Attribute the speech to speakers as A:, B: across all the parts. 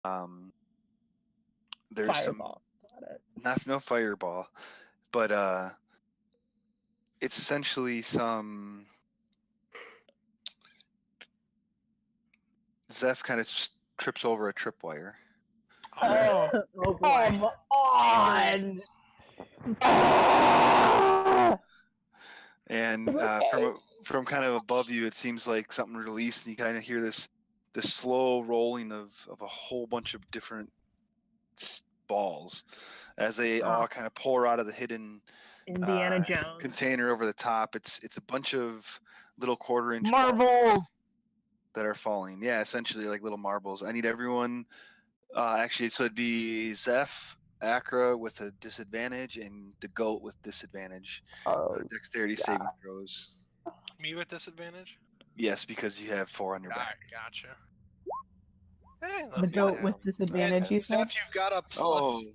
A: Um, there's
B: Fireball. Got it.
A: no fireball, but it's essentially some. Zeph kind of trips over a tripwire.
C: Oh,
B: Oh,
C: come on!
A: And
B: Okay.
A: from kind of above you, it seems like something released, and you kind of hear this slow rolling of a whole bunch of different balls as they all kind of pour out of the hidden
B: Indiana Jones.
A: container over the top. It's a bunch of little quarter-inch balls
C: Marbles!
A: that are falling. Yeah, essentially like little marbles. I need everyone. Actually, so it'd be Zeph, Akra with a disadvantage, and the goat with disadvantage.
C: Oh,
A: Dexterity saving throws.
D: Me with disadvantage?
A: Yes, because you have 4 on your
D: Alright,
A: back.
D: gotcha. Hey,
B: The goat with disadvantage, you
D: and
B: said?
D: Seth, you've got a +5.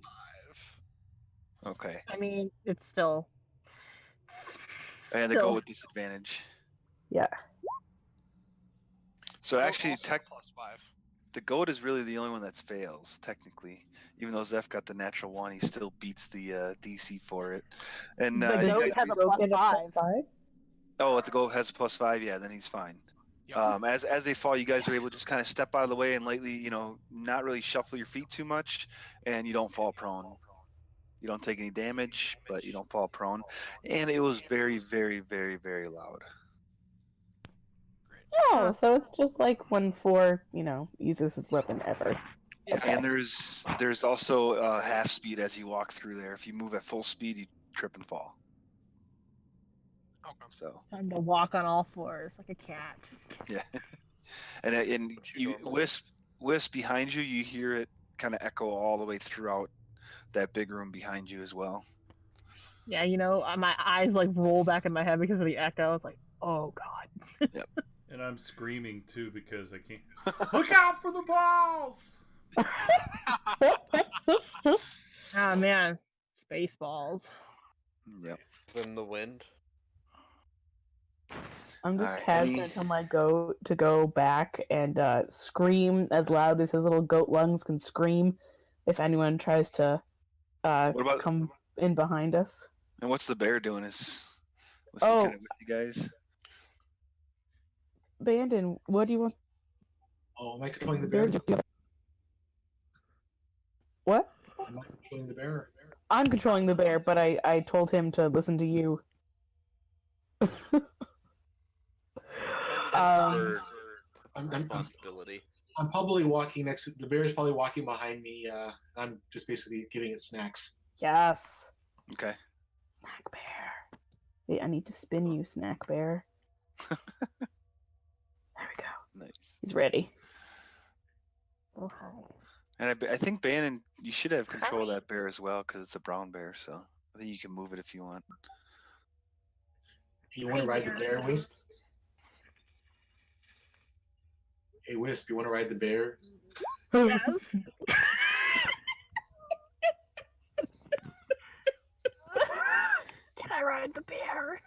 A: Okay.
B: I mean, it's still.
A: And the goat with disadvantage.
C: yeah.
A: So actually,
D: +5.
A: the goat is really the only one that fails, technically. Even though Zeph got the natural 1, he still beats the DC for it. And
B: The goat has a +5.
A: Oh, if the goat has a +5, yeah, then he's fine.
D: Yep.
A: As they fall, you guys are able to just kind of step out of the way and lightly, not really shuffle your feet too much, and you don't fall prone. You don't take any damage, but you don't fall prone. And it was very, very, very, very loud.
C: Oh, so it's just like when Four, uses his weapon ever.
D: Yeah.
C: Okay.
A: And there's also half speed as you walk through there. If you move at full speed, you trip and fall.
D: Okay.
A: So
B: Time to walk on all fours like a cat.
A: yeah, and you wisp behind you. You hear it kind of echo all the way throughout that big room behind you as well.
B: Yeah, my eyes like roll back in my head because of the echo. It's like, oh god.
A: Yep.
E: And I'm screaming too because I can't. Look out for the balls!
B: Ah man, Spaceballs.
A: Yep.
F: In the wind.
C: I'm just casually tell my goat to go back and scream as loud as his little goat lungs can scream if anyone tries to come in behind us.
A: And what's the bear doing? Was he kind of with you guys?
C: Bandon, what do you want?
G: Oh, am I controlling the bear?
C: What?
G: Am I controlling the bear?
C: I'm controlling the bear, but I told him to listen to you.
F: Responsibility.
G: I'm probably walking next. The bear is probably walking behind me. I'm just basically giving it snacks.
C: Yes.
A: Okay.
C: Snack bear. Wait, I need to spin you, snack bear. There we go.
A: Nice.
C: He's ready.
B: Oh hi.
A: And I think Bannon, you should have control of that bear as well because it's a brown bear. So I think you can move it if you want.
G: You want to ride the bear, Wisp? Hey, Wisp, you want to ride the bear?
B: Yes. Can I ride the bear?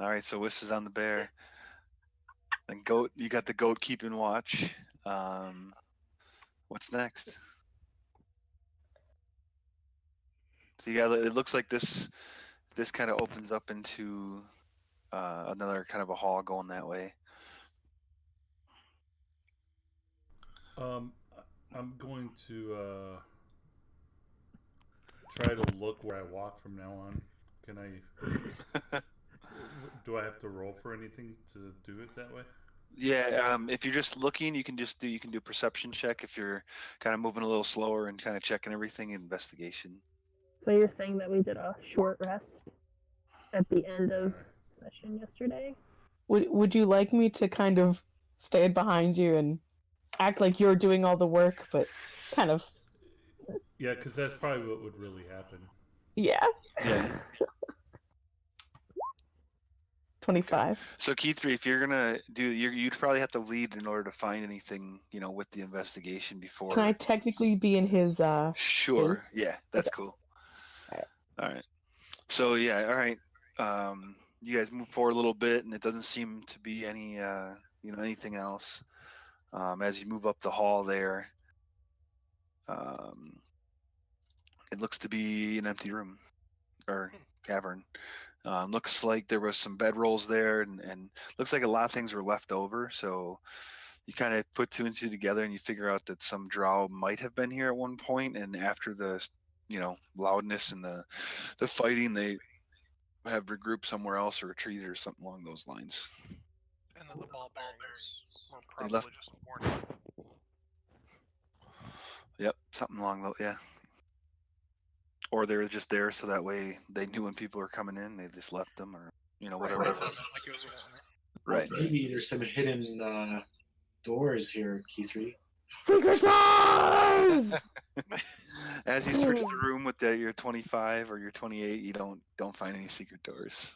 A: All right, so Wisp is on the bear. And goat, you got the goat keeping watch. What's next? So it looks like this kind of opens up into another kind of a hall going that way.
E: I'm going to try to look where I walk from now on. Can I? Do I have to roll for anything to do it that way?
A: Yeah, if you're just looking, you can do a perception check. If you're kind of moving a little slower and kind of checking everything, investigation.
B: So you're saying that we did a short rest at the end of session yesterday?
C: Would you like me to kind of stand behind you and act like you're doing all the work, but kind of?
E: Yeah, because that's probably what would really happen.
C: Yeah.
A: Yeah.
C: 25.
A: So Keith, if you're gonna do, you'd probably have to lead in order to find anything, with the investigation before.
C: Can I technically be in his?
A: Sure.
C: space?
A: Yeah, that's cool. All right. So yeah, all right. You guys move forward a little bit, and it doesn't seem to be any, anything else. As you move up the hall there, it looks to be an empty room or cavern. Looks like there was some bedrolls there, and looks like a lot of things were left over. So you kind of put two and two together, and you figure out that some drow might have been here at one point, and after the loudness and the fighting, they have regrouped somewhere else or retreated or something along those lines.
D: And then the ball bearings were
A: They
D: probably
A: left-
D: just a warning.
A: Yep, something along those. Yeah. Or they were just there so that way they knew when people were coming in, they just left them, or whatever.
D: Right,
A: it
D: that's
A: was.
D: like it was a warning.
A: Right.
G: Maybe there's some hidden doors here, Key3.
C: Secret doors!
A: As you search the room with your 25 or your 28, you don't find any secret doors.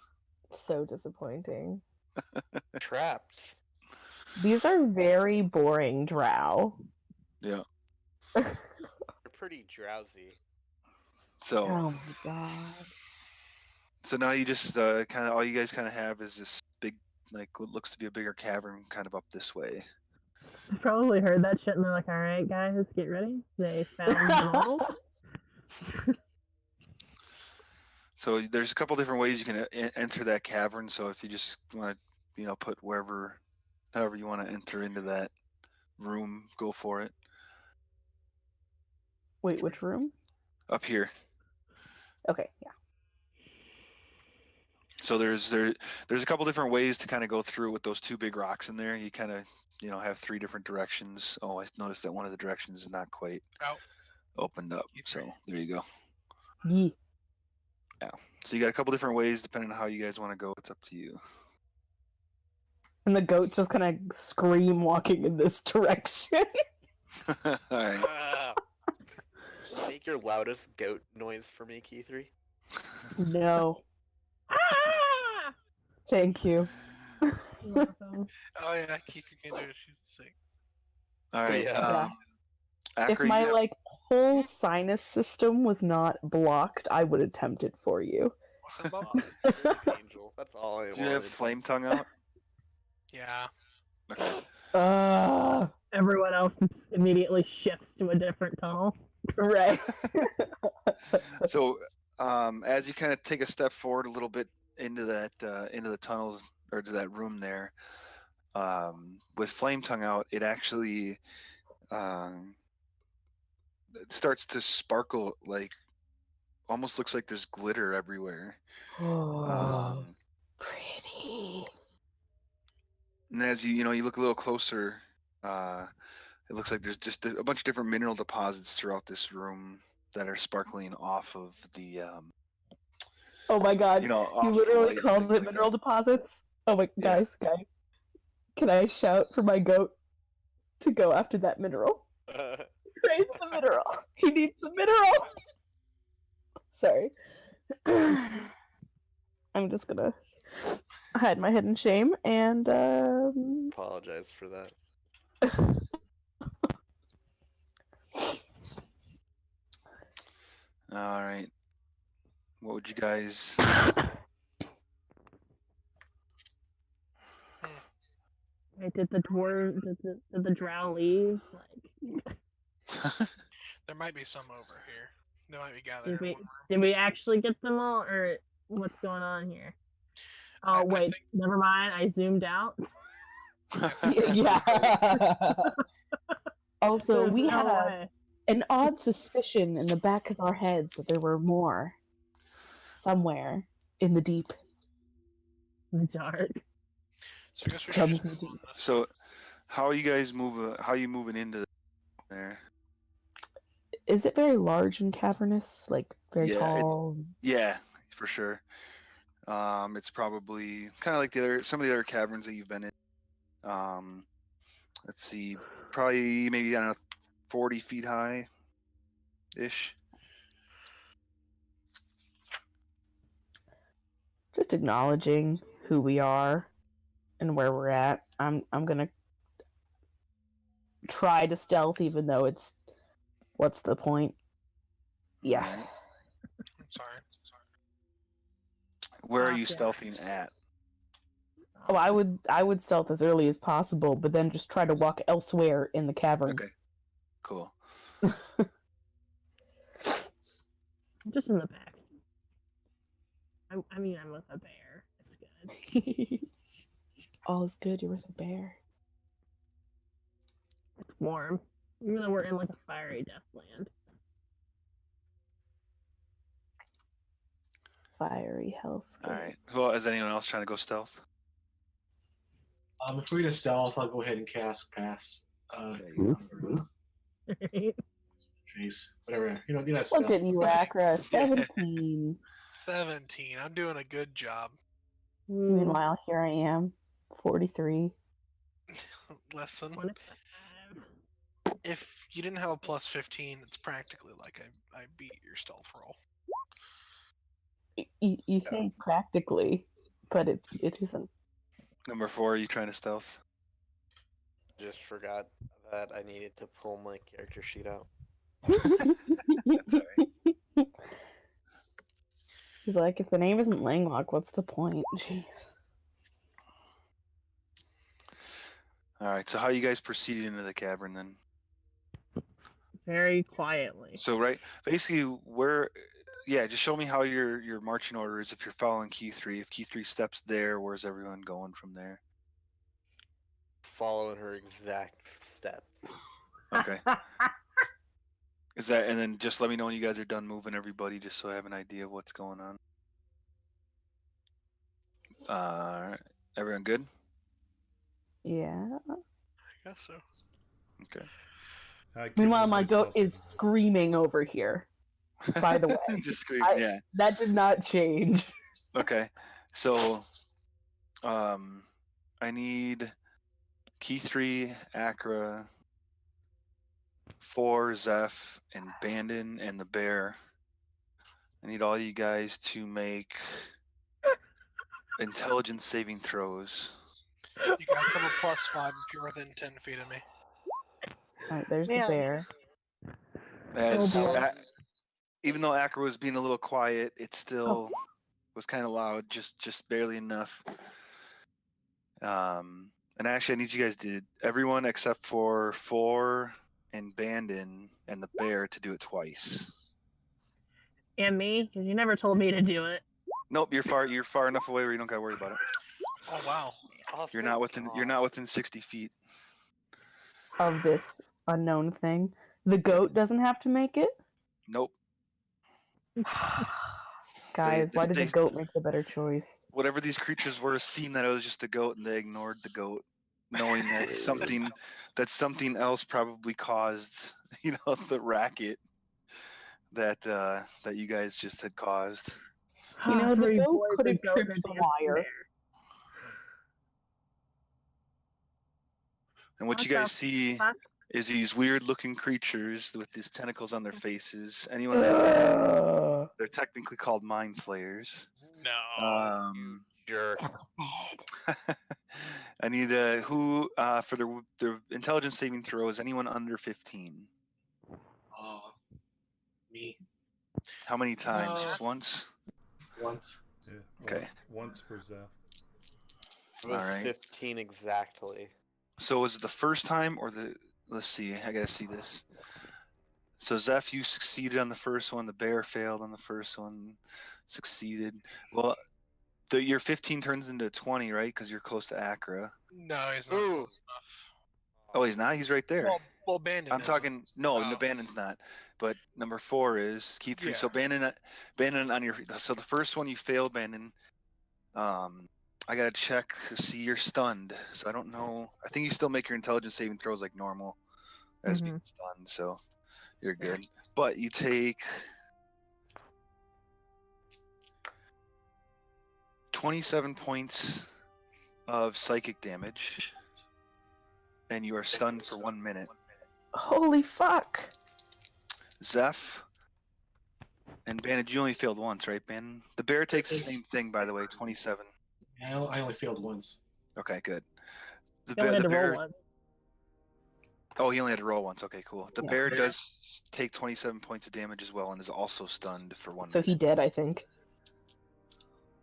C: So disappointing.
F: Traps.
C: These are very boring drow.
A: Yeah.
F: They're pretty drowsy.
A: So
C: Oh my god.
A: so now you just kind of all you guys kind of have is this big, like what looks to be a bigger cavern, kind of up this way.
B: They probably heard that shit and they're like, alright, guys, get ready. They found the model.
A: So there's a couple different ways you can enter that cavern. So if you just want to, put however you want to enter into that room, go for it.
C: Wait, which room?
A: Up here.
C: Okay, yeah.
A: So there's a couple different ways to kind of go through with those two big rocks in there. You kind of have three different directions. Oh, I noticed that one of the directions is not quite opened up. So there you go.
C: Yee.
A: Yeah. So you got a couple different ways depending on how you guys want to go. It's up to you.
C: And the goats just kind of scream walking in this direction.
A: All right.
F: Make your loudest goat noise for me, Key3.
C: No.
B: Ah!
C: Thank you.
B: Welcome.
D: Oh yeah, Keith, you can do it. She's sick.
A: All right.
F: Yeah.
C: If
A: Akra,
C: my
A: you have-
C: whole sinus system was not blocked, I would attempt it for you.
D: What's that about?
F: Angel. That's all I
A: do you have
F: wanted.
A: flame tongue out?
D: Yeah.
A: Okay.
B: Everyone else immediately shifts to a different tunnel.
C: Right.
A: So as you kind of take a step forward a little bit into the tunnels or to that room there, with flame tongue out, it actually it starts to sparkle, like almost looks like there's glitter everywhere.
C: Pretty.
A: And as you look a little closer, it looks like there's just a bunch of different mineral deposits throughout this room that are sparkling off of the
C: Oh my god.
A: off
C: You
A: the
C: literally
A: light and
C: called
A: things
C: it
A: like
C: mineral
A: that.
C: deposits? Oh my
A: Yeah.
C: guys. Can I shout for my goat to go after that mineral? Praise the mineral. He needs the mineral. Sorry. I'm just gonna hide my head in shame and
F: Apologize for that.
A: All right. What would you guys?
B: Wait, did the dwarf, did the drow leave?
D: There might be some over here. They might be gathered
B: Did
D: in
B: we,
D: one room.
B: did we actually get them all, or what's going on here? Oh,
D: I
B: wait,
D: think-
B: never mind, I zoomed out.
C: yeah. Also,
B: There's
C: we
B: no
C: had
B: way.
C: an odd suspicion in the back of our heads that there were more somewhere in the deep.
B: The dark.
D: So I guess we should
C: Comes
D: just
C: with
D: move on this
A: So,
D: way.
A: how are you guys moving? How are you moving into there?
C: Is it very large and cavernous? Like very
A: Yeah,
C: tall?
A: Yeah, for sure. It's probably kind of like some of the other caverns that you've been in. Let's see, probably maybe I don't know, 40 feet high, ish.
C: Just acknowledging who we are and where we're at. I'm gonna try to stealth, even though it's what's the point? Yeah.
D: I'm sorry.
A: Where are
B: Fuck
A: you
B: yeah.
A: stealthing at?
C: Oh, I would stealth as early as possible, but then just try to walk elsewhere in the cavern.
A: Okay. Cool.
B: I'm just in the back. I mean, I'm with a bear. It's good.
C: All is good. You're with a bear.
B: It's warm. Even though we're in like a fiery deathland.
C: Fiery hellscape.
A: All right. Well, is anyone else trying to go stealth?
G: If we're gonna stealth, I'll go ahead and cast pass.
A: There you go.
G: Jeez, whatever. You know that's
C: Look at you, Akra.
A: Yeah.
C: 17.
D: 17. I'm doing a good job.
C: Meanwhile, here I am, 43.
D: Listen,
B: 25.
D: if you didn't have a plus 15, it's practically like I beat your stealth roll.
C: You say practically, but it isn't.
A: Number 4, are you trying to stealth?
F: Just forgot that I needed to pull my character sheet out.
A: That's all right.
C: He's like, if the name isn't Langlock, what's the point? Jeez.
A: All right. So how you guys proceeded into the cavern then?
B: Very quietly.
A: So basically just show me how your marching order is if you're following key 3. If key 3 steps there, where's everyone going from there?
F: Following her exact steps.
A: Okay. Is that, and then just let me know when you guys are done moving everybody, just so I have an idea of what's going on. Everyone good?
C: Yeah.
D: I guess so.
A: Okay.
C: Meanwhile, my goat is screaming over here. By the way,
A: Just scream, yeah.
C: That did not change.
A: Okay. So, I need key 3, Akra, 4, Zeph, and Bandon, and the bear. I need all you guys to make intelligence saving throws.
D: You guys have a plus 5 if you're within 10 feet of me.
C: Alright, there's
B: Man.
C: the bear.
A: Even though Akra was being a little quiet, it still was kind of loud, just barely enough. And actually, I need you guys to, everyone except for 4 and Bandon and the bear, to do it twice.
B: And me, because you never told me to do it.
A: Nope, you're far enough away where you don't gotta worry about it.
D: Oh wow.
F: Oh,
A: You're
F: thank
A: not
F: God.
A: within 60 feet.
C: Of this unknown thing. The goat doesn't have to make it?
A: Nope.
C: Guys, why did the goat make the better choice?
A: Whatever these creatures were, seen that it was just a goat, and they ignored the goat, knowing that something else probably caused, the racket that you guys just had caused.
C: You know, the
B: Three
C: goat
B: boys,
C: could have
B: a goat,
C: tripped
B: and a
C: the
B: dancing
C: wire.
B: bear.
A: And what you
B: What
A: guys
B: the
A: see
B: fuck?
A: is these weird-looking creatures with these tentacles on their faces. Anyone they're technically called mind flayers.
D: No.
F: Jerk.
A: I need who for the intelligence saving throws. Anyone under 15?
G: Me.
A: How many times?
D: No.
A: Just once?
G: Once.
E: Yeah,
A: Okay.
E: Once for Zeph.
F: It was
A: All right.
F: 15 exactly.
A: So was it the first time or the? Let's see. I gotta see this. So Zeph, you succeeded on the first one. The bear failed on the first one. Succeeded. Well, your 15 turns into 20, right? Because you're close to Akra.
D: No, he's not
F: Ooh.
D: close enough.
A: Oh, he's not. He's right there.
D: Well, Bandon
A: I'm
D: is.
A: talking. No,
D: Oh.
A: Bandon's not. But number 4 is key 3.
D: Yeah.
A: So Bandon on your. So the first one you failed, Bandon. I gotta check to see you're stunned. So I don't know. I think you still make your intelligence saving throws like normal, as being stunned. So you're good. But you take 27 points of psychic damage, and you are stunned for 1 minute.
C: Holy fuck!
A: Zeph and Bandit, you only failed once, right, Bandit? The bear takes the same thing, by the way, 27.
G: I only failed once.
A: Okay, good.
B: You only had to roll one.
A: Oh, he only had to roll once. Okay, cool. The
C: Yeah.
A: bear does take 27 points of damage as well and is also stunned for 1
C: So
A: minute.
C: he did, I think.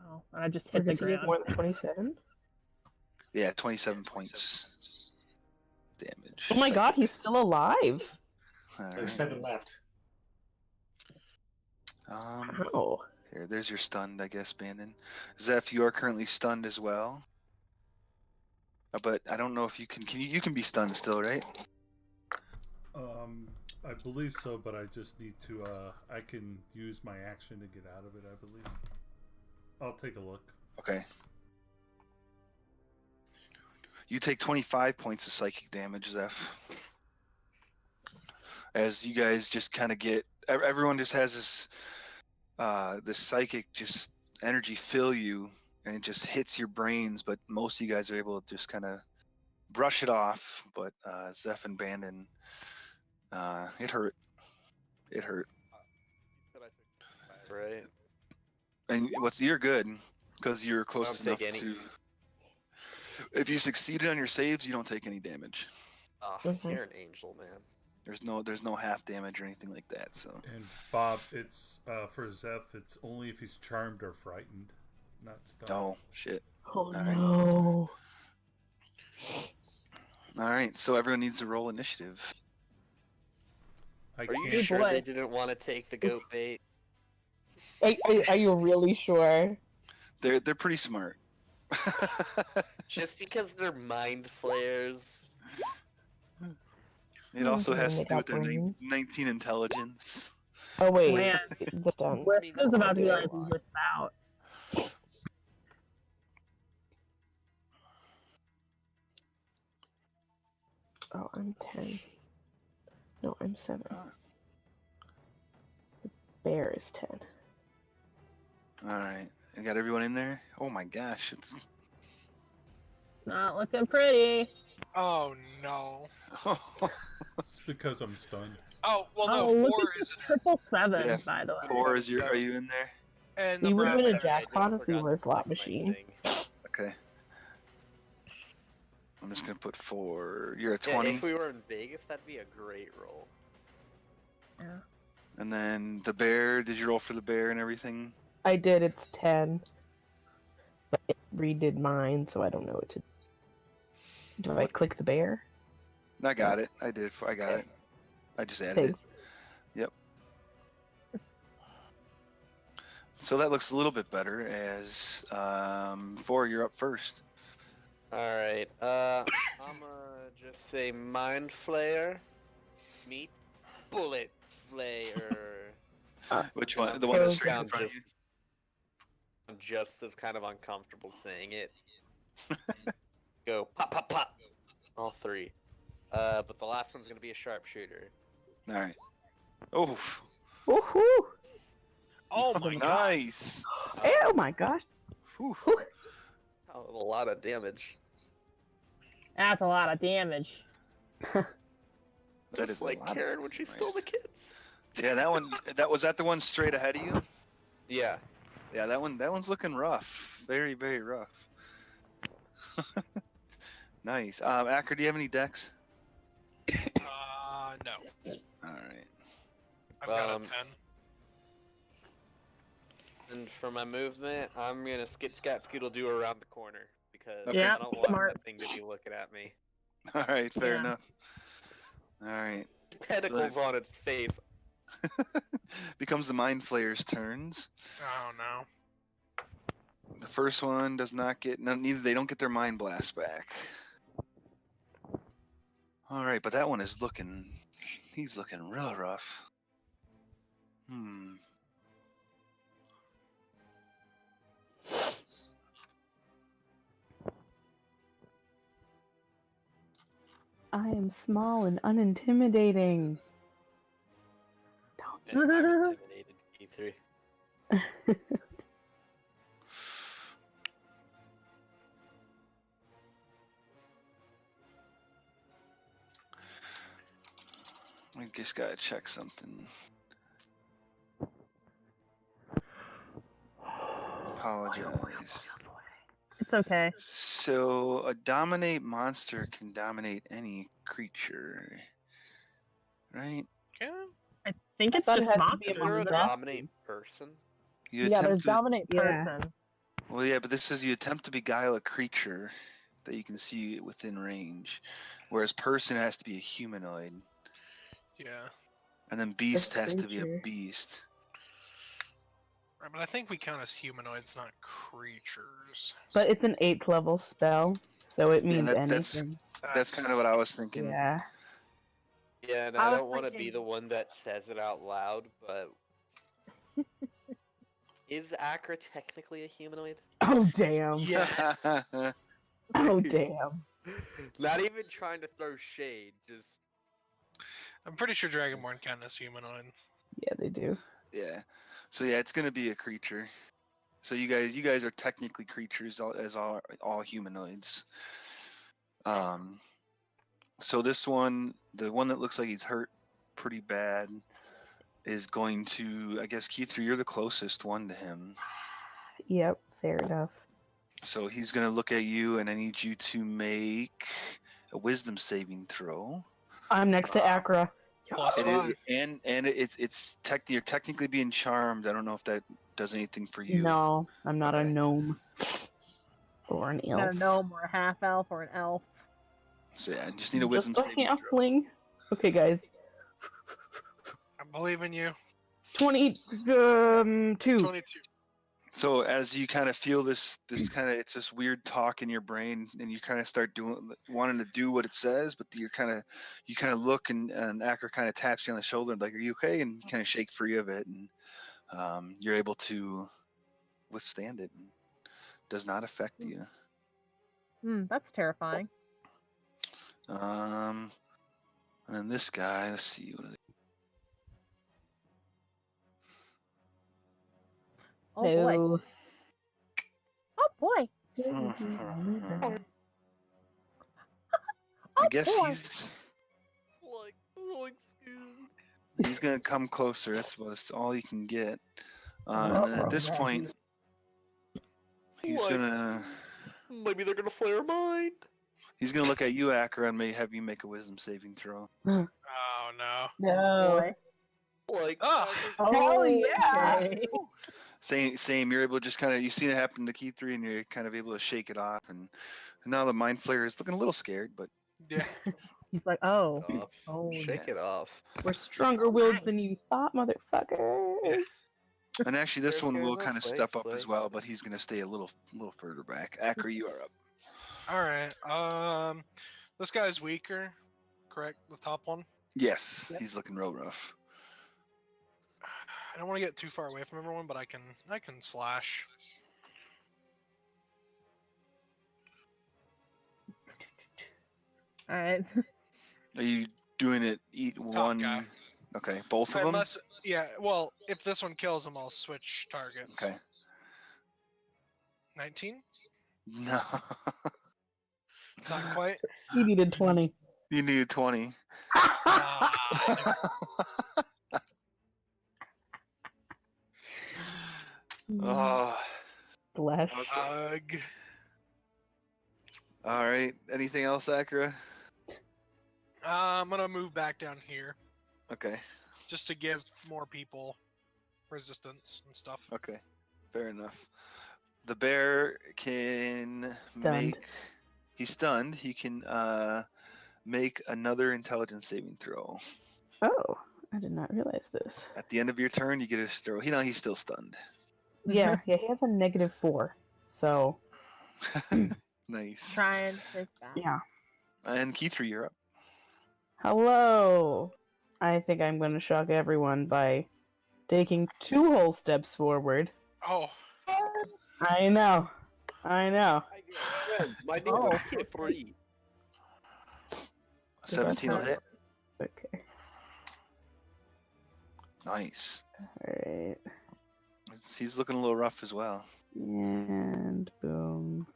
B: Oh, I just
C: Or
B: hit the
C: does he get
B: ground.
C: more than 27?
A: Yeah, 27 points damage.
C: Oh my
A: Psychic.
C: god, he's still alive.
A: All
G: There's
A: right.
G: 7 left.
C: Wow.
A: Here, there's your stunned, I guess, Bandon. Zeph, you are currently stunned as well. But I don't know if you can. You can be stunned still, right?
E: I believe so, but I just need to. I can use my action to get out of it. I believe. I'll take a look.
A: Okay. You take 25 points of psychic damage, Zeph. As you guys just kind of get, everyone just has this psychic just energy fill you, and it just hits your brains. But most of you guys are able to just kind of brush it off. But Zeph and Bandon, it hurt. It hurt.
F: You said I took 5, right?
A: And you're good because you're close
F: I don't
A: enough
F: take any.
A: to. If you succeeded on your saves, you don't take any damage.
F: Oh,
C: Mhm.
F: you're an angel, man.
A: There's no half damage or anything like that. So.
E: And Bob, it's for Zeph. It's only if he's charmed or frightened, not stunned.
A: Oh shit.
C: Oh
A: right.
C: no.
A: All right, so everyone needs to roll initiative.
E: I
F: Are you
E: can't.
F: sure
B: boy.
F: they didn't want to take the goat bait?
C: Are you really sure?
A: They're pretty smart.
F: Just because they're mind flayers?
A: It also has to
C: They
A: do
C: got
A: with their
C: brains.
A: 19 intelligence.
C: Oh wait,
B: Man.
C: that's done.
B: We're
F: mean,
B: just about to be
F: that's
B: like
F: a lot.
B: just out.
C: Oh, I'm 10. No, I'm 7. The bear is 10.
A: All right, I got everyone in there. Oh my gosh, it's
B: Not looking pretty.
D: Oh no.
E: It's because I'm stunned.
D: Oh well, no.
B: Oh, look
D: 4
B: at
D: is in there.
B: triple 7,
A: Yeah.
B: by the way.
A: 4 is your. Are you in there?
D: And
C: We
D: the
C: would
D: brass
C: win a
D: area.
C: jackpot
F: I
C: if we
F: forgot
C: were a
F: to
C: slot
F: click my
C: machine.
F: thing.
A: Okay. I'm just gonna put 4. You're at
F: Yeah,
A: 20,
F: if we were in Vegas, that'd be a great roll.
B: Yeah.
A: and then the bear. Did you roll for the bear and everything?
C: I did, it's 10. But it redid mine, so I don't know what to do. Do I click the bear?
A: I got it. I did. I got
C: Okay.
A: it. I just added
C: Thanks.
A: it. Yep. So that looks a little bit better. As 4, you're up first.
F: Alright, I'm gonna just say Mind Flayer, meet Bullet Flayer.
A: Which
F: And
A: one?
F: I'm
A: The one
F: gonna
A: that's straight in
F: sound
A: front of
F: just-
A: you.
F: I'm just as kind of uncomfortable saying it. Go pop, pop, pop. All 3. But the last one's gonna be a sharpshooter.
A: All right. Oh,
C: Woohoo!
D: Oh my god.
A: nice.
C: Oh my gosh!
A: Whew.
F: Oh, a lot of damage.
B: That's a lot of damage.
A: That
F: Just
A: is a
F: like
A: lot of
F: Karen when she stole the kids.
A: Yeah, that one. Was that the one straight ahead of you?
F: Yeah.
A: Yeah, that one's looking rough. Very, very rough. Nice. Akra, do you have any decks?
D: No.
A: All right.
D: I've got a
F: Um,
D: 10.
F: And for my movement, I'm gonna skit scat skeetle do around the corner because
A: Okay.
B: Yeah,
F: I don't want
B: smart.
F: that thing to be looking at me.
A: All right. Fair
B: Yeah.
A: enough. All right.
F: Tentacles on its face.
A: Becomes the Mind Flayer's turns.
D: Oh no.
A: The first one does not get. Neither they don't get their Mind Blast back. All right, but that one is looking. He's looking real rough.
C: I am small and unintimidating.
F: And I'm intimidated, E3.
A: I just gotta check something. Apologize.
B: It's okay.
A: So a dominate monster can dominate any creature, right?
D: Can
B: I think it's
C: thought it
B: just
C: had to be
B: monsters.
C: a
F: You're a
B: isn't it?
C: monster.
F: dominate person.
A: You
B: Yeah,
A: attempt
B: there's
A: to,
B: dominate
C: Yeah.
B: person.
A: Well, yeah, but this says you attempt to beguile a creature. that you can see within range, whereas person has to be a humanoid,
D: Yeah.
A: and then beast has to be a
C: creature.
A: beast.
D: Right, but I think we count as humanoids, not creatures.
C: But it's an 8th level spell, so it
A: Yeah,
C: means
A: that's
C: anything.
A: kind of what I was thinking.
C: Yeah.
F: Yeah, and
B: I
F: I
B: was
F: don't want to be
B: thinking-
F: the one that says it out loud, but is Akra technically a humanoid?
C: Oh damn.
D: Yeah.
C: Oh damn.
F: Not even trying to throw shade, just
D: I'm pretty sure Dragonborn count as humanoids.
C: Yeah, they do.
A: Yeah. So yeah, it's gonna be a creature. So you guys are technically creatures as all humanoids. So this one, the one that looks like he's hurt pretty bad, is going to, I guess, Keith, you're the closest one to him.
C: Yep, fair enough.
A: So he's gonna look at you, and I need you to make a wisdom saving throw.
C: I'm next to Akra.
D: Plus
A: It
D: 5.
A: is, and you're technically being charmed. I don't know if that does anything for you.
C: No, I'm not a
A: Okay.
C: gnome. Or an
B: Got
C: elf.
B: a gnome or a half elf or an elf.
A: So yeah, I just need a
C: Just
A: wisdom
C: a
A: saving throw.
C: halfling. Okay, guys.
D: I believe in you.
C: 22.
D: 22.
A: So as you kind of feel this kind of, it's this weird talk in your brain, and you kind of start wanting to do what it says, but you kind of look, and Akra kind of taps you on the shoulder, like, "Are you okay?" And you kind of shake free of it, and you're able to withstand it. And does not affect you.
B: That's terrifying.
A: And then this guy, let's see what.
B: Oh boy.
C: No.
B: Oh boy.
A: I guess
B: boy.
A: he's gonna come closer. That's all you can get. And then at this point, he's gonna
F: maybe they're gonna flare mind.
A: he's gonna look at you, Akra, and may have you make a wisdom saving throw.
D: Oh no.
C: No.
B: Boy.
F: Like,
D: Oh.
C: Hell yeah.
B: Okay.
A: Same. You're able to just kind of, you've seen it happen to Key 3, and you're kind of able to shake it off. And now the mind flayer is looking a little scared, but
D: Yeah.
B: He's like, oh.
F: off.
B: Oh,
F: Shake it off.
C: We're stronger willed than you thought, motherfuckers.
A: and actually this
F: There's
A: one
F: gonna
A: will
F: go
A: kind of
F: flake,
A: step up
F: flake.
A: as well, but he's gonna stay a little further back. Akra, you are up.
D: All right. This guy's weaker, correct? The top one.
A: Yes, he's looking real rough.
D: I don't want to get too far away from everyone, but I can slash.
B: All right.
A: Are you doing it? Eat
D: Top
A: one.
D: guy.
A: Okay, both of them.
D: Unless, yeah. Well, if this one kills him, I'll switch targets.
A: Okay.
D: 19?
A: No.
D: Not quite.
C: He needed 20.
A: You need 20.
D: Ah,
A: Oh.
C: Bless.
D: ugh.
A: All right. Anything else, Akra?
D: I'm gonna move back down here
A: Okay.
D: just to give more people resistance and stuff.
A: Okay. Fair enough. The bear can
C: Stunned.
A: make. He's stunned. He can make another intelligence saving throw.
C: Oh, I did not realize this.
A: At the end of your turn, you get a throw. He's still stunned.
C: Yeah, he has a -4. So,
A: Nice.
B: Trying his best.
C: yeah.
A: And Key 3, you're up.
C: Hello. I think I'm going to shock everyone by taking 2 whole steps forward.
D: Oh,
C: I know.
F: My name
B: Oh.
F: was Kid 3.
A: 17 will hit.
C: Okay.
A: Nice.
C: Alright.
A: He's looking a little rough as well.
C: And boom.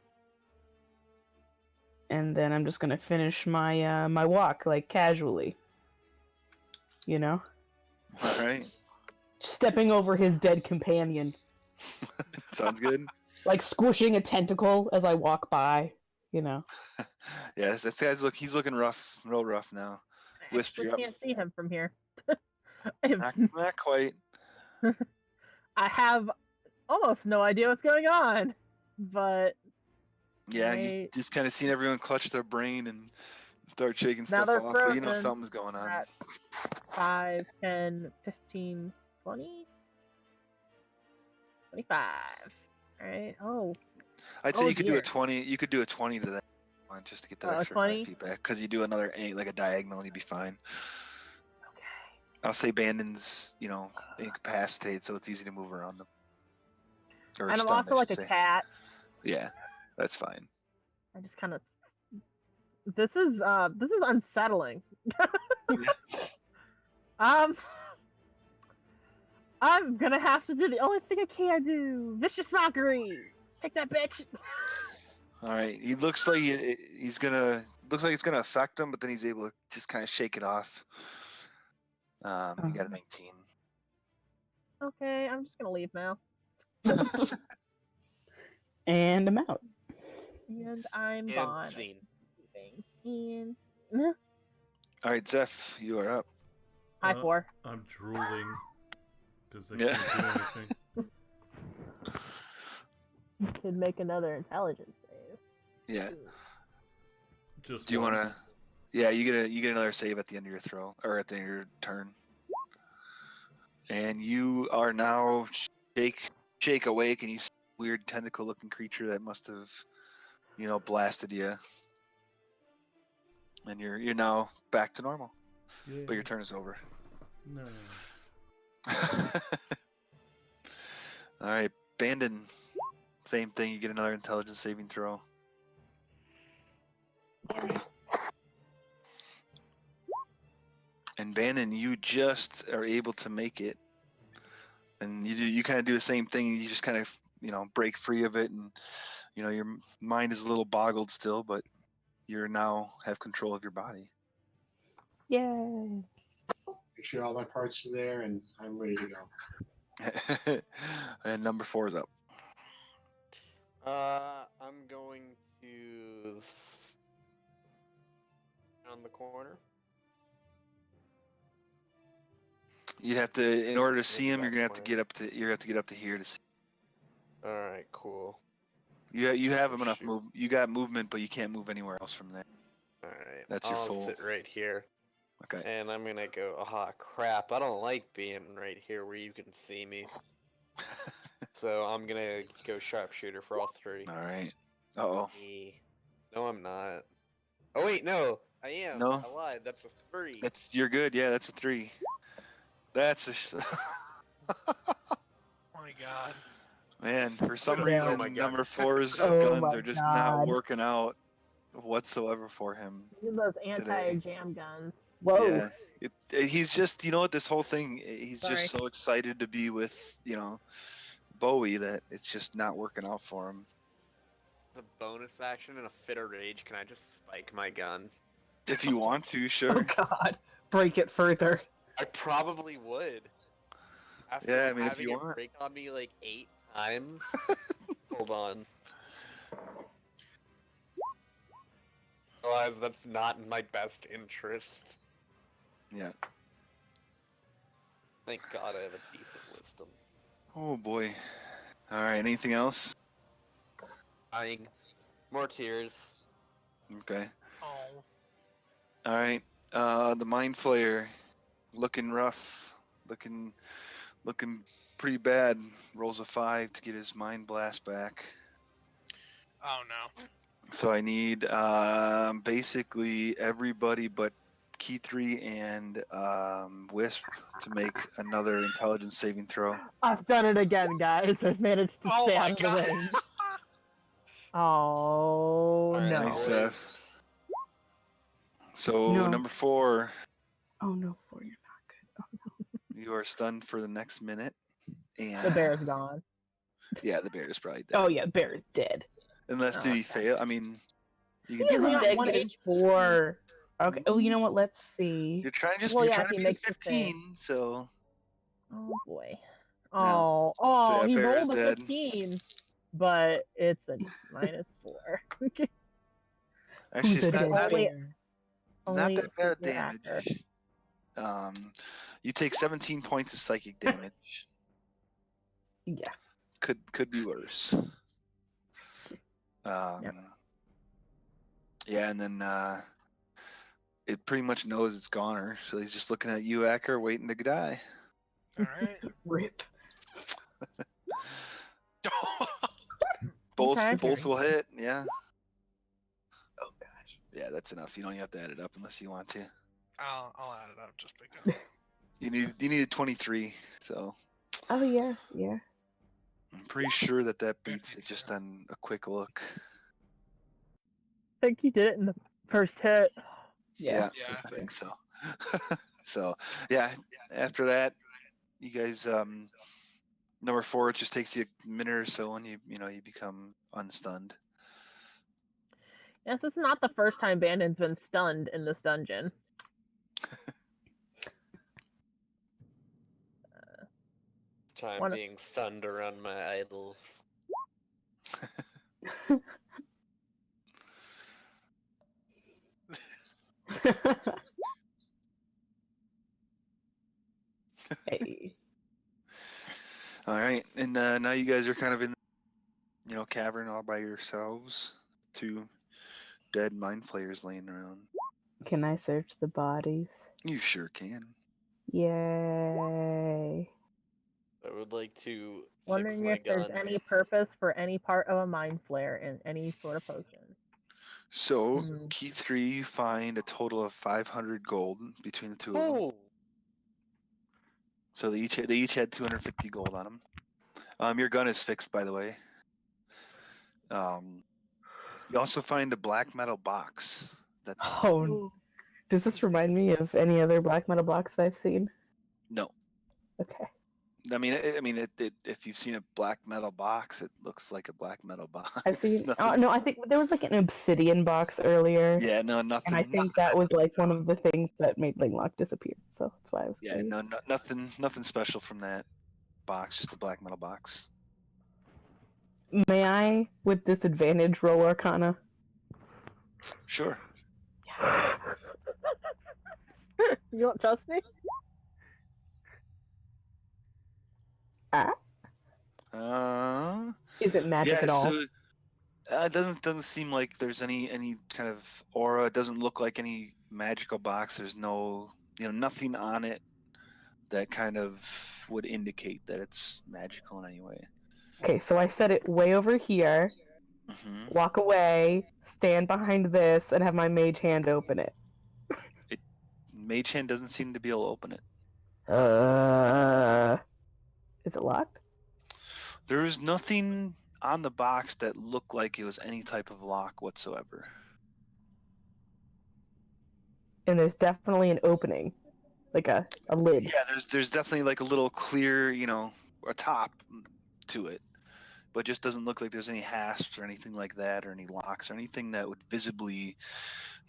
C: And then I'm just gonna finish my my walk, like, casually. You know?
A: All right.
C: Stepping over his dead companion.
A: Sounds good.
C: Like, squishing a tentacle as I walk by. You know?
A: Yes, that guy's he's looking rough, real rough now.
B: I
A: Whisper,
B: actually
A: you're up.
B: can't see him from here.
A: Not quite.
B: I have almost no idea what's going on, but
A: Yeah, you
B: Right.
A: just kind of seen everyone clutch their brain and start shaking
B: Now
A: stuff
B: they're
A: off. But you know
B: frozen.
A: something's going on.
B: At 5, 10, 15, 20, 25. Alright. Oh,
A: I'd say
B: Oh,
A: you could do a
B: dear.
A: 20. You could do a 20 to that one just to get that extra
B: 20?
A: 5 feet back. Because you do another 8, like a diagonal, you'd be fine.
B: Okay.
A: I'll say Bandon's, incapacitated, so it's easy to move around them. Or
B: And I'm
A: stunned,
B: also
A: I
B: like
A: should
B: a
A: say.
B: cat.
A: Yeah, that's fine.
B: I just kind of. This is unsettling. I'm gonna have to do the only thing I can do. Vicious mockery. Take that, bitch.
A: All right, he looks like he's gonna. Looks like it's gonna affect him, but then he's able to just kind of shake it off. He got a 19.
B: Okay, I'm just gonna leave now.
C: And I'm out.
B: And I'm
F: And
B: gone.
F: scene.
B: And
A: All right, Zeph, you are up.
B: high 4.
E: I'm drooling because I
A: Yeah.
E: can't do anything.
B: You could make another intelligence save.
A: Yeah.
E: Just
A: Do you
E: one.
A: want to? Yeah, you get another save at the end of your throw or at the end of your turn. And you are now shake awake, and you see a weird tentacle-looking creature that must have, blasted you. And you're now back to normal,
E: Yeah.
A: but your turn is over.
E: No.
A: All right, Bandon. Same thing. You get another intelligence saving throw. And Bandon, you just are able to make it. And you kind of do the same thing. You just kind of break free of it, and your mind is a little boggled still, but you're now have control of your body.
C: Yay.
G: Make sure all my parts are there, and I'm ready to go.
A: And number 4 is up.
F: I'm going to on the corner.
A: You'd have to, in order to see him,
F: back
A: you're gonna have to
F: corner.
A: get up to. You have to get up to here to see.
F: All right, cool.
A: You have
F: Oh,
A: enough
F: shoot.
A: move. You got movement, but you can't move anywhere else from there.
F: All right,
A: That's your
F: I'll
A: full.
F: sit right here,
A: Okay.
F: and I'm gonna go. Ah, crap! I don't like being right here where you can see me. So I'm gonna go sharpshooter for all 3.
A: All right. Uh-oh.
F: No, I'm not. Oh wait, no, I am.
A: No.
F: I lied. That's a 3.
A: You're good. Yeah, that's a 3. That's a.
D: Oh my god.
A: Man, for some
F: Oh
A: reason,
F: my God.
A: number 4's
C: Oh
A: guns
C: my
A: are just
C: God.
A: not working out whatsoever for him.
B: Those anti-jam guns.
C: Whoa.
A: Yeah. He's just, this whole thing, he's
B: Sorry.
A: just so excited to be with, Bowie that it's just not working out for him.
F: The bonus action in a fit of rage. Can I just spike my gun?
A: If you want to,
C: Oh
A: sure.
C: god. Break it further.
F: I probably would. After
A: Yeah, I mean, if
F: having
A: you
F: it
A: want.
F: break on me like 8 times. Hold on. Realize that's not in my best interest.
A: Yeah.
F: Thank God I have a decent wisdom.
A: Oh boy. All right. Anything else?
F: Dying. More tears.
A: Okay.
D: Oh.
A: All right. The Mind Flayer, looking rough, looking pretty bad. Rolls a 5 to get his Mind Blast back.
D: Oh no.
A: So I need basically everybody but Key 3 and Wisp to make another intelligence saving throw.
B: I've done it again, guys. I've managed to
D: Oh
B: stay
D: my
B: out of the
D: god.
B: range. Oh
F: Alright,
B: no.
A: Nice,
F: boys.
A: So
C: No.
A: number 4,
C: Oh no, 4, you're not good.
A: you are stunned for the next minute. And
B: The bear's gone.
A: Yeah, the bear is probably dead.
C: Oh yeah, bear is dead.
A: Unless
B: Oh,
A: did he
B: okay.
A: fail? I mean, you
B: He
A: can
B: is
A: try.
B: not one
C: -4. Okay. Oh, you know what? Let's see.
A: You're trying
B: Well,
A: you're
B: yeah,
A: trying
B: he
A: to beat
B: makes a
A: 15, so
B: Oh boy.
A: No.
B: Oh,
A: that
B: he
A: bear is
B: rolled a
A: dead.
B: 15, but it's a -4.
A: actually
C: Who's
A: it's
C: a dead
A: not
C: bear?
B: Only
A: that bad of
B: the actor.
A: damage. You take 17 points of psychic damage.
C: Yeah.
A: Could be worse.
B: Yep.
A: Yeah, and then it pretty much knows it's goner, so he's just looking at you, Akra, waiting to die.
D: All right.
C: Rip.
A: Both
B: Okay.
A: both will hit. Yeah.
C: Oh gosh.
A: Yeah, that's enough. You don't even have to add it up unless you want to.
D: I'll add it up just because.
A: You needed 23, so
C: Oh yeah, yeah.
A: I'm pretty sure that beats it just on a quick look.
B: I think you did it in the first hit.
A: Yeah,
D: Yeah,
A: I think so. So yeah, after that, you guys number 4, it just takes you a minute or so, and you become unstunned.
B: Yes, this is not the first time Bandon's been stunned in this dungeon.
F: Time being stunned around my idols.
C: Hey.
A: All right, and now you guys are kind of in, cavern all by yourselves. 2 dead mind flayers laying around.
C: Can I search the bodies?
A: You sure can.
C: Yay.
F: I would like to fix
B: Wondering
F: my
B: if there's
F: gun.
B: any purpose for any part of a mind flare in any sort of potion.
A: So key 3, you find a total of 500 gold between the 2 of them.
F: Oh,
A: So they each had 250 gold on them. Your gun is fixed, by the way. You also find a black metal box. That's
C: Oh, does this remind me of any other black metal box I've seen?
A: no.
C: Okay.
A: I mean, if you've seen a black metal box, it looks like a black metal box.
C: I've seen.
A: Nothing-
C: No, I think there was like an obsidian box earlier.
A: Yeah, no, nothing.
C: And I think that was like one of the things that made Linglock disappear. So that's why I was.
A: Yeah,
C: curious.
A: nothing special from that box. Just a black metal box.
C: May I, with disadvantage, roll Arcana?
A: Sure.
B: You don't trust me?
C: Is it magic at all?
A: So it doesn't seem like there's any kind of aura. It doesn't look like any magical box. There's no nothing on it that kind of would indicate that it's magical in any way.
C: Okay, so I set it way over here.
A: Mm-hmm.
C: Walk away, stand behind this, and have my mage hand open it.
A: Mage hand doesn't seem to be able to open it.
C: Is it locked?
A: There is nothing on the box that looked like it was any type of lock whatsoever.
C: And there's definitely an opening, like a lid.
A: Yeah, there's definitely like a little clear, a top to it, but it just doesn't look like there's any hasps or anything like that, or any locks or anything that would visibly,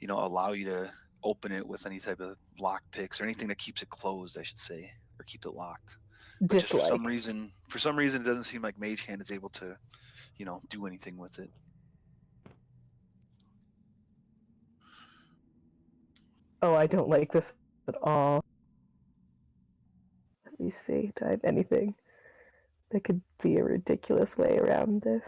A: allow you to open it with any type of lock picks or anything that keeps it closed, I should say, or keep it locked. But just for some reason, it doesn't seem like Mage Hand is able to, do anything with it.
C: Oh, I don't like this at all. Let me see. Do I have anything that could be a ridiculous way around this?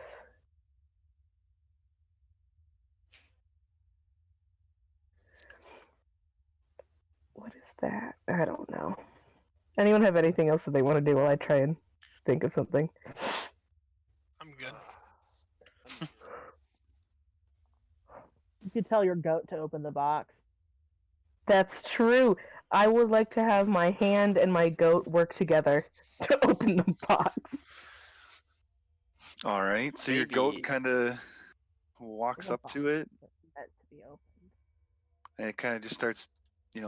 C: What is that? I don't know. Anyone have anything else that they want to do while I try and think of something?
D: I'm good.
B: You could tell your goat to open the box.
C: That's true. I would like to have my hand and my goat work together to open the box.
A: All right, so your goat kind of walks up to it,
B: Meant to be opened.
A: and it kind of just starts,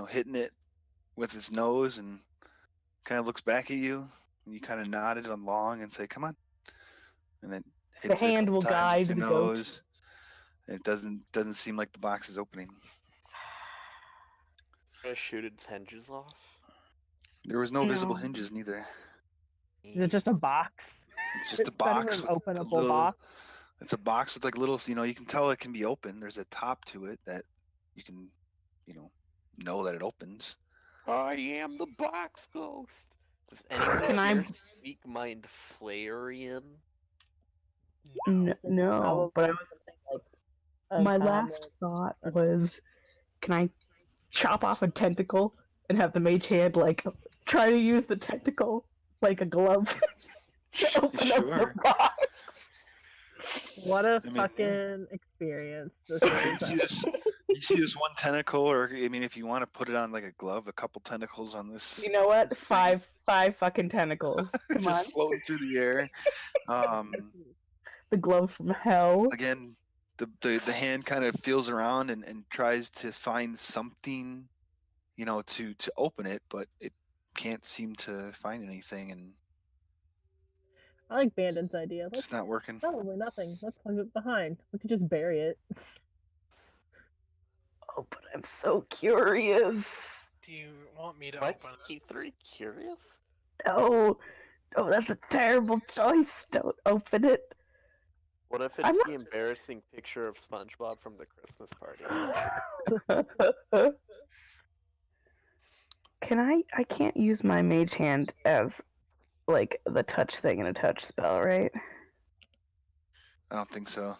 A: hitting it with its nose, and kind of looks back at you, and you kind of nod it along and say, "Come on," and then hits
C: The hand will guide
A: the
C: the
A: nose. Goat. It doesn't seem like the box is opening.
F: I shoot its hinges off.
A: There was no visible hinges neither.
B: Is it just a box?
A: It's just a
B: It's not
A: box.
B: even
A: With
B: an
A: a
B: openable
A: little,
B: box.
A: It's a box with like little, you can tell it can be open. There's a top to it that you can, know that it opens.
F: I am the box ghost. Does anyone here speak mind Flayerian?
C: No, but I was
B: Something like
C: My last thought was, can I chop off a tentacle and have the mage hand like try to use the tentacle like a glove to open up the box?
B: What a fucking experience this is.
A: You see this one tentacle, or I mean, if you want to put it on like a glove, a couple tentacles on this.
C: You know what? Five fucking tentacles. Come
A: just
C: on.
A: floating through the air.
C: The glove from hell.
A: Again, the hand kind of feels around and tries to find something, to open it, but it can't seem to find anything, and
B: I like Bandon's idea.
A: It's not working.
B: Probably nothing. Let's leave it behind. We could just bury it.
C: Oh, but I'm so curious.
D: Do you want me to
F: What?
D: open it?
F: Keith, curious?
C: No. Oh, that's a terrible choice. Don't open it.
F: What if it's the embarrassing picture of SpongeBob from the Christmas party?
C: I can't use my mage hand as, like, the touch thing in a touch spell, right?
A: I don't think so.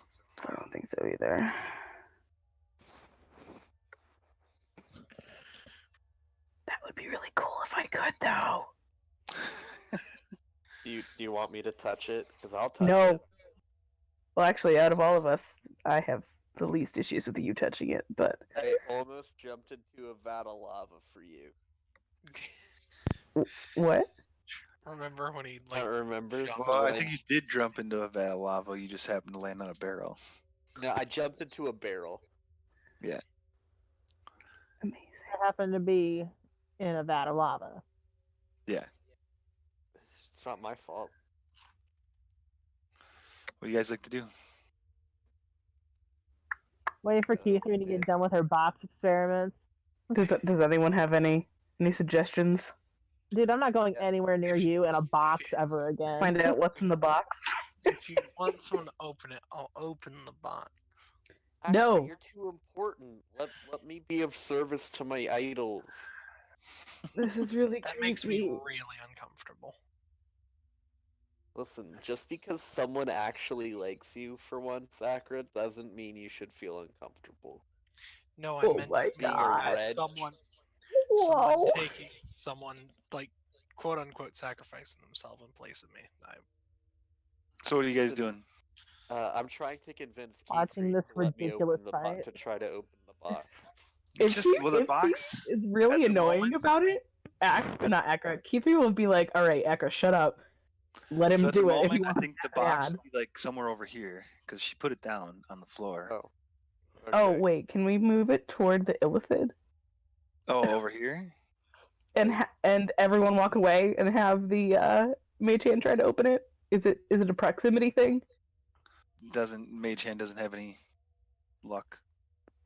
C: I don't think so either. That would be really cool if I could, though.
F: Do you want me to touch it? Because I'll touch it.
C: No. Well, actually, out of all of us, I have the least issues with you touching it, but...
F: I almost jumped into a vat of lava for you.
C: What?
D: Remember when he,
F: I remember.
A: Well, I think you did jump into a vat of lava, you just happened to land on a barrel.
F: No, I jumped into a barrel.
A: Yeah.
C: Amazing.
B: I happen to be in a vat of lava.
A: Yeah.
F: It's not my fault.
A: What do you guys like to do?
B: Waiting for Keithree to get done with her box experiments.
C: Does anyone have any suggestions?
B: Dude, I'm not going anywhere near you in a box ever again.
C: Find out what's in the box.
D: If you want someone to open it, I'll open the box.
C: No.
F: You're too important. Let me be of service to my idols.
C: This is really
D: That makes me really uncomfortable.
F: Listen, just because someone actually likes you for once, Akra, doesn't mean you should feel uncomfortable.
D: No, I
C: Oh
D: meant
C: my
D: to mean
C: God.
D: as someone
C: Whoa.
D: taking someone, like, quote unquote, sacrificing themselves in place of me.
A: So what are you guys doing?
F: I'm trying to convince
B: Watching
F: Keithree
B: this
F: to let me
B: ridiculous
F: open the box
B: fight.
F: to try to open the box.
C: If
A: the
C: is
A: box
C: really
A: at the
C: annoying
A: moment-
C: about it, not Akra. Keithree will be like, "All right, Akra, shut up. Let him
A: So at
C: do
A: the
C: it." If he
A: moment, I
C: wants
A: think the
C: to
A: box
C: bad.
A: would be like somewhere over here because she put it down on the floor.
F: Oh.
C: Oh
F: Okay.
C: wait, can we move it toward the illithid
A: Oh, over here?
C: and everyone walk away and have the mage hand try to open it? Is it a proximity thing?
A: Mage Hand doesn't have any luck.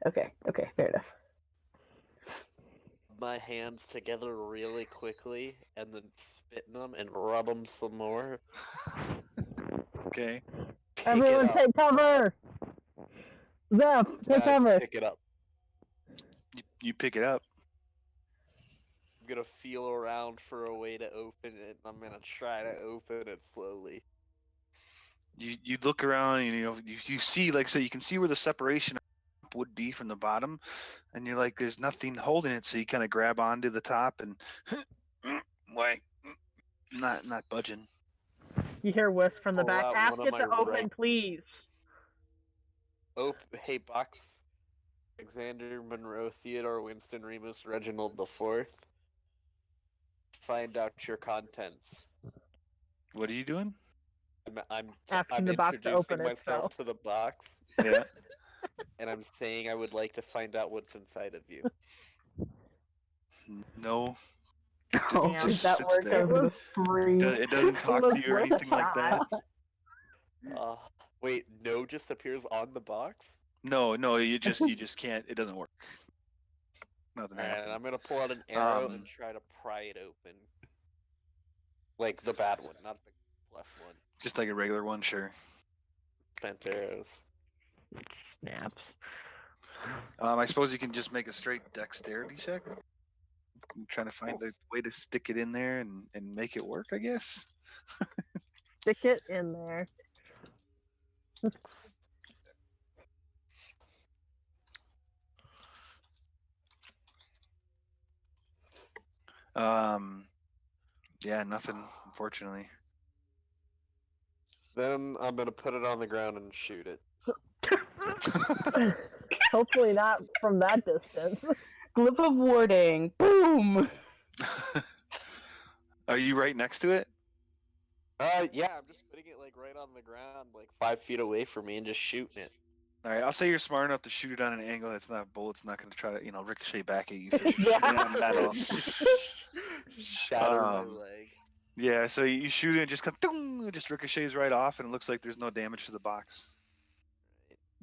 C: Okay, fair enough.
F: My hands together really quickly and then spit in them and rub them some more.
A: Okay.
F: Pick
B: Everyone
F: it up.
B: take cover! Zeph, take
F: Guys,
B: cover!
F: pick it up.
A: You pick it up.
F: I'm gonna feel around for a way to open it. I'm gonna try to open it slowly.
A: You look around and you see, like, so you can see where the separation would be from the bottom, and you're like, there's nothing holding it, so you kind of grab onto the top and like not budging.
B: You hear whisk from the
F: Pull
B: back.
F: out
B: Ask
F: one
B: it
F: of
B: to
F: my
B: open,
F: right-
B: please.
F: Hey, box. Alexander Monroe, Theodore Winston Remus, Reginald IV. Find out your contents.
A: What are you doing?
F: I'm
B: Asking the box to
F: introducing
B: open
F: myself
B: itself.
F: to the box,
A: Yeah.
F: and I'm saying I would like to find out what's inside of you.
A: No.
C: Oh,
A: just
C: if that
A: sits
C: worked, I
A: there.
C: was gonna scream.
A: It doesn't talk
B: was
A: to you or
B: worth a
A: anything like that.
F: Wait, no just appears on the box?
A: No, you just can't. It doesn't work. Nothing
F: Alright,
A: happens.
F: I'm gonna pull out an arrow
A: Um,
F: and try to pry it open. Like the bad one, not the plus one.
A: Just like a regular one, sure.
F: Spent arrows.
B: Snaps.
A: I suppose you can just make a straight dexterity check. I'm trying to find a way to stick it in there and make it work, I guess.
B: Stick it in there.
A: Yeah, nothing, unfortunately.
F: Then I'm gonna put it on the ground and shoot it.
B: Hopefully not from that distance.
C: Glyph of warding. Boom.
A: Are you right next to it?
F: Yeah, I'm just putting it like right on the ground, like 5 feet away from me, and just shooting it.
A: All right, I'll say you're smart enough to shoot it on an angle that's not bullet's not going to try to ricochet back at you. So
C: Yeah.
A: metal.
F: Shatter my leg.
A: Yeah, so you shoot it and just it just ricochets right off, and it looks like there's no damage to the box.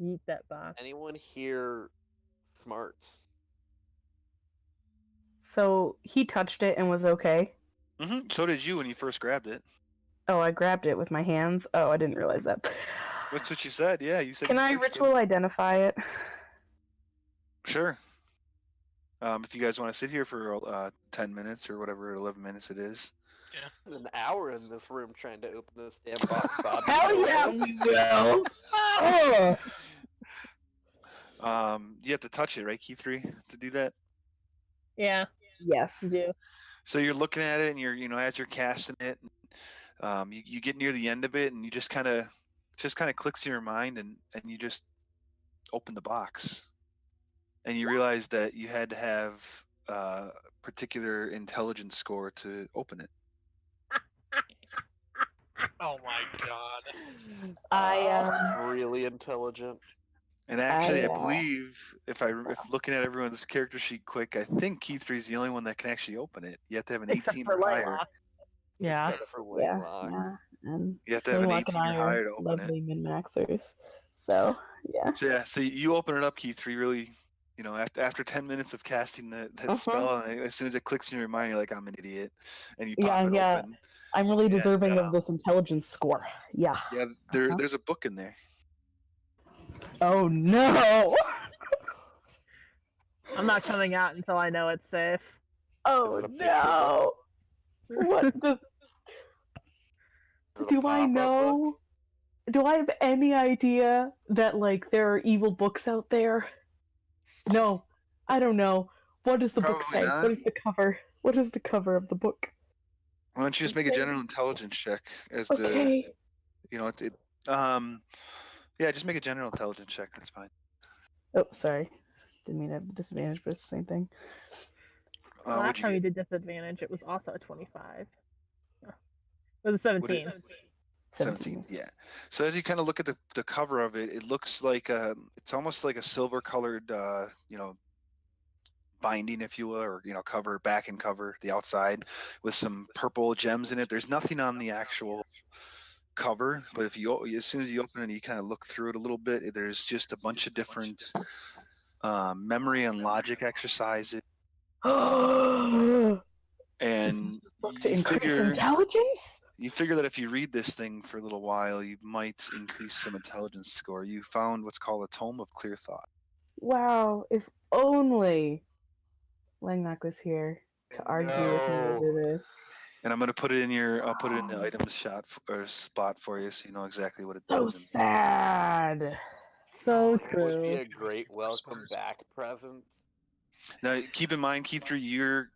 B: Eat that box.
F: Anyone here smarts?
C: So he touched it and was okay.
A: So did you when you first grabbed it.
C: Oh, I grabbed it with my hands. Oh, I didn't realize that.
A: That's what you said. Yeah, you said.
C: Can
A: you
C: I
A: searched
C: ritual identify it?
A: Sure. If you guys want to sit here for 10 minutes or whatever, 11 minutes it is.
F: Yeah. An hour in this room trying to open this damn box, Bob.
C: Hell yeah, we will. Oh.
A: You have to touch it, right, Key 3, to do that?
B: Yeah.
C: Yes.
B: You do.
A: So you're looking at it, and you're, as you're casting it, you get near the end of it, and you just kind of clicks in your mind, and you just open the box, and you realize that you had to have a particular intelligence score to open it.
D: Oh my god.
C: I
F: am really intelligent.
A: And actually, I believe if looking at everyone's character sheet quick, I think Key 3 is the only one that can actually open it. You have to have an 18 or higher.
C: Yeah.
F: Except for Laylock.
C: Yeah. And
A: You have to have an
C: Laylock
A: 18 or
C: and I
A: higher
C: are
A: to open
C: lovely min-maxers. So, yeah.
A: So you open it up, Key 3, really, after 10 minutes of casting that spell, and as soon as it clicks in your mind, you're like, I'm an idiot. And you pop it open.
C: I'm really deserving of this intelligence score. Yeah.
A: Yeah, there's a book in there.
C: Oh no!
B: I'm not coming out until I know it's safe.
C: Oh no! What the? Do I know? Do I have any idea that there are evil books out there? No, I don't know. What does the book say?
A: Not.
C: What is the cover? What is the cover of the book?
A: Why don't you just make a general intelligence check as
C: Okay.
A: Yeah, just make a general intelligence check. That's fine.
C: Oh, sorry. Didn't mean to have disadvantage, but it's the same thing.
B: Last time you did disadvantage, it was also a 25. It was a 17.
A: 17, yeah. So as you kind of look at the cover of it, it looks like it's almost like a silver colored, binding, if you will, or cover, back and cover, the outside, with some purple gems in it. There's nothing on the actual cover, but as soon as you open it, you kind of look through it a little bit. There's just a bunch of different memory and logic exercises. And
C: to increase intelligence?
A: You figure that if you read this thing for a little while, you might increase some intelligence score. You found what's called a Tome of Clear Thought.
C: Wow, if only Langmack was here to argue with me over this.
A: And I'm gonna put it in I'll put it in the items spot for you, so you know exactly what it does.
C: So sad.
B: So
F: It
B: true.
F: would be a great welcome back present.
A: Now, keep in mind, Key 3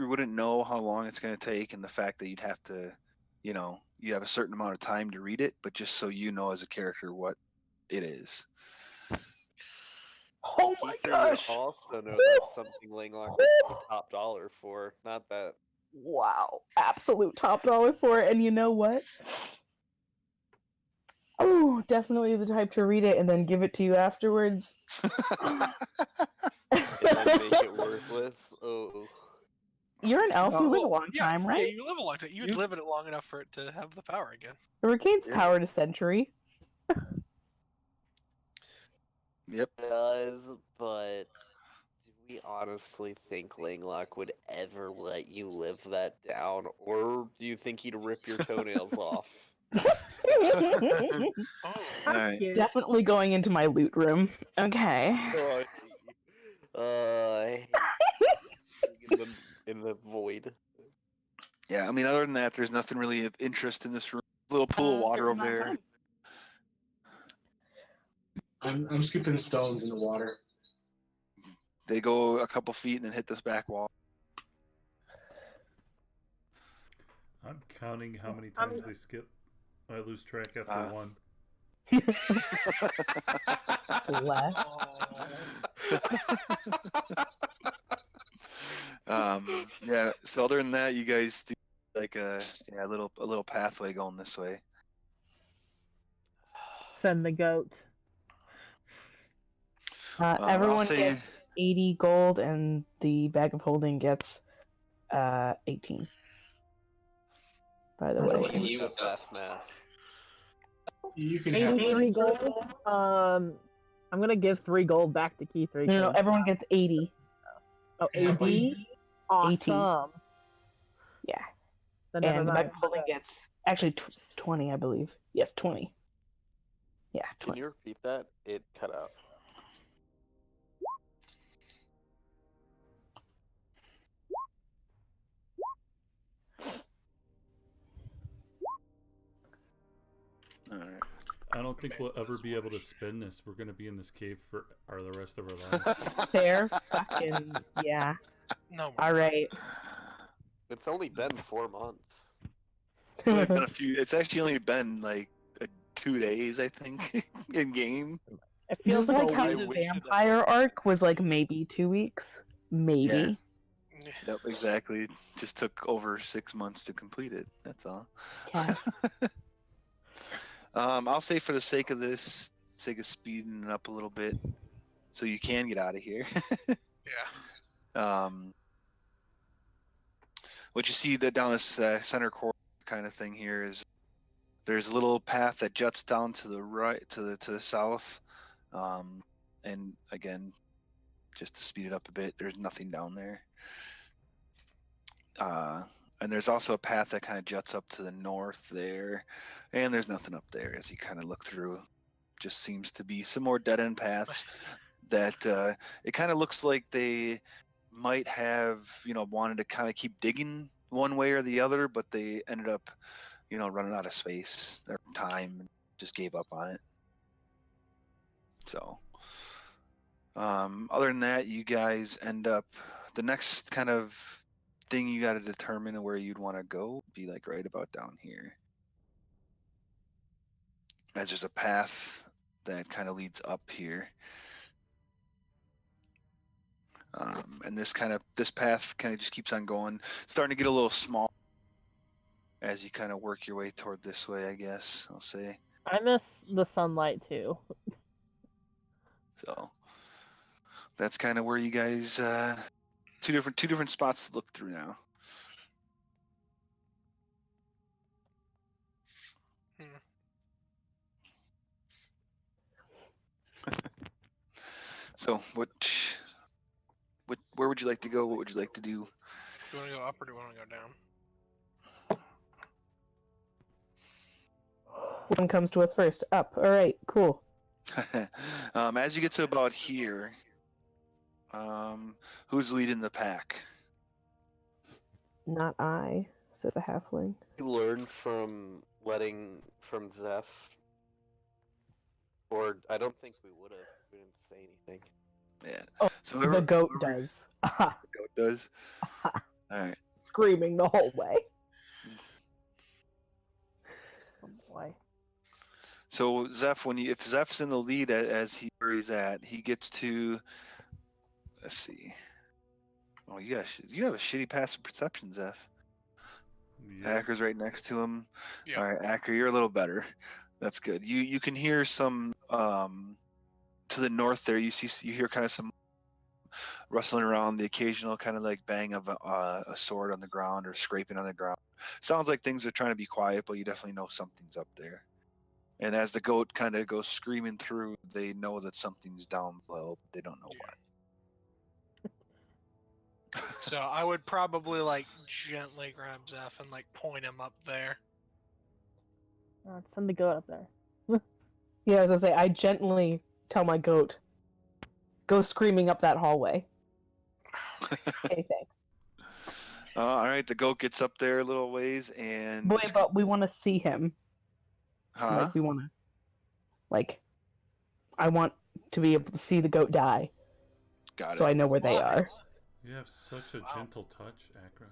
A: wouldn't know how long it's gonna take, and the fact that you'd have to, you have a certain amount of time to read it, but just so you know as a character what it is.
C: Oh my gosh!
F: Also know that's something Langlock would pay top dollar for. Not that.
C: Wow, absolute top dollar for it. And you know what? Oh, definitely the type to read it and then give it to you afterwards.
F: And then make it worthless. Oh.
C: You're an elf. You live a long time, right?
D: Yeah, you live a long time. You'd live in it long enough for it to have the power again.
C: It regains power in a century.
A: Yep.
F: It does, but do we honestly think Langlock would ever let you live that down? Or do you think he'd rip your toenails off?
A: All right.
C: Definitely going into my loot room. Okay.
F: In the void.
A: Yeah, I mean, other than that, there's nothing really of interest in this room. Little pool of water over there.
G: I'm scooping stones in the water.
A: They go a couple feet and then hit this back wall.
E: I'm counting how many times they skip. I lose track after one.
A: Yeah. So other than that, you guys do like a little pathway going this way.
B: Send the goat.
C: Everyone gets 80 gold, and the bag of holding gets 18. By the way,
F: you with fast math.
G: You can have
B: 83 gold. I'm gonna give 3 gold back to Keith.
C: No, everyone gets 80.
B: Oh, 80? Awesome.
C: 18. Yeah.
B: Then
C: And the bag of holding gets actually 20, I believe. Yes, 20. Yeah. 20.
F: Can you repeat that? It cut out.
A: All right.
E: I don't think we'll ever be able to spin this. We're going to be in this cave for the rest of our lives.
C: Fair fucking yeah.
D: No.
C: All right.
F: It's only been 4 months.
A: It's only been it's actually only been like 2 days, I think, in game.
B: It feels
C: like how the vampire arc was like maybe 2 weeks, maybe.
A: Yeah. Yep, exactly. Just took over 6 months to complete it. That's all.
C: Yeah.
A: I'll say for the sake of this, sake of speeding it up a little bit, so you can get out of here.
D: Yeah.
A: What you see that down this center corridor kind of thing here is there's a little path that juts down to the right, to the south, and again, just to speed it up a bit, there's nothing down there. And there's also a path that kind of juts up to the north there, and there's nothing up there as you kind of look through. Just seems to be some more dead-end paths that it kind of looks like they might have, wanted to kind of keep digging one way or the other, but they ended up, running out of space or time and just gave up on it. So, other than that, you guys end up, the next kind of thing you got to determine where you'd want to go would be like right about down here, as there's a path that kind of leads up here, and this path kind of just keeps on going, starting to get a little small as you kind of work your way toward this way, I guess I'll say.
B: I miss the sunlight too.
A: So that's kind of where you guys two different spots to look through now. So where would you like to go? What would you like to do?
D: Do you want to go up or do you want to go down?
C: One comes to us first. Up. All right. Cool.
A: As you get to about here, who's leading the pack?
C: Not I, said the halfling.
F: You learned from Zeph. Or I don't think we would have. We didn't say anything.
A: Yeah.
C: Oh,
A: so
C: the goat does.
A: The goat does? All right.
C: Screaming the whole way.
B: Oh boy.
A: So Zeph, if Zeph's in the lead where he's at, he gets to, let's see. Oh, you have a shitty passive perception, Zeph. Yeah. Akra's right next to him. Yeah. All right, Akra, you're a little better. That's good. You can hear some to the north there. You hear kind of some rustling around, the occasional kind of like bang of a sword on the ground or scraping on the ground. Sounds like things are trying to be quiet, but you definitely know something's up there. And as the goat kind of goes screaming through, they know that something's down below, but they don't know what.
D: So I would probably like gently grab Zeph and like point him up there.
B: Send the goat up there.
C: Yeah, as I say, I gently tell my goat, go screaming up that hallway. Okay, thanks.
A: All right, the goat gets up there a little ways and...
C: Boy, but we want to see him.
A: Huh?
C: Like, we want to... Like, I want to be able to see the goat die.
A: Got it.
C: So I know where they are.
E: You have such a gentle touch, Akra.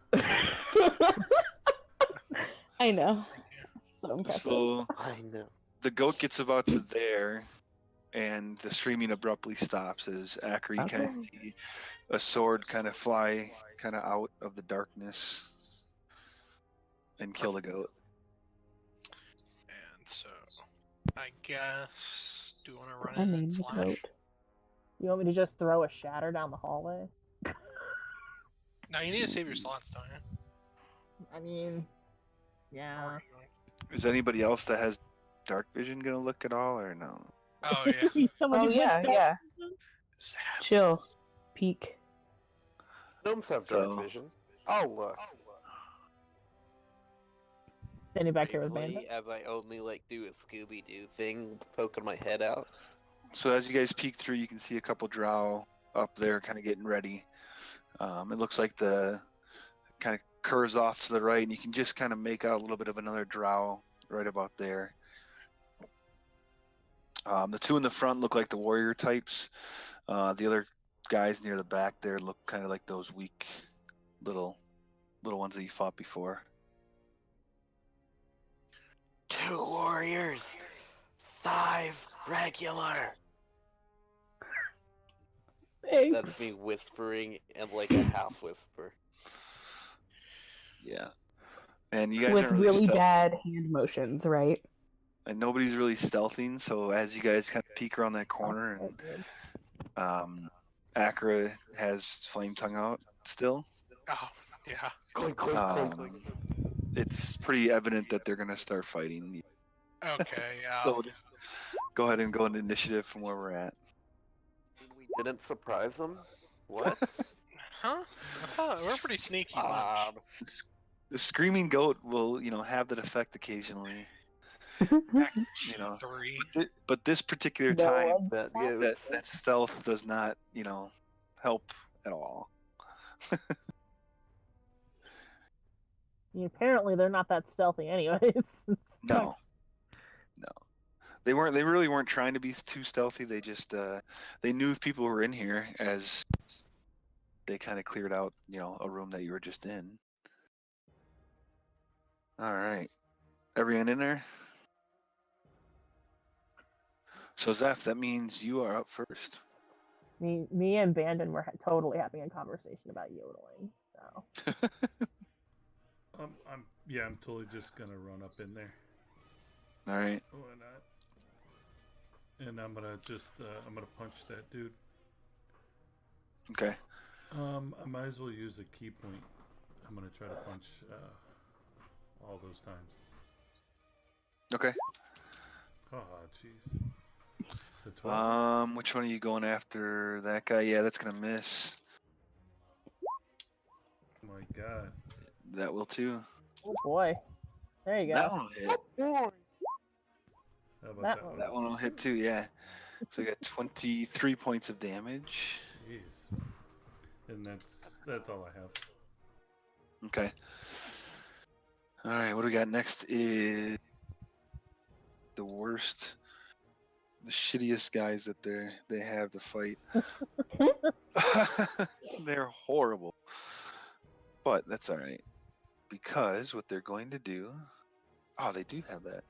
C: I know. So impressive.
A: So
F: I know.
A: the goat gets about to there, and the screaming abruptly stops as Akra, you kind of see a sword kind of fly kind of out of the darkness and kill the goat.
D: And so, I guess, do you want to run
C: I
D: in
C: named
D: and
C: the
D: slash?
C: goat.
B: You want me to just throw a shatter down the hallway?
D: No, you need to save your slots, don't you?
B: I mean,
D: Or
B: yeah.
D: are you going-
A: Is anybody else that has dark vision gonna look at all, or no?
D: Oh yeah.
B: Somebody's
C: yeah,
B: like,
C: yeah.
D: Zap.
C: Chill. Peek.
F: Gnomes have dark
A: So-
F: vision. Oh look.
B: Standing back here with
F: Bravely,
B: Bandit.
F: as I only do a Scooby Doo thing, poking my head out.
A: So as you guys peek through, you can see a couple drow up there, kind of getting ready. It looks like the kind of curves off to the right, and you can just kind of make out a little bit of another drow right about there. The two in the front look like the warrior types. The other guys near the back there look kind of like those weak little ones that you fought before.
F: 2 warriors, 5 regular.
C: Thanks.
F: That's me whispering and like a half whisper.
A: Yeah, and you guys
C: With
A: aren't really
C: really
A: stealthy,
C: bad hand motions, right?
A: and nobody's really stealthing. So as you guys kind of peek around that corner,
B: Oh,
A: and
B: good.
A: Akra has flame tongue out still.
D: Oh yeah.
F: Clink, clink, clink.
A: It's pretty evident that they're gonna start fighting.
D: Okay. Yeah.
A: So we'll just go ahead and go into initiative from where we're at.
F: We didn't surprise them? What?
D: Huh? I thought we're a pretty sneaky bunch.
A: The screaming goat will, have that effect occasionally. You know,
D: 3.
A: but this particular
C: No
A: time,
C: one-
F: that, yeah,
A: that stealth does not, help at all.
B: Apparently, they're not that stealthy, anyways.
A: No. They really weren't trying to be too stealthy. They just they knew people were in here as they kind of cleared out, a room that you were just in. All right, everyone in there. So Zeph, that means you are up first.
B: Me and Bandon were totally having a conversation about yodeling. So
E: I'm totally just gonna run up in there.
A: All right.
E: Why not? And I'm gonna punch that dude.
A: Okay.
E: I might as well use a key point. I'm gonna try to punch all those times.
A: Okay.
E: Oh, jeez. The 12.
A: Which one are you going after? That guy? Yeah, that's gonna miss.
E: My God.
A: That will too.
B: oh boy, there you go.
A: That one will hit.
E: How about
B: That
E: that
B: one.
E: one?
A: That one will hit too. Yeah. So you got 23 points of damage.
E: Jeez. And that's all I have.
A: Okay. All right. What do we got next? Is the worst, the shittiest guys that they have to fight. They're horrible. But that's all right, because what they're going to do. Oh, they do have that.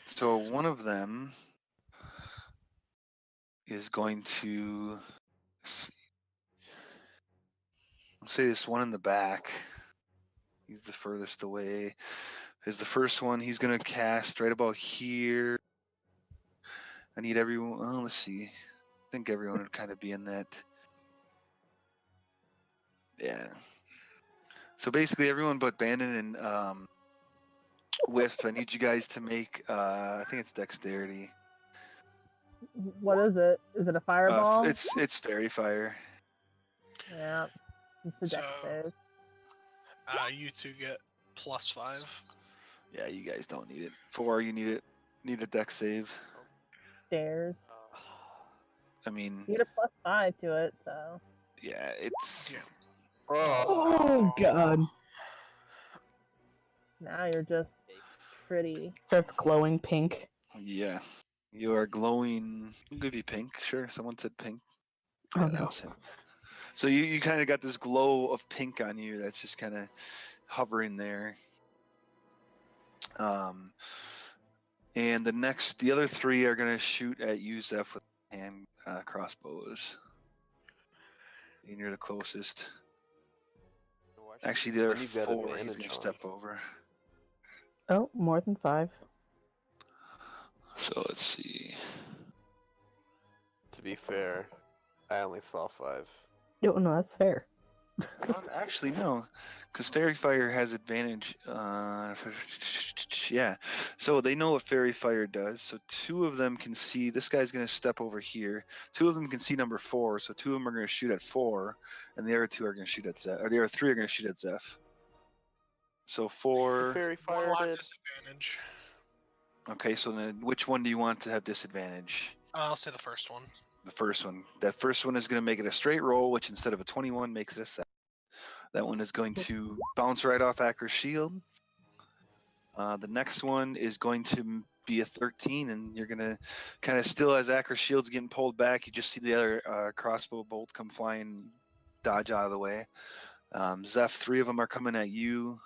A: So one of them is going to. Let's say this one in the back. He's the furthest away. Is the first one. He's going to cast right about here. I need everyone. Well, let's see. I think everyone would kind of be in that. Yeah. So basically, everyone but Bandon and Wisp. I need you guys to make. I think it's dexterity.
B: What is it? Is it a fireball?
A: It's fairy fire.
B: Yeah. It's a dex save.
D: You two get +5.
A: Yeah, you guys don't need it. 4, you need a dex save.
B: Stairs.
A: I mean,
B: You get a +5 to it, so.
A: yeah, it's.
D: Yeah.
C: Oh God.
B: Now you're just pretty.
C: Starts glowing pink.
A: Yeah, you are glowing. I'll give you pink. Sure, someone said pink.
C: Oh
A: Yeah, that
C: no.
A: was him. So you kind of got this glow of pink on you that's just kind of hovering there. And the other three are gonna shoot at you, Zeph, with hand crossbows. And you're the closest. Actually, there are 4 he's gonna step over.
C: Oh, more than 5.
A: So let's see.
F: To be fair, I only saw 5.
C: No, that's fair.
A: Actually, no, because Fairy Fire has advantage. Yeah, so they know what Fairy Fire does. So 2 of them can see. This guy's going to step over here. 2 of them can see number 4. So 2 of them are going to shoot at 4, and the other 2 are going to shoot at Zeph. Or the other 3 are going to shoot at Zeph. So 4.
F: Fairy
D: One
F: Fire
D: lot
F: did.
D: disadvantage.
A: Okay, so then which one do you want to have disadvantage?
D: I'll say the first one.
A: The first one. That first one is going to make it a straight roll, which instead of a 21 makes it a 7. That one is going to bounce right off Akra's shield. The next one is going to be a 13, and you're going to kind of still, as Akra's shield's getting pulled back, you just see the other crossbow bolt come flying, dodge out of the way. Zeph, 3 of them are coming at you.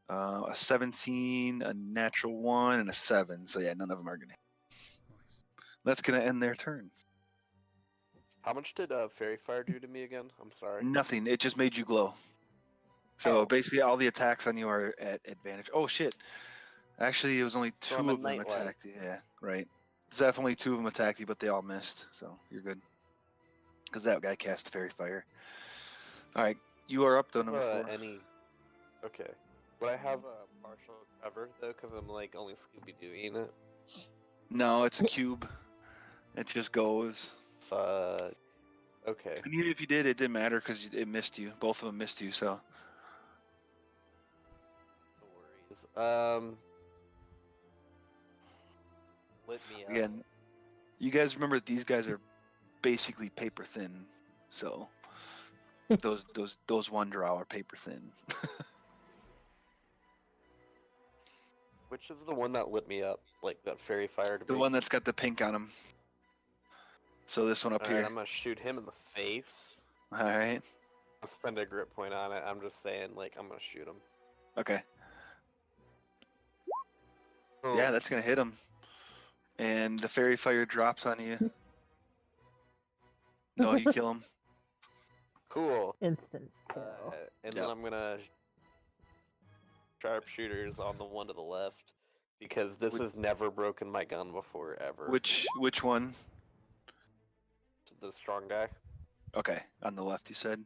A: A 17, a natural 1, and a 7. So yeah, none of them are going to hit. That's going to end their turn.
F: How much did Fairy Fire do to me again? I'm sorry.
A: Nothing. It just made you glow. So basically, all the attacks on you are at advantage. Oh shit! Actually, it was only 2 of them attacked you. Yeah, right. Zeph, only 2 of them attacked you, but they all missed. So you're good. Because that guy cast Fairy Fire. All right, you are up though, number 4.
F: Okay. Would I have a partial cover though? Because I'm like only Scooby Dooing it.
A: No, it's a cube. It just goes.
F: Fuck. Okay.
A: And even if you did, it didn't matter because it missed you. Both of them missed you, so.
F: No worries. Let me
A: Again, you guys remember that these guys are basically paper thin, so those one draw are paper thin.
F: Which is the one that lit me up, like that Fairy Fire?
A: The one that's got the pink on him. So this one up here.
F: I'm gonna shoot him in the face.
A: All right.
F: I'll spend a grip point on it. I'm just saying, like, I'm gonna shoot him.
A: Okay.
F: Oh.
A: Yeah, that's gonna hit him. And the Fairy Fire drops on you. No, you kill him.
F: Cool.
B: Instant kill.
F: And then I'm gonna sharpshooters on the one to the left because this has never broken my gun before ever.
A: Which one?
F: The strong guy.
A: Okay, on the left you said.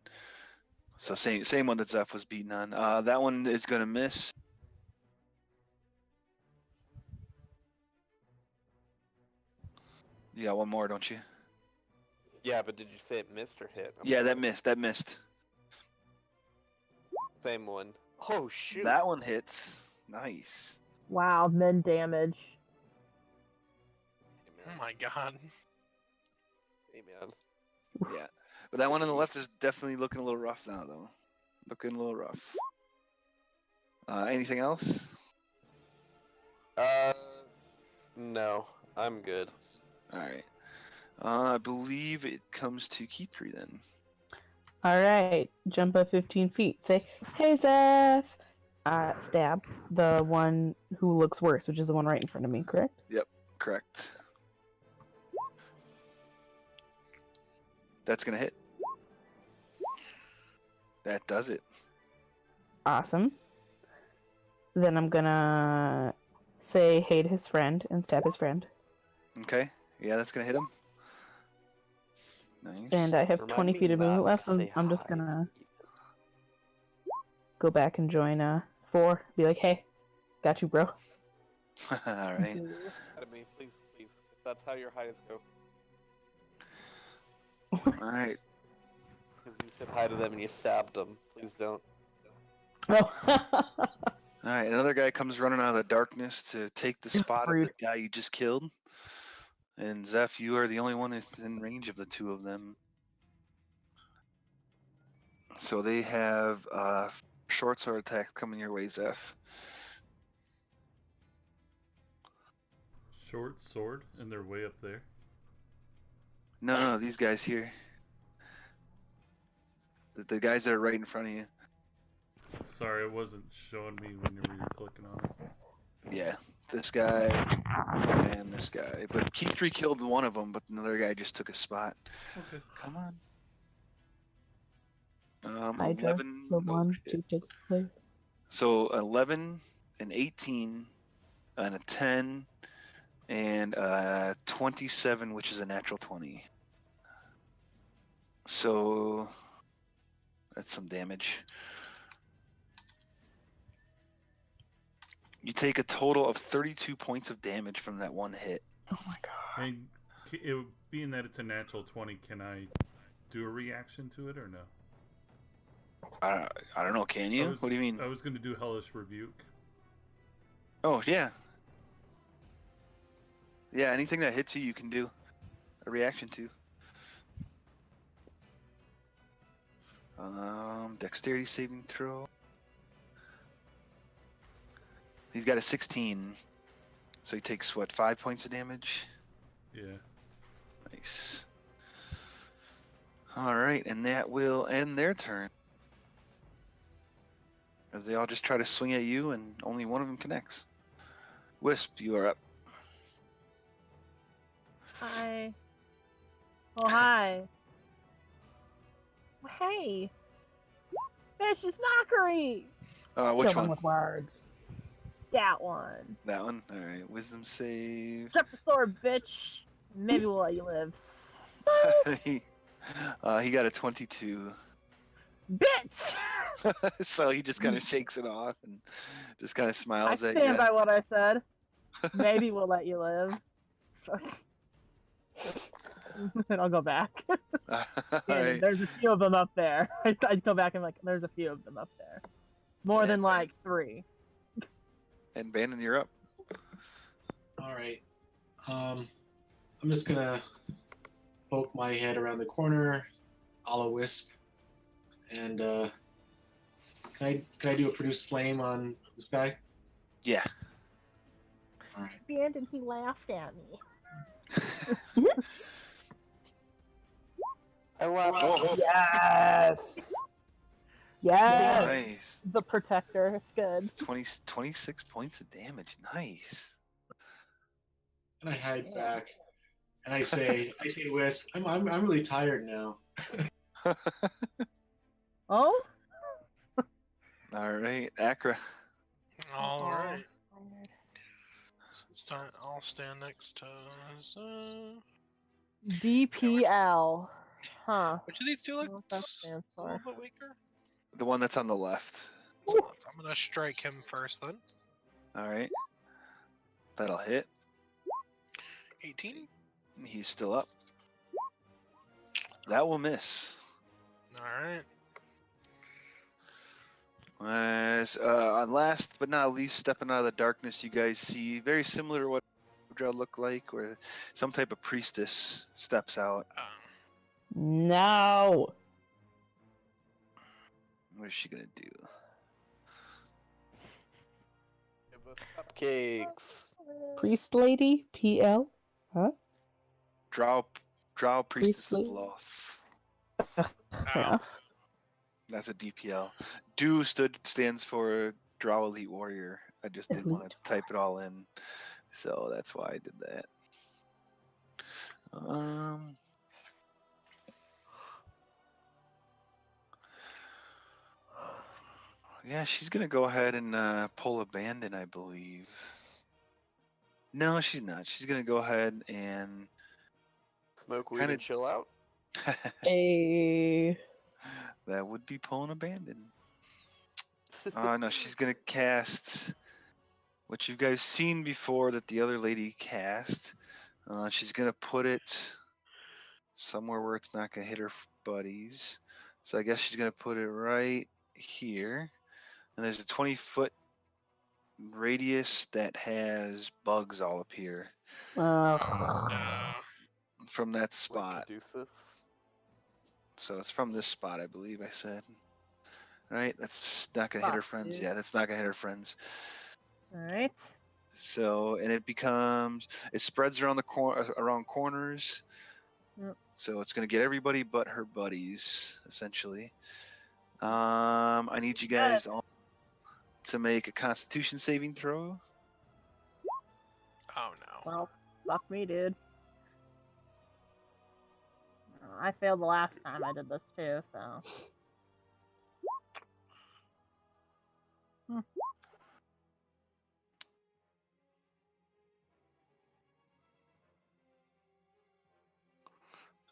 A: So same one that Zeph was beating on. That one is gonna miss. You got one more, don't you?
F: Yeah, but did you say it missed or hit?
A: Yeah, that missed. That missed.
F: Same one. Oh shoot!
A: That one hits. Nice.
B: Wow, men damage.
D: Oh my god.
F: Hey man.
A: Yeah, but that one on the left is definitely looking a little rough now, though. Looking a little rough. Anything else?
F: No, I'm good.
A: All right. I believe it comes to Keythree then.
C: Alright, jump up 15 feet. Say, hey Zeph! Stab the one who looks worse, which is the one right in front of me, correct?
A: Yep, correct. That's gonna hit. That does it.
C: Awesome. Then I'm gonna say hey to his friend and stab his friend.
A: Okay. Yeah, that's gonna hit him. Nice.
C: And I have 20 feet of movement left, so I'm just gonna go back and join 4. Be like, hey, got you, bro.
A: All right.
F: Me, please, please. If that's how your highs go.
A: All right.
F: Because you said hi to them and you stabbed them. Please don't.
C: Oh.
A: All right. Another guy comes running out of the darkness to take the spot of the guy you just killed. And Zeph, you are the only one within range of the 2 of them. So they have short sword attack coming your way, Zeph.
E: Short sword, and they're way up there.
A: No, these guys here. The guys that are right in front of you.
E: Sorry, it wasn't showing me when you were clicking on it.
A: Yeah, this guy and this guy. But Key 3 killed one of them, but another guy just took a spot.
E: Okay.
A: Come on.
C: Hydra,
A: 11.
C: the one, two takes place.
A: So 11, an 18, and a 10, and 27, which is a natural 20. So that's some damage. You take a total of 32 points of damage from that one hit.
C: Oh my god.
E: And being that it's a natural 20, can I do a reaction to it or no?
A: I don't know, can you? What do you mean?
E: I was going to do Hellish Rebuke.
A: Oh, yeah. Yeah, anything that hits you, you can do a reaction to. Dexterity saving throw. He's got a 16. So he takes, what, 5 points of damage?
E: Yeah.
A: Nice. Alright, and that will end their turn. As they all just try to swing at you, and only one of them connects. Wisp, you are up.
B: Hi. Oh, hi. Hey. Vicious mockery.
A: Which
C: Kill them
A: one?
C: with words.
B: That one.
A: That one? Alright, wisdom save.
B: Shut the sword, bitch. Maybe we'll let you live.
A: he got a 22.
B: Bitch!
A: So he just kind of shakes it off and just kind of
B: I
A: smiles at
B: stand
A: you.
B: by what I said. Maybe we'll let you live. And I'll go back.
A: Alright.
B: There's a few of them up there. I'd go back and there's a few of them up there. More than like 3.
A: And Bannon, you're up.
G: All right. I'm just gonna poke my head around the corner, a la Wisp, and can I do a produce flame on this guy?
A: Yeah.
G: All right.
B: And he laughed at me.
F: I laughed.
A: Oh,
C: Yes. Yes.
A: nice.
B: The protector. It's good.
A: 26 points of damage. Nice.
G: And I hide back, and I say to Wisp, I'm really tired now.
B: Oh?
A: Alright, Akra.
D: All right.
B: Tired.
D: I'll stand next to.
B: DPL. Huh.
D: Which of these two
B: I don't know what that
D: looks
B: stands
D: a
B: for.
D: little bit weaker?
A: The one that's on the left.
D: So I'm gonna strike him first then.
A: Alright. That'll hit.
D: 18.
A: He's still up. That will miss.
D: All right.
A: As last but not least, stepping out of the darkness, you guys see very similar to what Hydra looked like, where some type of priestess steps out.
C: No.
A: What is she gonna do?
F: Give us cupcakes.
C: Priest lady? PL? Huh?
A: Drow priestess of
C: Priestly?
A: Loth.
C: Fair enough.
A: That's a DPL. Do stands for Drow Elite Warrior. I just didn't want to type it all in, so that's why I did that. Yeah, she's gonna go ahead and pull Abandon, I believe. No, she's not. She's gonna go ahead and
F: Smoke weed
A: Kinda-
F: and chill out.
C: Hey.
A: that would be pulling Abandon. No, she's gonna cast what you guys seen before that the other lady cast. She's gonna put it somewhere where it's not gonna hit her buddies. So I guess she's gonna put it right here. And there's a 20-foot radius that has bugs all up here from that spot.
F: Caduceus.
A: So it's from this spot, I believe I said. All right, that's not gonna hit her friends.
B: Dude.
A: Yeah, that's not gonna hit her friends.
B: Alright.
A: So, and it spreads around around corners.
B: Yep.
A: So it's going to get everybody but her buddies, essentially. I need you guys all to make a Constitution saving throw.
D: Oh no.
B: Well, fuck me, dude. I failed the last time I did this too, so.
A: All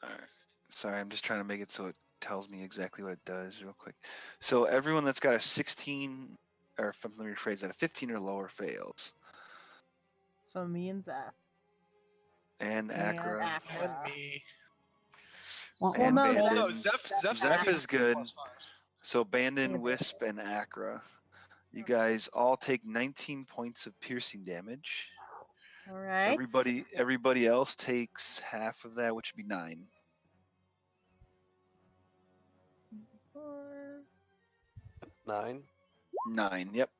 A: right. Sorry, I'm just trying to make it so it tells me exactly what it does real quick. So everyone that's got a 16, or let me rephrase that, a 15 or lower fails.
B: So me and Zeph.
A: And Akra.
D: And me.
A: And Bandon.
D: Well, no, Zeph
A: is good.
D: +5.
A: So Bandon, Wisp, and Akra. You guys all take 19 points of piercing damage.
B: All right.
A: Everybody else takes half of that, which would be 9.
B: 4.
F: 9.
A: 9. Yep.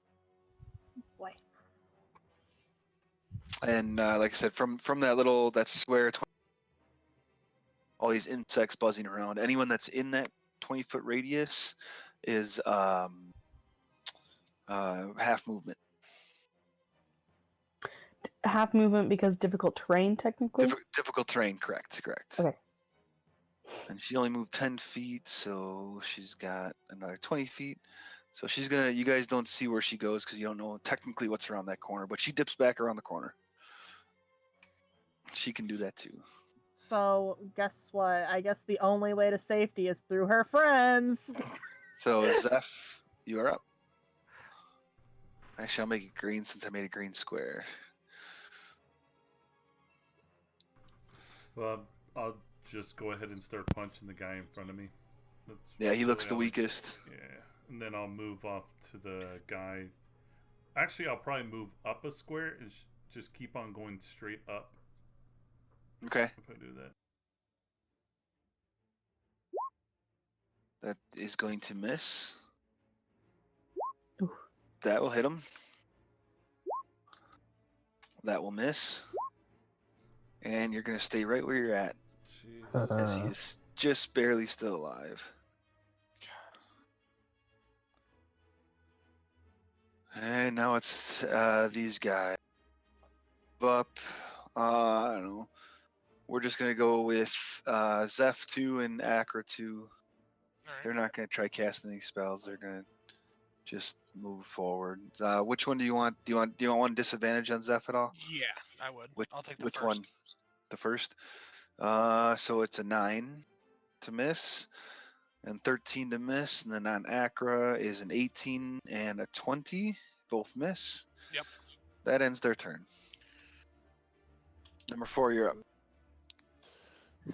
B: Boy.
A: And like I said, from that square, all these insects buzzing around. Anyone that's in that 20-foot radius is half movement.
C: Half movement because difficult terrain, technically?
A: Difficult terrain, correct.
C: Okay.
A: And she only moved 10 feet, so she's got another 20 feet. So she's gonna, you guys don't see where she goes because you don't know technically what's around that corner, but she dips back around the corner. She can do that too.
B: So, guess what? I guess the only way to safety is through her friends.
A: So, Zeph, you are up. Actually, I'll make it green since I made a green square.
E: Well, I'll just go ahead and start punching the guy in front of me.
A: Yeah, he looks the weakest.
E: Yeah, and then I'll move off to the guy. Actually, I'll probably move up a square and just keep on going straight up.
A: Okay.
E: If I do that.
A: That is going to miss.
C: Ooh.
A: That will hit him. That will miss. And you're going to stay right where you're at.
E: Jeez.
A: As he is just barely still alive. And now it's these guys. Up. I don't know. We're just going to go with Zeph 2 and Akra 2.
D: Right.
A: They're not going to try casting any spells. They're going to just move forward. Which one do you want? Do you want one disadvantage on Zeph at all?
D: Yeah, I would. I'll take the
A: which
D: first.
A: one? The first? So it's a 9 to miss, and 13 to miss, and then on Akra is an 18 and a 20. Both miss.
D: Yep.
A: That ends their turn. Number 4, you're up.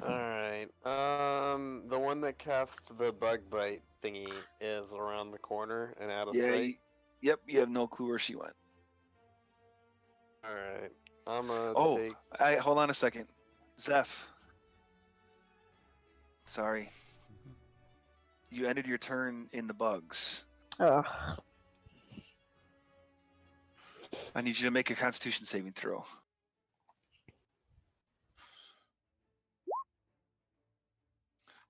F: Alright. The one that cast the bug bite thingy is around the corner and out of sight.
A: Yep, you have no clue where she went.
F: Alright. I'm gonna take...
A: hold on a second. Zeph. Sorry. You ended your turn in the bugs.
C: Ugh.
A: I need you to make a Constitution saving throw.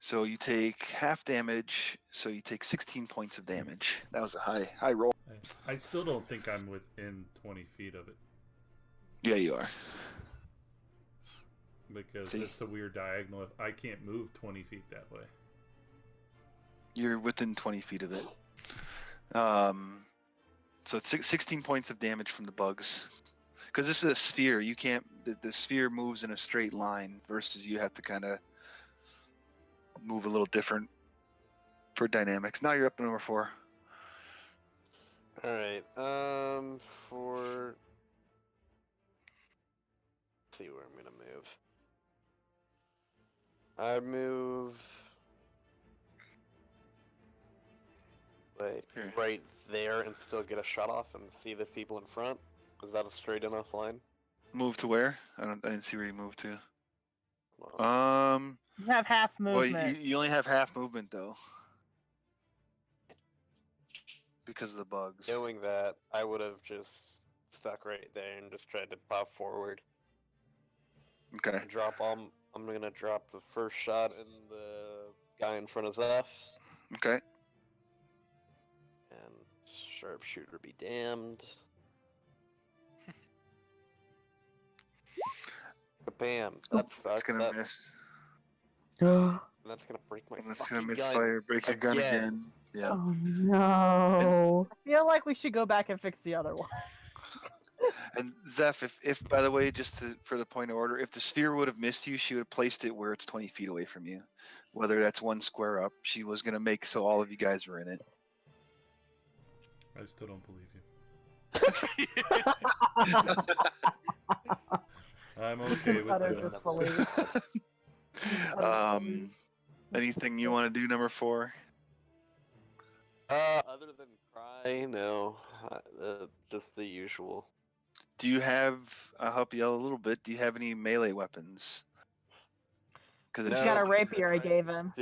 A: So you take half damage, so you take 16 points of damage. That was a high roll.
E: I still don't think I'm within 20 feet of it.
A: Yeah, you are.
E: Because it's a weird diagonal. I can't move 20 feet that way.
A: You're within 20 feet of it. So it's 16 points of damage from the bugs. Because this is a sphere, you can't. The sphere moves in a straight line versus you have to kind of move a little different for dynamics. Now you're up to number 4.
F: Alright, for... Let's see where I'm gonna move. I'd move... Like, right there and still get a shot off and see the people in front. Is that a straight enough line?
A: Move to where? I didn't see where you moved to.
F: Well,
B: You have half movement.
A: Well, you only have half movement though. Because of the bugs.
F: knowing that, I would have just stuck right there and just tried to pop forward.
A: Okay.
F: Drop all I'm gonna drop the first shot in the guy in front of Zeph.
A: Okay.
F: And sharpshooter be damned. Bam! That sucks.
A: It's gonna miss.
F: That's gonna break my
A: And it's
F: fucking
A: gonna
F: gun.
A: misfire. Break your gun again. Yeah.
C: Oh no!
B: I feel like we should go back and fix the other one.
A: And Zeph, if by the way, for the point of order, if the sphere would have missed you, she would have placed it where it's 20 feet away from you. Whether that's one square up, she was gonna make so all of you guys were in it.
E: I still don't believe you. I'm okay with
A: that. Anything you want to do, number 4?
F: Other than cry, no. Just the usual.
A: Do you have? I'll help you out a little bit. Do you have any melee weapons?
B: Because he got a rapier I gave him.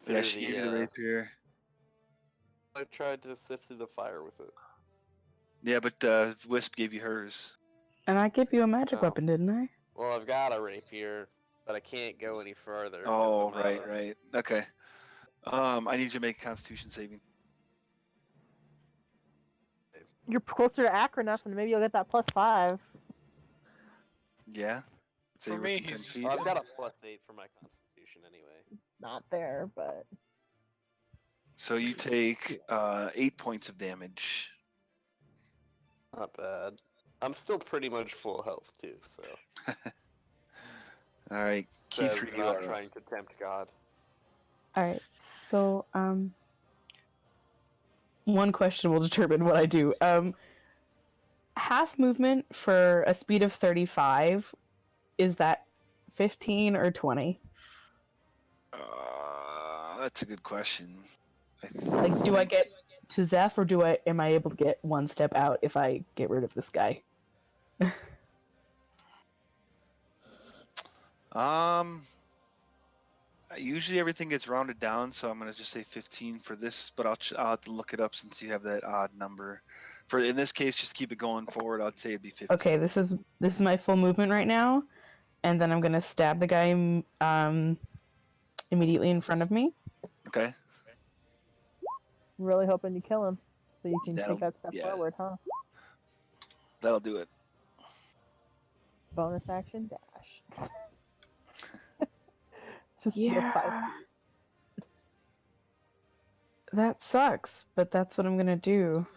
A: Yeah, she gave you the rapier.
F: I tried to sift through the fire with it.
A: Yeah, but Wisp gave you hers.
C: And I gave you a magic weapon, didn't I?
F: Well, I've got a rapier, but I can't go any further.
A: Oh, right. Okay. I need you to make a Constitution saving.
B: You're closer to Akra enough, and maybe you'll get that +5.
A: Yeah.
D: For me,
F: I've got a +8 for my Constitution anyway.
B: It's not there, but.
A: So you take 8 points of damage.
F: Not bad. I'm still pretty much full health too, so.
A: All right, Keith,
F: you are trying to tempt God.
C: All right, so one question will determine what I do. Half movement for a speed of 35, is that 15 or 20?
A: That's a good question.
C: Like, do I get to Zeph, or am I able to get one step out if I get rid of this guy?
A: Usually everything gets rounded down, so I'm gonna just say 15 for this, but I'll have to look it up since you have that odd number. In this case, just keep it going forward. I'd say it'd be 15.
C: Okay, this is my full movement right now, and then I'm gonna stab the guy immediately in front of me.
A: Okay.
B: Really hoping you kill him, so you can take that step forward, huh?
A: That'll do it.
B: Bonus action dash.
C: Yeah. That sucks, but that's what I'm gonna do.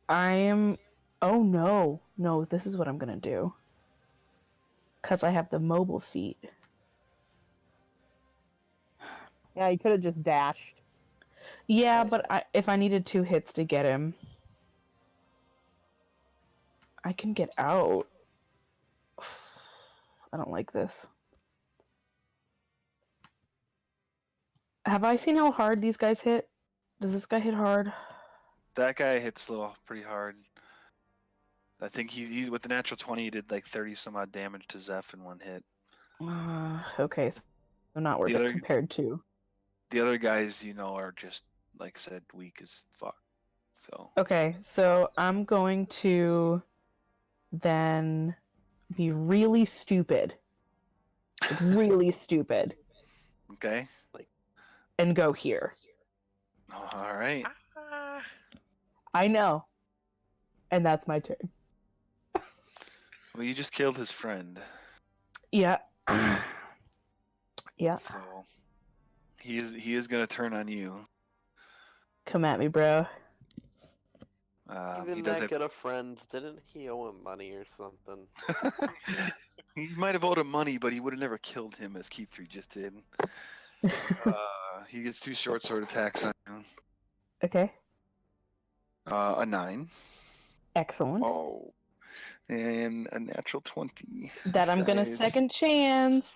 C: Oh no, this is what I'm gonna do. Because I have the mobile feat.
B: Yeah, you could have just dashed.
C: Yeah, but if I needed 2 hits to get him, I can get out. I don't like this. Have I seen how hard these guys hit? Does this guy hit hard?
A: That guy hits pretty hard. I think he with the natural 20, he did like 30 some odd damage to Zeph in one hit.
C: Okay, so not worth it compared to.
A: The other guys, are just, like I said, weak as fuck. So.
C: Okay, so I'm going to then be really stupid. Really stupid.
A: Okay.
C: And go here.
A: All right.
C: I know. And that's my turn.
A: Well, you just killed his friend.
C: Yeah. Yeah.
A: So he is gonna turn on you.
C: Come at me, bro.
F: Even that good of friends, didn't he owe him money or something?
A: He might have owed him money, but he would have never killed him as Keith 3 just did. He gets 2 short sword attacks on you.
C: Okay.
A: A 9.
C: Excellent.
A: Oh. And a natural 20.
C: That I'm gonna second chance.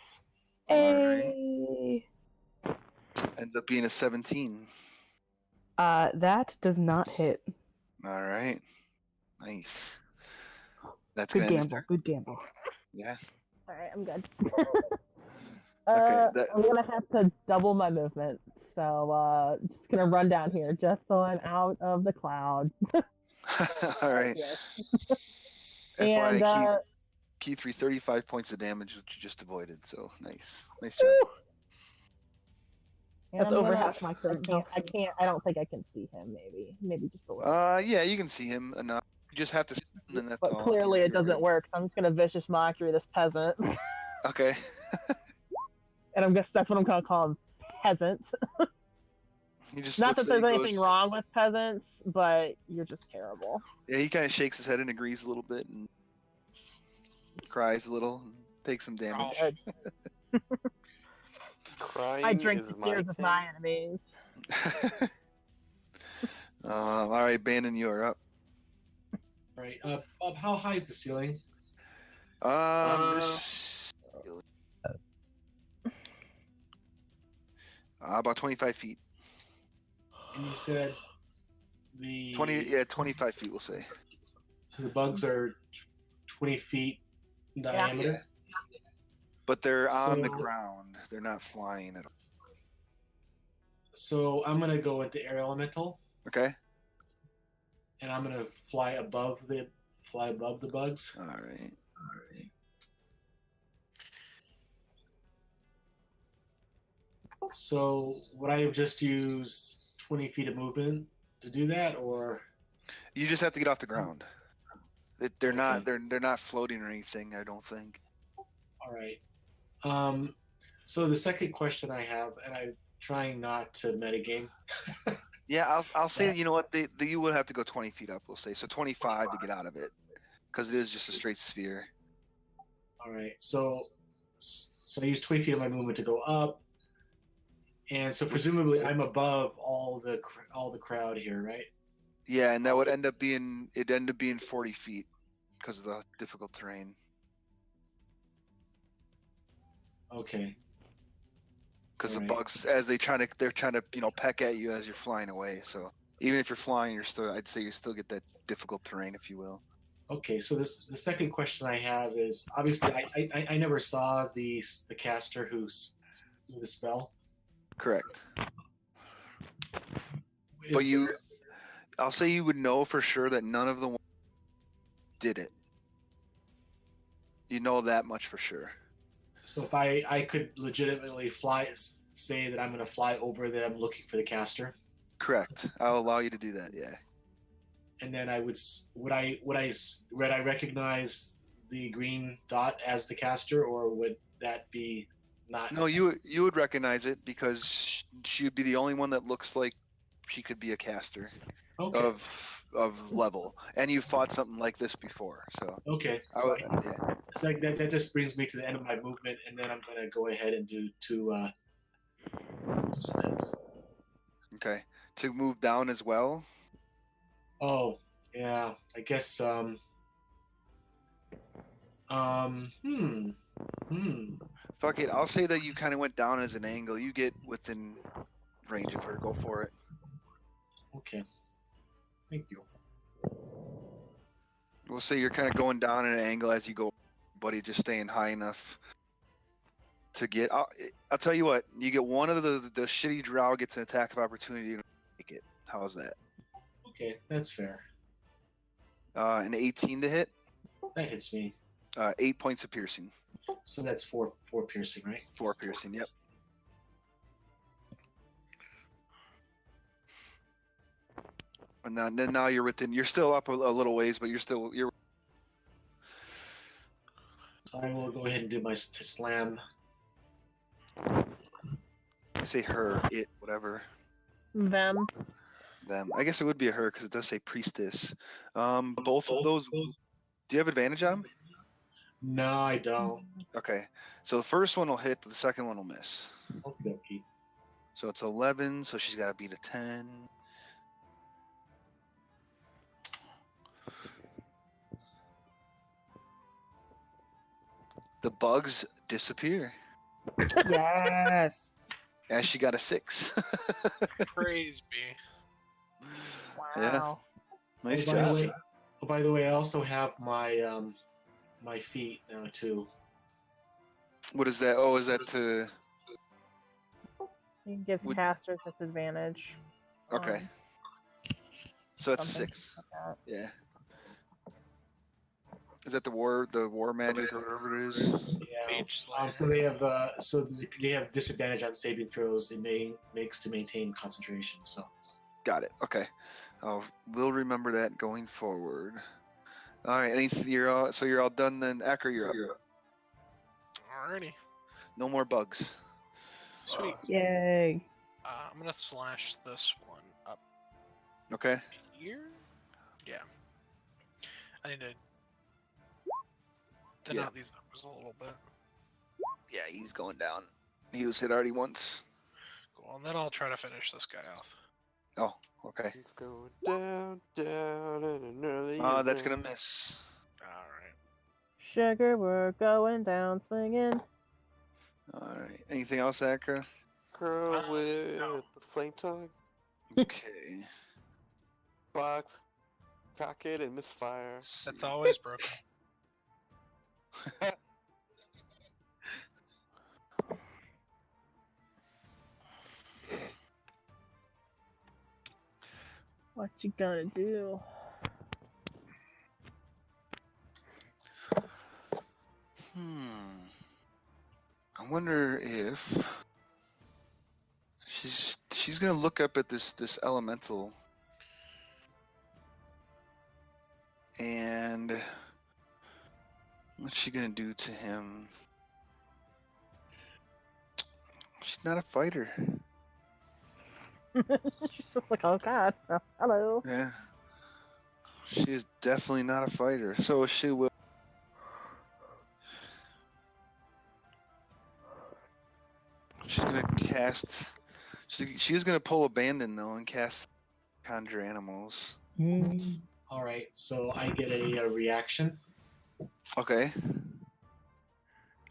C: Hey.
A: Right. Ends up being a 17.
C: That does not hit.
A: All right. Nice. That's
C: good gamble. Good gamble.
A: Yeah.
B: All right, I'm good.
A: Okay,
B: I'm gonna have to double my movement, so just gonna run down here just so I'm out of the cloud.
A: All right.
B: And
A: Key 3, 35 points of damage, which you just avoided. So nice job.
C: That's over half my current health.
B: I don't think I can see him. Maybe just a little.
A: Yeah, you can see him enough. You just have to. And then that's
B: but
A: all.
B: Clearly, it doesn't work. So I'm just gonna vicious mockery this peasant.
A: Okay.
B: And I guess that's what I'm gonna call him, peasant.
A: He just
B: Not that there's anything
A: goes,
B: wrong with peasants, but you're just terrible.
A: Yeah, he kind of shakes his head and agrees a little bit and cries a little and takes some damage.
F: Crying
B: I drink
F: is
B: the
F: my
B: tears of
F: thing.
B: my enemies.
A: All right, Bandon, you're up.
G: All right. Bob, how high is the ceiling?
A: This about 25 feet.
G: And you said the
A: 25 feet, we'll say.
G: So the bugs are 20 feet in diameter.
A: But they're on the ground. They're not flying at all.
G: So I'm gonna go into air elemental.
A: Okay.
G: And I'm gonna fly above the bugs.
A: All right.
G: So would I have just used 20 feet of movement to do that, or
A: you just have to get off the ground? They're not floating or anything, I don't think.
G: All right. So the second question I have, and I'm trying not to metagame.
A: Yeah, I'll say, you know what, you would have to go 20 feet up, we'll say. So 25 to get out of it, because it is just a straight sphere.
G: All right. So I use 20 feet of my movement to go up, and so presumably I'm above all the crowd here, right?
A: Yeah, and that would end up being 40 feet because of the difficult terrain.
G: Okay.
A: Because the bugs, as they're trying to peck at you as you're flying away. So even if you're flying, I'd say you still get that difficult terrain, if you will.
G: Okay, so the second question I have is, obviously I never saw the caster who's the spell.
A: Correct. But I'll say you would know for sure that none of the ones did it. You know that much for sure.
G: So if I could legitimately say that I'm going to fly over them looking for the caster.
A: Correct. I'll allow you to do that. Yeah.
G: And then would I recognize the green dot as the caster, or would that be not?
A: No, you would recognize it because she would be the only one that looks like she could be a caster of level, and you've fought something like this before, so.
G: Okay. So it's like that just brings me to the end of my movement, and then I'm gonna go ahead and do two steps.
A: Okay. To move down as well.
G: Oh yeah, I guess.
A: Fuck it. I'll say that you kind of went down as an angle. You get within range of her. Go for it.
G: Okay. Thank you.
A: We'll say you're kind of going down at an angle as you go, buddy. Just staying high enough to get. I'll tell you what. You get one of the shitty drow gets an attack of opportunity to make it. How's that?
G: Okay, that's fair.
A: An 18 to hit.
G: That hits me.
A: 8 points of piercing.
G: So that's four piercing, right?
A: 4 piercing. Yep. And then now you're within. You're still up a little ways, but you're.
G: So I will go ahead and do my slam.
A: I say her, it, whatever.
B: Them.
A: I guess it would be a her because it does say priestess. Both of those. Do you have advantage on them?
G: No, I don't.
A: Okay, so the first one will hit, but the second one will miss.
G: Okay.
A: So it's 11. So she's got to beat a 10. The bugs disappear.
C: Yes.
A: And she got a 6.
D: Praise be.
B: Wow.
A: Yeah. Nice
G: By
A: job.
G: the way, by the way, I also have my my feet now too.
A: What is that? Oh, is that to?
B: It gives casters disadvantage.
A: Okay. So it's
B: Something
A: 6.
B: like that.
A: Yeah. Is that the war magic or whatever it is?
G: Yeah.
D: Mage Slayer.
G: So they have disadvantage on saving throws. It makes to maintain concentration. So.
A: Got it. Okay. We'll remember that going forward. All right. You're all done then. Akra, you're up.
D: Alrighty.
A: No more bugs.
D: Sweet.
C: Yay.
D: I'm gonna slash this one up
A: Okay.
D: here. Yeah. I need to thin out these numbers a little bit.
A: Yeah, he's going down. He was hit already once.
D: Cool. And then I'll try to finish this guy off.
A: Oh, okay.
F: It's going down, down, and an early.
A: That's gonna miss.
D: Alright.
B: Sugar, we're going down swinging.
A: All right. Anything else, Akra?
F: Girl with
D: no.
F: the flame tongue,
A: Okay.
F: box, cock it, and misfire.
D: That's always broken.
B: What you gonna do?
A: I wonder if she's gonna look up at this elemental, and what's she gonna do to him? She's not a fighter.
B: She's just like, oh god, hello.
A: Yeah. She is definitely not a fighter. So she will. She's gonna cast. She's gonna pull Abandon though and cast Conjure Animals.
G: All right. So I get a reaction.
A: Okay.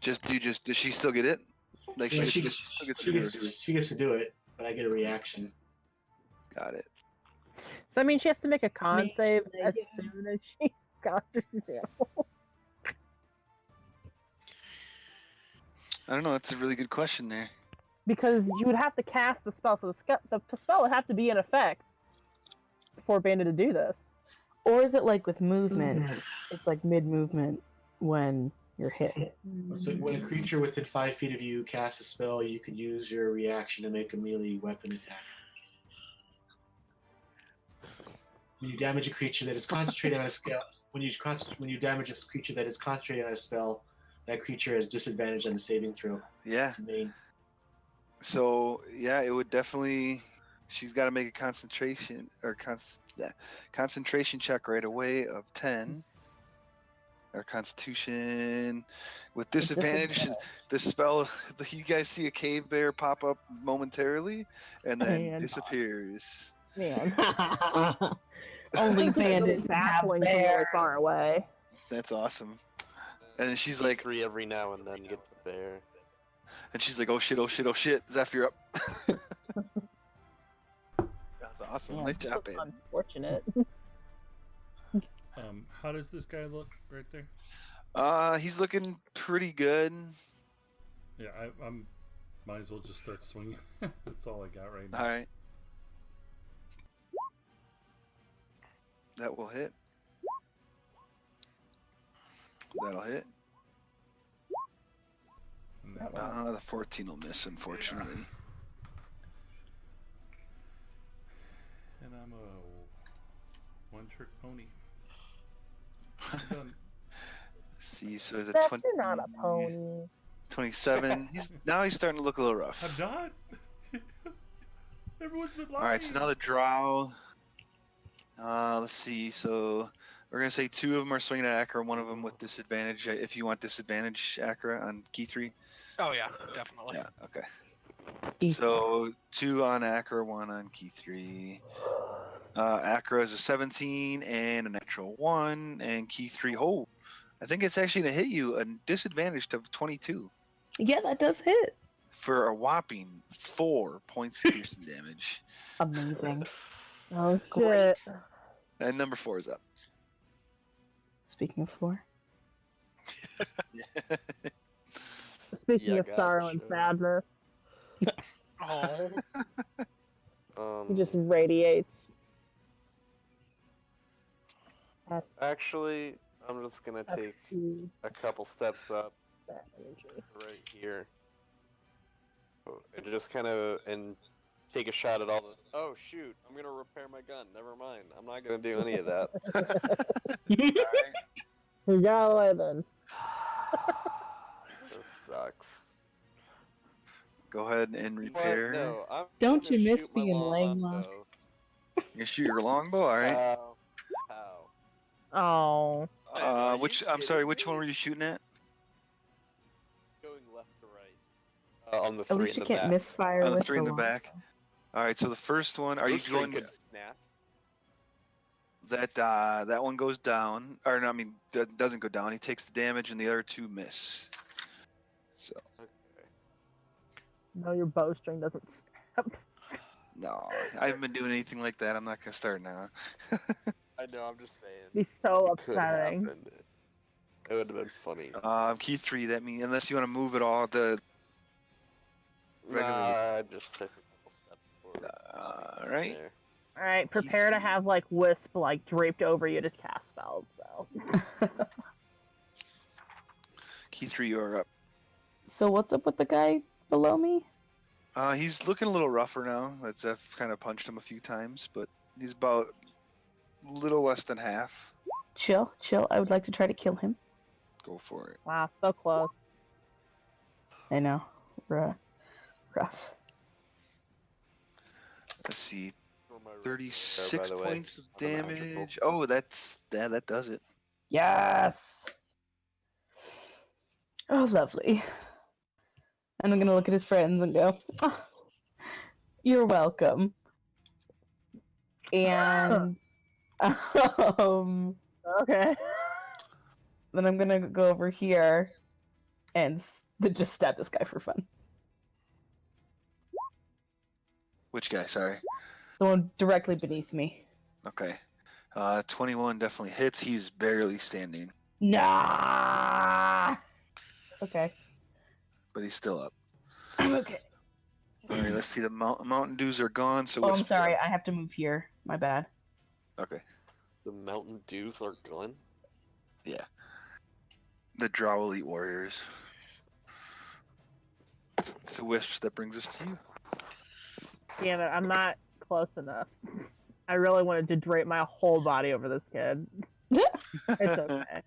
A: Does she still get it? Like
G: Yeah,
A: she still gets to do it.
G: she gets to do it, but I get a reaction.
A: Got it.
B: So I mean, she has to make a con save as soon as she conjures these animals.
A: I don't know. That's a really good question there.
B: Because you would have to cast the spell, so the spell would have to be in effect for Bandit to do this.
C: Or is it like with movement? It's like mid-movement when you're hit.
G: So when a creature within 5 feet of you casts a spell, you can use your reaction to make a melee weapon attack. When you damage a creature that is concentrated on a spell, when you damage a creature that is concentrated on a spell, that creature has disadvantage on the saving throw.
A: Yeah. So yeah, it would definitely. She's got to make a concentration check right away of 10. Or Constitution with disadvantage. The spell. You guys see a cave bear pop up momentarily and then disappears.
B: Man.
C: Only Bandit
B: baffling from really far away.
A: That's awesome. And then she's like,
F: 3 every now and then get the bear.
A: And she's like, oh shit, Zeph, you're up. That's awesome.
B: Yeah,
A: nice job, man.
B: Unfortunate.
E: How does this guy look right there?
A: He's looking pretty good.
E: Yeah, I'm might as well just start swinging. That's all I got right now.
A: All right. That will hit. That'll hit. The 14 will miss, unfortunately.
E: And I'm a one-trick pony. I'm done.
A: See, so is it
B: That's
A: 20?
B: not a pony.
A: 27. He's starting to look a little rough.
E: I'm done. Everyone's been lying.
A: All right, so now the drow. Let's see. So we're gonna say 2 of them are swinging at Akra, 1 of them with disadvantage. If you want disadvantage, Akra, on key 3.
D: Oh yeah, definitely.
A: Yeah. Okay. So 2 on Akra, 1 on key 3. Akra is a 17 and a natural 1, and key 3. Oh, I think it's actually gonna hit you a disadvantage of 22.
C: Yeah, that does hit.
A: For a whopping 4 points of piercing damage.
C: Amazing.
B: Oh
C: Great.
B: shit.
A: And number 4 is up.
C: Speaking of 4.
B: Speaking of sorrow and sadness,
D: Oh.
B: he just radiates. That's...
F: Actually, I'm just gonna take a couple steps up right here. And just kind of take a shot at all the. Oh shoot! I'm gonna repair my gun. Never mind. I'm not gonna do any of that.
A: Alright.
B: You got away then.
F: This sucks.
A: Go ahead and
F: What?
A: repair.
F: No, I'm
C: Don't
F: gonna
C: you miss
F: shoot my
C: being longbow?
F: longbow.
A: You shoot your longbow, alright.
F: How?
B: Oh.
A: Which I'm sorry, which one were you shooting at?
F: Going left to right. On the
C: At
F: three
C: least
F: in
C: you
F: the
C: can't
F: back.
C: misfire
A: Oh, the
C: with
A: three in the
C: longbow.
A: back. Alright, so the first one, are you
F: Blue string
A: going
F: could snap.
A: that one goes down, or no, I mean doesn't go down. He takes the damage, and the other two miss. So
F: Okay.
B: No, your bowstring doesn't snap.
A: no, I haven't been doing anything like that. I'm not gonna start now.
F: I know. I'm just saying.
B: Be so
F: It could
B: upsetting.
F: happen. It would have been funny.
A: Key 3. That means unless you want to move it all, the regular.
F: I just took a couple steps forward.
A: All right.
F: There.
B: All right, prepare to have like Wisp like draped over you to cast spells though.
A: Key 3, you're up.
C: So what's up with the guy below me?
A: He's looking a little rougher now. I've kind of punched him a few times, but he's about a little less than half.
C: Chill. I would like to try to kill him.
A: Go for it.
B: Wow, so close.
C: I know. Rough.
A: Let's see.
F: For my
A: 36
F: by the way,
A: points of
F: I'm a magical.
A: damage. Oh, that does it.
C: Yes! Oh, lovely. And I'm gonna look at his friends and go, "Oh, you're welcome." And
B: Okay.
C: then I'm gonna go over here and just stab this guy for fun.
A: Which guy? Sorry.
C: The one directly beneath me.
A: Okay. 21 definitely hits. He's barely standing,
C: Nah. Okay.
A: but he's still up.
C: I'm okay.
A: All right, let's see. The Mountain Dews are gone. So
C: Oh, I'm sorry. I have to move here. My bad.
A: Okay.
F: The Mountain Dews are gone.
A: Yeah. The Drow Elite Warriors. It's a Wisps that brings us to you.
B: Damn it, I'm not close enough. I really wanted to drape my whole body over this kid. It's okay.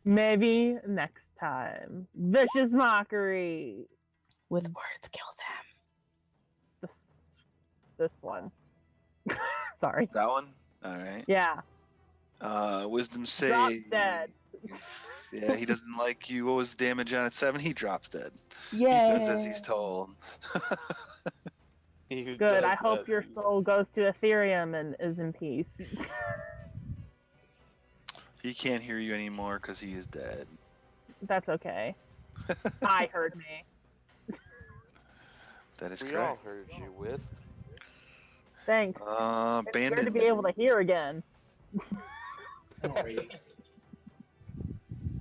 B: Maybe next time. Vicious Mockery.
C: With words, kill them.
B: This one. Sorry.
A: That one? All right.
B: Yeah.
A: Wisdom
B: Drop
A: save.
B: dead.
A: Yeah, he doesn't like you. What was the damage on it? 7? He drops dead.
C: Yeah.
A: He does as he's told.
B: Good. I hope your soul goes to Ethereum and is in peace.
A: He can't hear you anymore because he is dead.
B: That's okay. I heard me.
A: That is
F: We
A: correct.
F: all heard you with.
B: Thanks. It's good
A: Bandit.
B: to be able to hear again.
G: Sorry.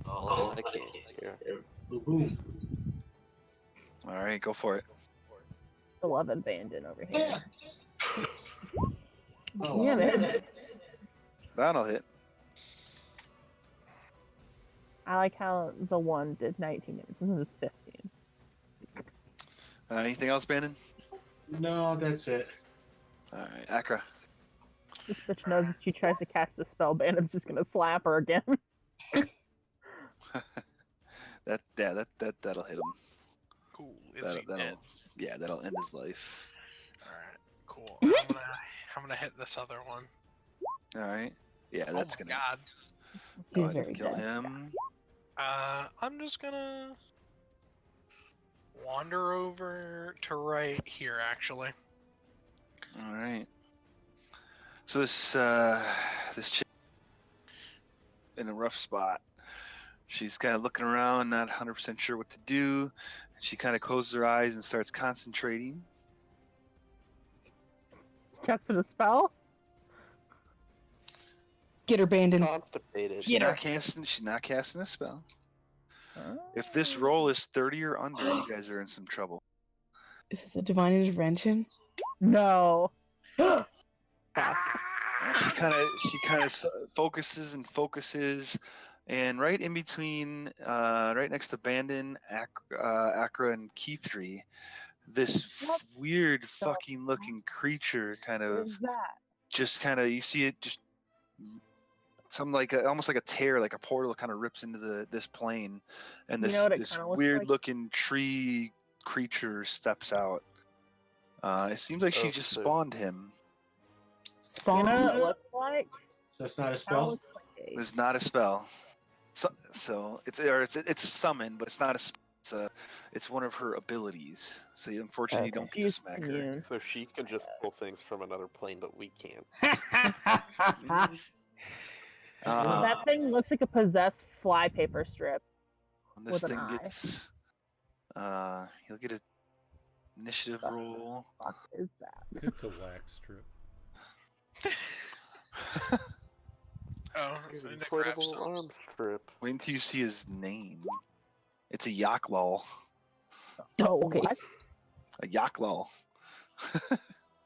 F: Oh, I can't hear.
G: Boom.
A: All right, go for it.
B: Beloved Bandit over here.
G: Oh,
B: Damn it.
A: That'll hit.
B: I like how the one did 19 minutes. This is 15.
A: Anything else, Bandit?
G: no, that's it.
A: All right, Akra.
B: This bitch knows if she tries to catch the spell, Bandit's just gonna slap her again.
A: That'll hit him.
D: Cool. Is he dead?
A: Yeah, that'll end his life.
D: All right. Cool. I'm gonna hit this other one.
A: All right. Yeah,
D: Oh
A: that's
D: my
A: gonna
D: god.
A: go
C: He's
A: ahead and
C: very
A: kill
C: dead.
A: him.
D: I'm just gonna wander over to right here, actually.
A: All right. So this chick in a rough spot. She's kind of looking around, not 100% sure what to do. She kind of closes her eyes and starts concentrating.
B: Casted a spell?
C: Get her abandoned.
F: Constipated.
A: She's not casting a spell. If this roll is 30 or under, you guys are in some trouble.
C: Is this a divine intervention?
B: No.
A: All she kind of focuses and focuses, and right in between, right next to Bandon, Akra, and Key3, this weird fucking looking creature kind
B: What
A: of
B: is that?
A: just kind of, you see it just some like almost like a tear, like a portal kind of rips into this plane, and
B: You know what it
A: this
B: kinda looks
A: weird
B: like?
A: looking tree creature steps out. It seems like she
F: Oh,
A: just
F: so-
A: spawned him.
B: You know what it
C: Spawn.
B: looks like?
G: So that's not a
B: Kinda
G: spell?
B: looks like a-
A: It's not a spell. So it's a summon, but it's not a spell. It's one of her abilities. So unfortunately, you
C: Okay.
A: don't get to
B: She's
A: smack her.
B: immune.
F: So she can just pull things from another plane, but we can't.
B: That thing looks like a possessed flypaper strip.
A: When this
B: with an
A: thing
B: eye.
A: gets, you'll get an initiative roll.
B: What the fuck is that?
E: It's a wax strip.
D: Oh,
F: Here's
D: I
F: an
D: need to grab
F: inflatable
D: some.
F: arm strip.
A: Wait until you see his name. It's a Yaklal.
C: Oh, okay.
B: What?
A: A Yaklal.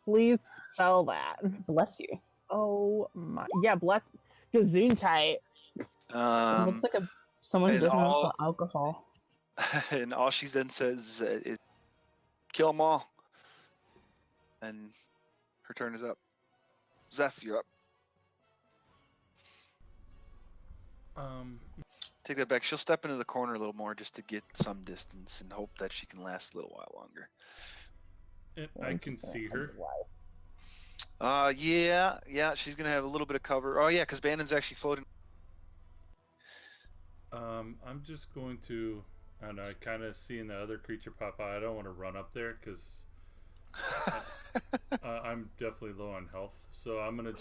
B: Please spell that.
C: Bless you.
B: Oh my. Yeah, bless. Gesundheit.
C: Looks like someone who
A: and
C: doesn't know
A: all-
C: about alcohol.
A: And all she then says is, "Kill them all." And her turn is up. Zeph, you're up. Take that back. She'll step into the corner a little more just to get some distance and hope that she can last a little while longer.
E: And I can see her.
A: Yeah, she's gonna have a little bit of cover. Oh yeah, because Bandon's actually floating.
E: I'm just going to, I don't know, kind of seeing the other creature pop out. I don't want to run up there because I'm definitely low on health. So I'm gonna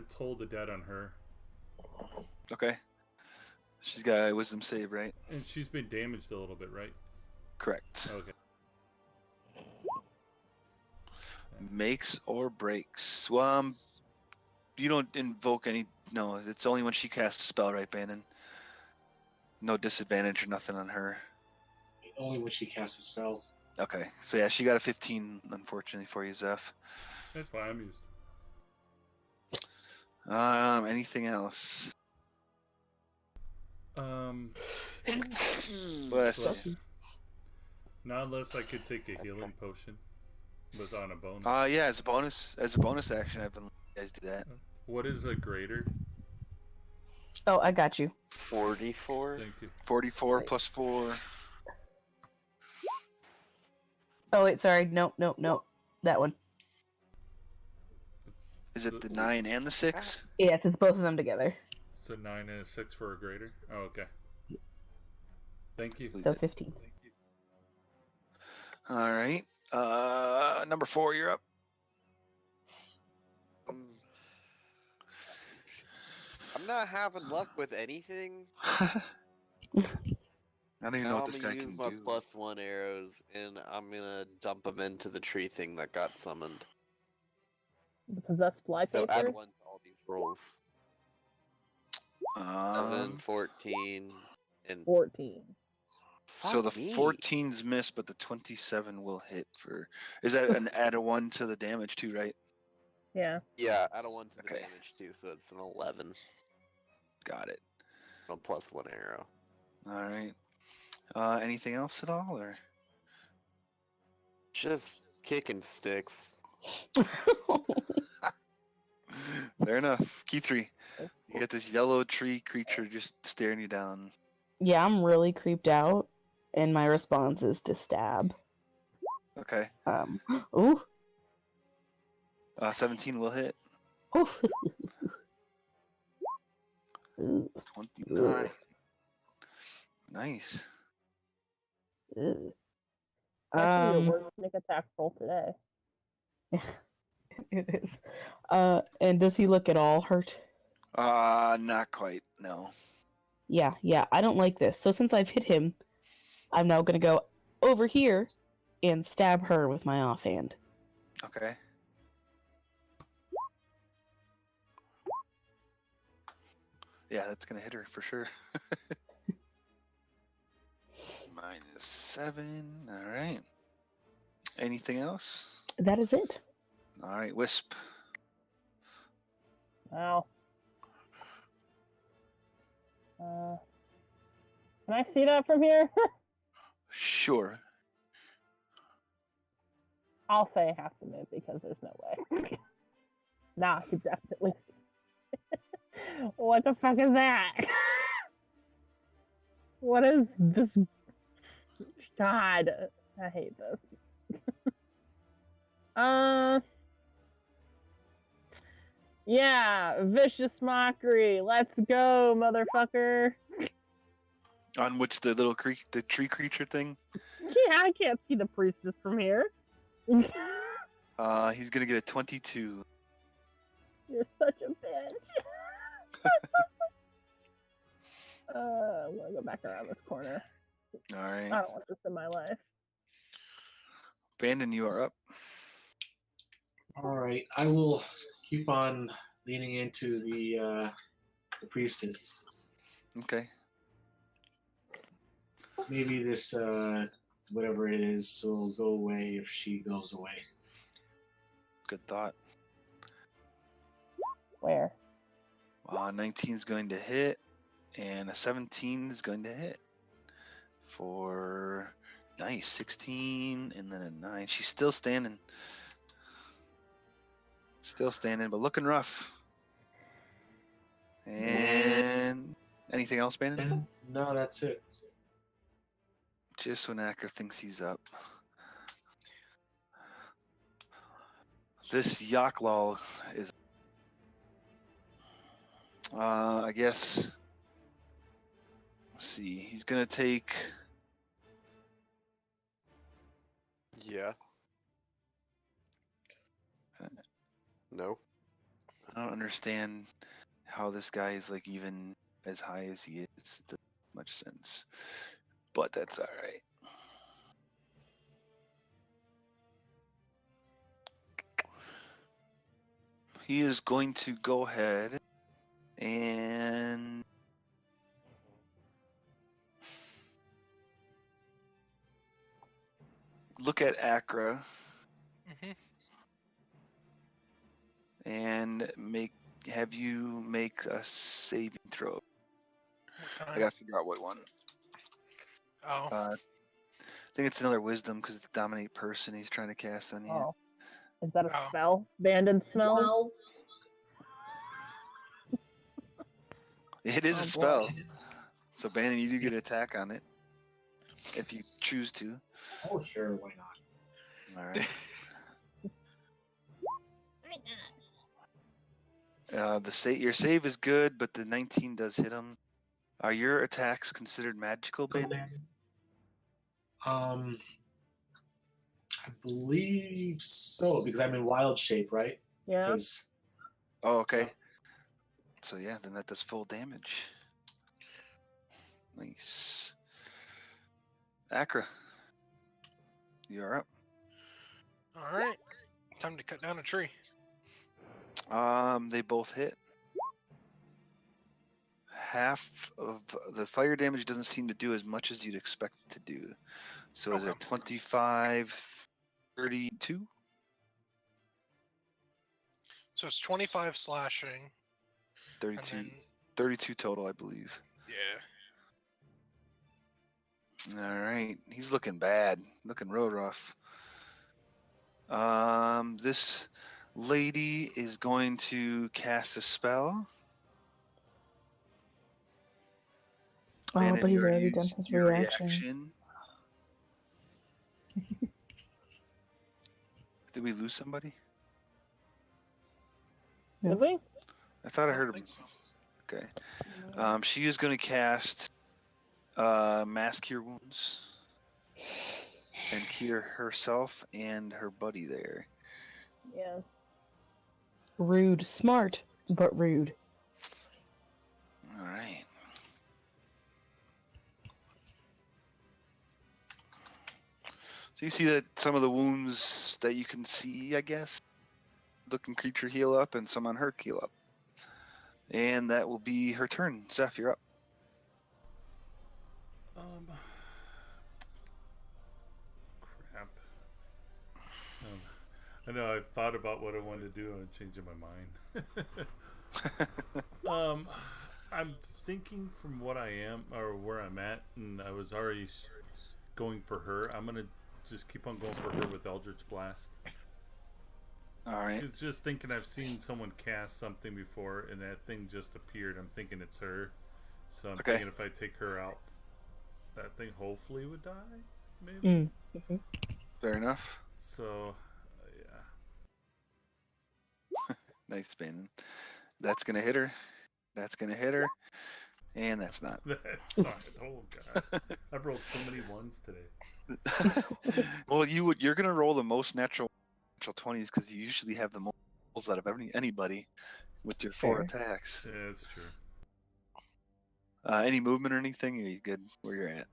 E: toll the dead on her.
A: Okay. She's got a wisdom save, right?
E: And she's been damaged a little bit, right?
A: Correct.
E: Okay.
A: Makes or breaks. Well, you don't invoke any. No, it's only when she casts a spell, right, Bandon? No disadvantage or nothing on her.
G: Only when she casts a spell.
A: Okay, so yeah, she got a 15, unfortunately for you, Zeph.
E: That's fine. I'm used.
A: Anything else?
E: Bless
A: Bless.
E: you. Not unless I could take a healing potion, but on a bonus.
A: Yeah, as a bonus action, I've been letting you guys do that.
E: What is a greater?
C: Oh, I got you.
F: 44.
E: Thank you.
A: 44 plus 4.
C: Oh wait, sorry. Nope. That one.
A: Is it the 9 and the 6?
C: Yes, it's both of them together.
E: So 9 and a 6 for a greater. Oh, okay. Thank you.
C: So 15.
A: All right. Number 4, you're up.
F: I'm not having luck with anything.
A: I don't even know
F: Now
A: what
F: I'm
A: this
F: gonna
A: guy
F: use
A: can
F: my
A: do.
F: +1 arrows, and I'm gonna dump them into the tree thing that got summoned.
B: The possessed
F: So
B: flypaper.
F: add 1 to all these rolls. 7,
A: Um,
F: 14, and
B: 14.
A: so the
F: fuck me.
A: 14's miss, but the 27 will hit for. Is that an add a 1 to the damage too, right?
B: Yeah.
F: Yeah, add a 1 to the
A: Okay.
F: damage too, so it's an 11.
A: Got it.
F: A +1 arrow.
A: All right. Anything else at all, or?
F: Just kicking sticks.
A: Fair enough. Key 3. You get this yellow tree creature just staring you down.
C: Yeah, I'm really creeped out, and my response is to stab.
A: Okay.
C: Ooh.
A: 17 will hit.
C: Ooh. Ooh.
A: 29. Nice.
C: Ooh.
B: That's your worst sneak attack roll today.
C: It is. And does he look at all hurt?
A: Not quite. No.
C: Yeah, I don't like this. So since I've hit him, I'm now gonna go over here and stab her with my offhand.
A: Okay. Yeah, that's gonna hit her for sure. -7. All right. Anything else?
C: That is it.
A: All right, Wisp.
B: Ow. Can I see that from here?
A: Sure.
B: I'll say I have to move because there's no way. Nah, I could definitely see. What the fuck is that? What is this? God, I hate this. Yeah, vicious mockery. Let's go, motherfucker.
A: On which the tree creature thing?
B: Yeah, I can't see the priestess from here.
A: He's gonna get a 22.
B: You're such a bitch. I'm gonna go back around this corner.
A: All right.
B: I don't want this in my life.
A: Bandon, you are up.
G: All right, I will keep on leaning into the priestess.
A: Okay.
G: Maybe this whatever it is will go away if she goes away.
A: Good thought.
B: Where?
A: 19 is going to hit, and a 17 is going to hit. For nice 16, and then a 9. She's still standing. Still standing, but looking rough. And anything else, Bandon?
G: No, that's it.
A: Just when Akra thinks he's up. This Yaklal is, I guess, let's see, he's gonna take,
F: Yeah. No.
A: I don't understand how this guy is like even as high as he is. It doesn't make much sense, but that's all right. He is going to go ahead and look at Akra and have you make a saving throw. I gotta figure out what one.
D: Oh.
A: I think it's another wisdom because it's dominate person he's trying to cast on you.
B: Oh. Is that a spell? Bandon smell?
A: It is a spell. So Bandon, you do get an attack on it. If you choose to.
G: Oh, sure, why not?
A: Alright. Your save is good, but the 19 does hit him. Are your attacks considered magical, Bandon?
G: I believe so, because I'm in wild shape, right?
B: Yeah.
A: Oh, okay. So yeah, then that does full damage. Nice. Akra, you're up.
D: All right. Time to cut down a tree.
A: They both hit. Half of the fire damage doesn't seem to do as much as you'd expect it to do. So is it 25, 32?
D: So it's 25 slashing.
A: 32.
D: And then,
A: 32 total, I believe.
D: yeah.
A: All right. He's looking bad. Looking real rough. This lady is going to cast a spell.
C: Oh,
A: Bandon,
C: but
A: you
C: he's already done
A: used
C: his
A: your
C: reaction.
A: Did we lose somebody?
B: Did we?
A: I thought I heard him.
D: So.
A: Okay. She is going to cast Mass Cure Wounds and cure herself and her buddy there.
B: Yeah.
C: Rude. Smart, but rude.
A: All right. So you see that some of the wounds that you can see, I guess, looking creature heal up and some on her heal up. And that will be her turn. Zeph, you're up.
E: Crap. I know I've thought about what I wanted to do and I'm changing my mind. I'm thinking from what I am or where I'm at, and I was already going for her. I'm gonna just keep on going for her with Eldritch Blast.
A: All right.
E: Just thinking, I've seen someone cast something before, and that thing just appeared. I'm thinking it's her, so I'm thinking if I take her out, that thing hopefully would die. Maybe.
C: Mm-hmm.
A: Fair enough.
E: So, yeah.
A: Nice spinning. That's gonna hit her. That's gonna hit her. And that's not.
E: That's not. Oh god, I've rolled so many ones today.
A: Well, you're gonna roll the most natural 20s because you usually have the most rolls out of anybody with your 4 attacks.
E: Yeah, that's true.
A: Any movement or anything? Are you good where you're at?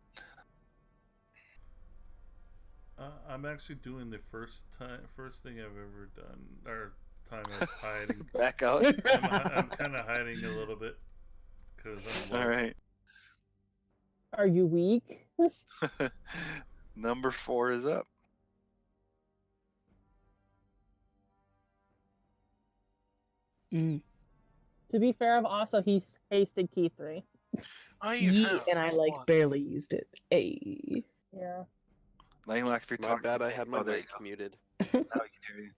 E: I'm actually doing the first thing I've ever done, or time I was hiding.
A: Back out.
E: I'm kind of hiding a little bit because I'm low.
A: All right.
B: Are you weak?
A: Number 4 is up.
C: Mm.
B: To be fair, I've also hasted key 3.
C: And I like barely used it. Hey.
B: Yeah.
A: Langlock, if you're
F: My
A: talking.
F: bad, I had my
A: there you
F: mic
A: go.
F: muted.
A: Now we can hear you.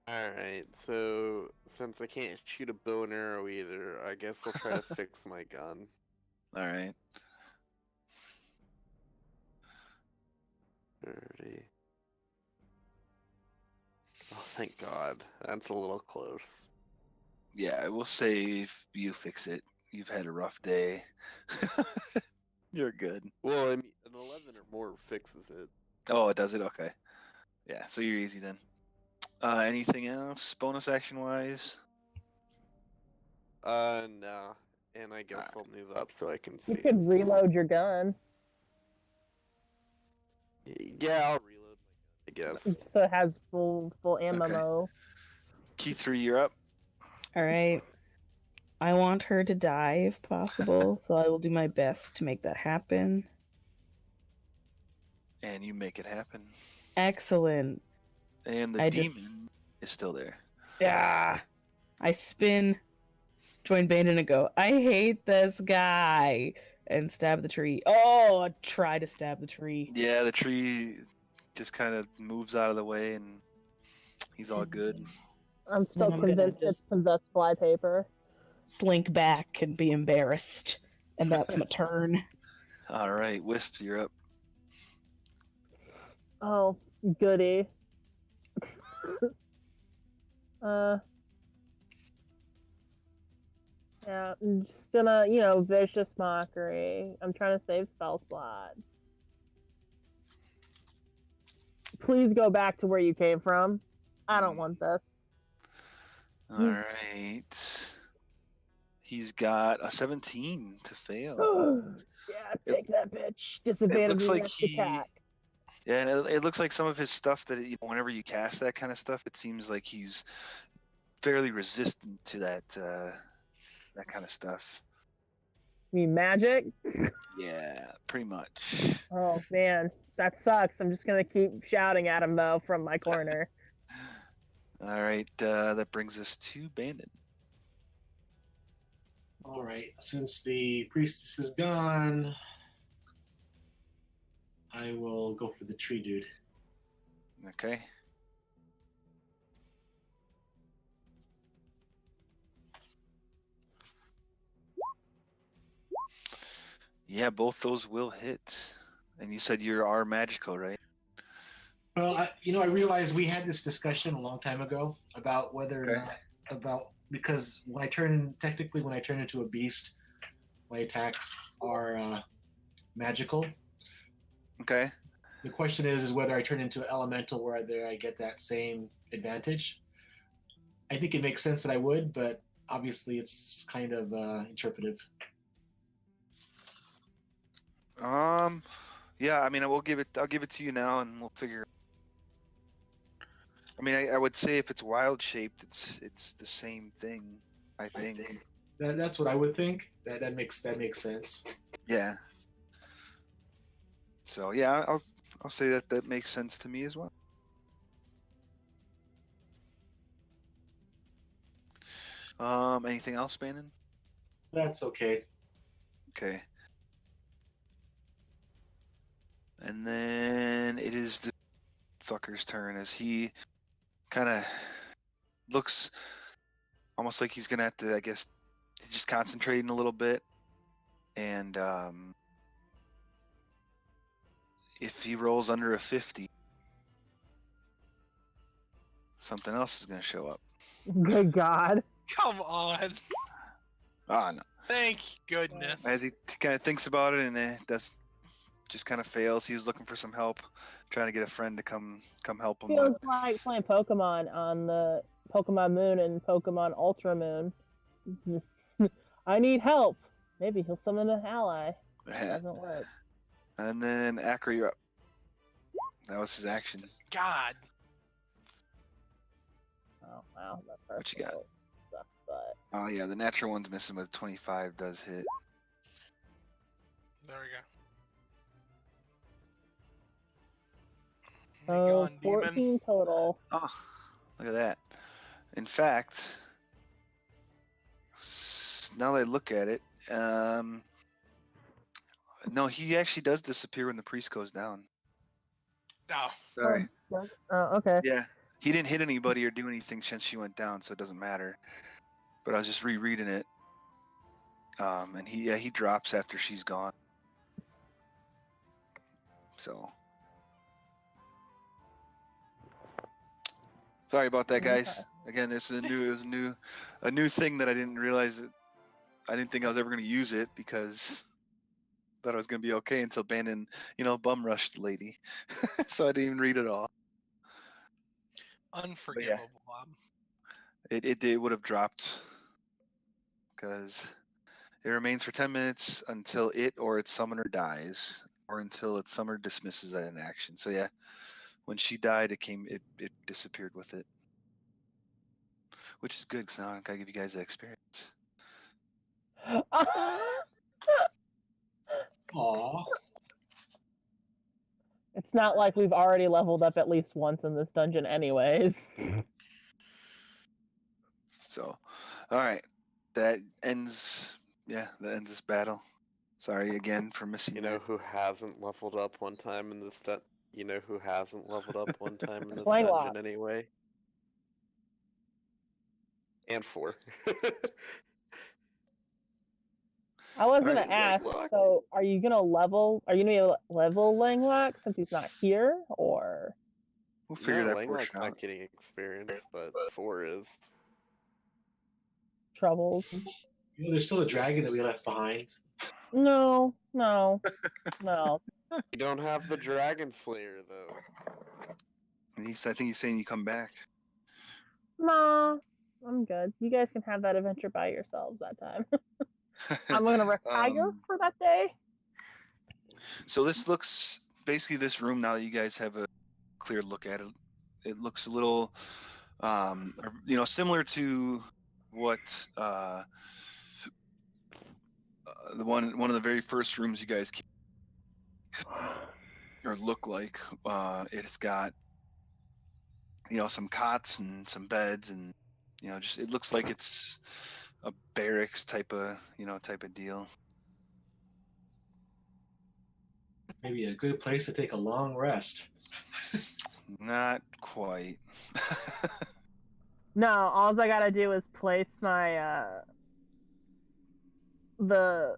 F: Alright, so since I can't shoot a bow and arrow either, I guess I'll try to fix my gun.
A: All right.
F: 30. Oh, thank God. That's a little close.
A: Yeah, I will say if you fix it, you've had a rough day. You're good.
F: Well, I mean, an 11 or more fixes it.
A: Oh, it does it? Okay. Yeah, so you're easy then. Anything else, bonus action wise?
F: No. And I guess I'll move up so I can see.
B: You could reload your gun.
F: Yeah, I'll reload my gun, I guess.
B: So it has full ammo.
A: Key 3, you're up.
C: All right. I want her to die if possible, so I will do my best to make that happen.
A: And you make it happen.
C: Excellent.
A: And the demon is still there.
C: Yeah. I spin, join Bandit, and go, I hate this guy, and stab the tree. Oh, try to stab the tree.
A: Yeah, the tree just kind of moves out of the way, and he's all good.
B: I'm still convinced it's possessed flypaper.
C: Slink back and be embarrassed, and that's my turn.
A: All right, Wisp, you're up.
B: Oh, goody. Yeah, I'm just gonna, vicious mockery. I'm trying to save spell slot. Please go back to where you came from. I don't want this.
A: All right. He's got a 17 to fail.
B: Yeah, take that, bitch. Disadvantage
A: like
B: next attack.
A: Yeah, and it looks like some of his stuff that whenever you cast that kind of stuff, it seems like he's fairly resistant to that kind of stuff.
B: You mean magic?
A: Yeah, pretty much.
B: Oh man, that sucks. I'm just gonna keep shouting at him though from my corner.
A: All right, that brings us to Bandit.
G: All right, since the priestess is gone, I will go for the tree dude.
A: Okay. Yeah, both those will hit. And you said you are magical, right?
G: Well, I realized we had this discussion a long time ago about whether or not, because when I turn into a beast, my attacks are magical.
A: Okay.
G: The question is whether I turn into an elemental, whether I get that same advantage. I think it makes sense that I would, but obviously it's kind of interpretive.
A: Yeah, I mean, I'll give it to you now, and we'll figure. I mean, I would say if it's wild shaped, it's the same thing. I think.
G: That's what I would think. That makes sense.
A: Yeah. So yeah, I'll say that makes sense to me as well. Anything else, Bannon?
G: That's okay.
A: Okay. And then it is the fucker's turn as he kind of looks almost like he's gonna have to, I guess, he's just concentrating a little bit. And if he rolls under a 50, something else is gonna show up.
B: Good God.
D: Come on.
A: Ah, no.
D: Thank goodness.
A: As he kind of thinks about it, and that's just kind of fails. He was looking for some help, trying to get a friend to come help him.
B: Feels like playing Pokemon on the Pokemon Moon and Pokemon Ultra Moon. I need help. Maybe he'll summon an ally. It doesn't work.
A: And then Akra, you're up. That was his action.
D: God.
B: Oh wow, that's perfect.
A: What you got?
B: Stuff, but...
A: Oh yeah, the natural one's missing, but 25 does hit.
D: There we go.
B: Oh,
D: Gone,
B: 14
D: demon.
B: total.
A: Oh, look at that. In fact, now that I look at it, no, he actually does disappear when the priest goes down.
D: Oh.
A: Sorry.
B: Okay.
A: Yeah, he didn't hit anybody or do anything since she went down, so it doesn't matter. But I was just rereading it, and he drops after she's gone. So sorry about that, guys. Again, this is a new thing that I didn't realize that I didn't think I was ever going to use it because I thought I was going to be okay until Bannon, bum rushed the lady. So I didn't even read it all.
D: Unforgivable, Bob.
A: It would have dropped because it remains for 10 minutes until it or its summoner dies, or until its summoner dismisses an action. So yeah, when she died, it disappeared with it, which is good because now I gotta give you guys the experience.
G: Aww.
B: It's not like we've already leveled up at least once in this dungeon anyways.
A: So, all right, that ends this battle. Sorry again for missing.
F: You know who hasn't leveled up one time in this dungeon anyway? And 4.
B: I was gonna ask, so are you gonna level Langlock since he's not here, or?
A: We'll figure that portion
F: Langlock's
A: out.
F: not getting experience, but 4 is.
B: Troubles.
G: There's still a dragon that we left behind.
B: No.
F: You don't have the Dragon Slayer, though.
A: I think he's saying you come back.
B: Nah, I'm good. You guys can have that adventure by yourselves that time. I'm gonna retire for that day.
A: So this looks basically this room now that you guys have a clear look at it. It looks a little, similar to what the one of the very first rooms you guys came or look like. It's got some cots and some beds and just it looks like it's a barracks type of deal.
G: Maybe a good place to take a long rest.
A: Not quite.
B: No, all I gotta do is place my the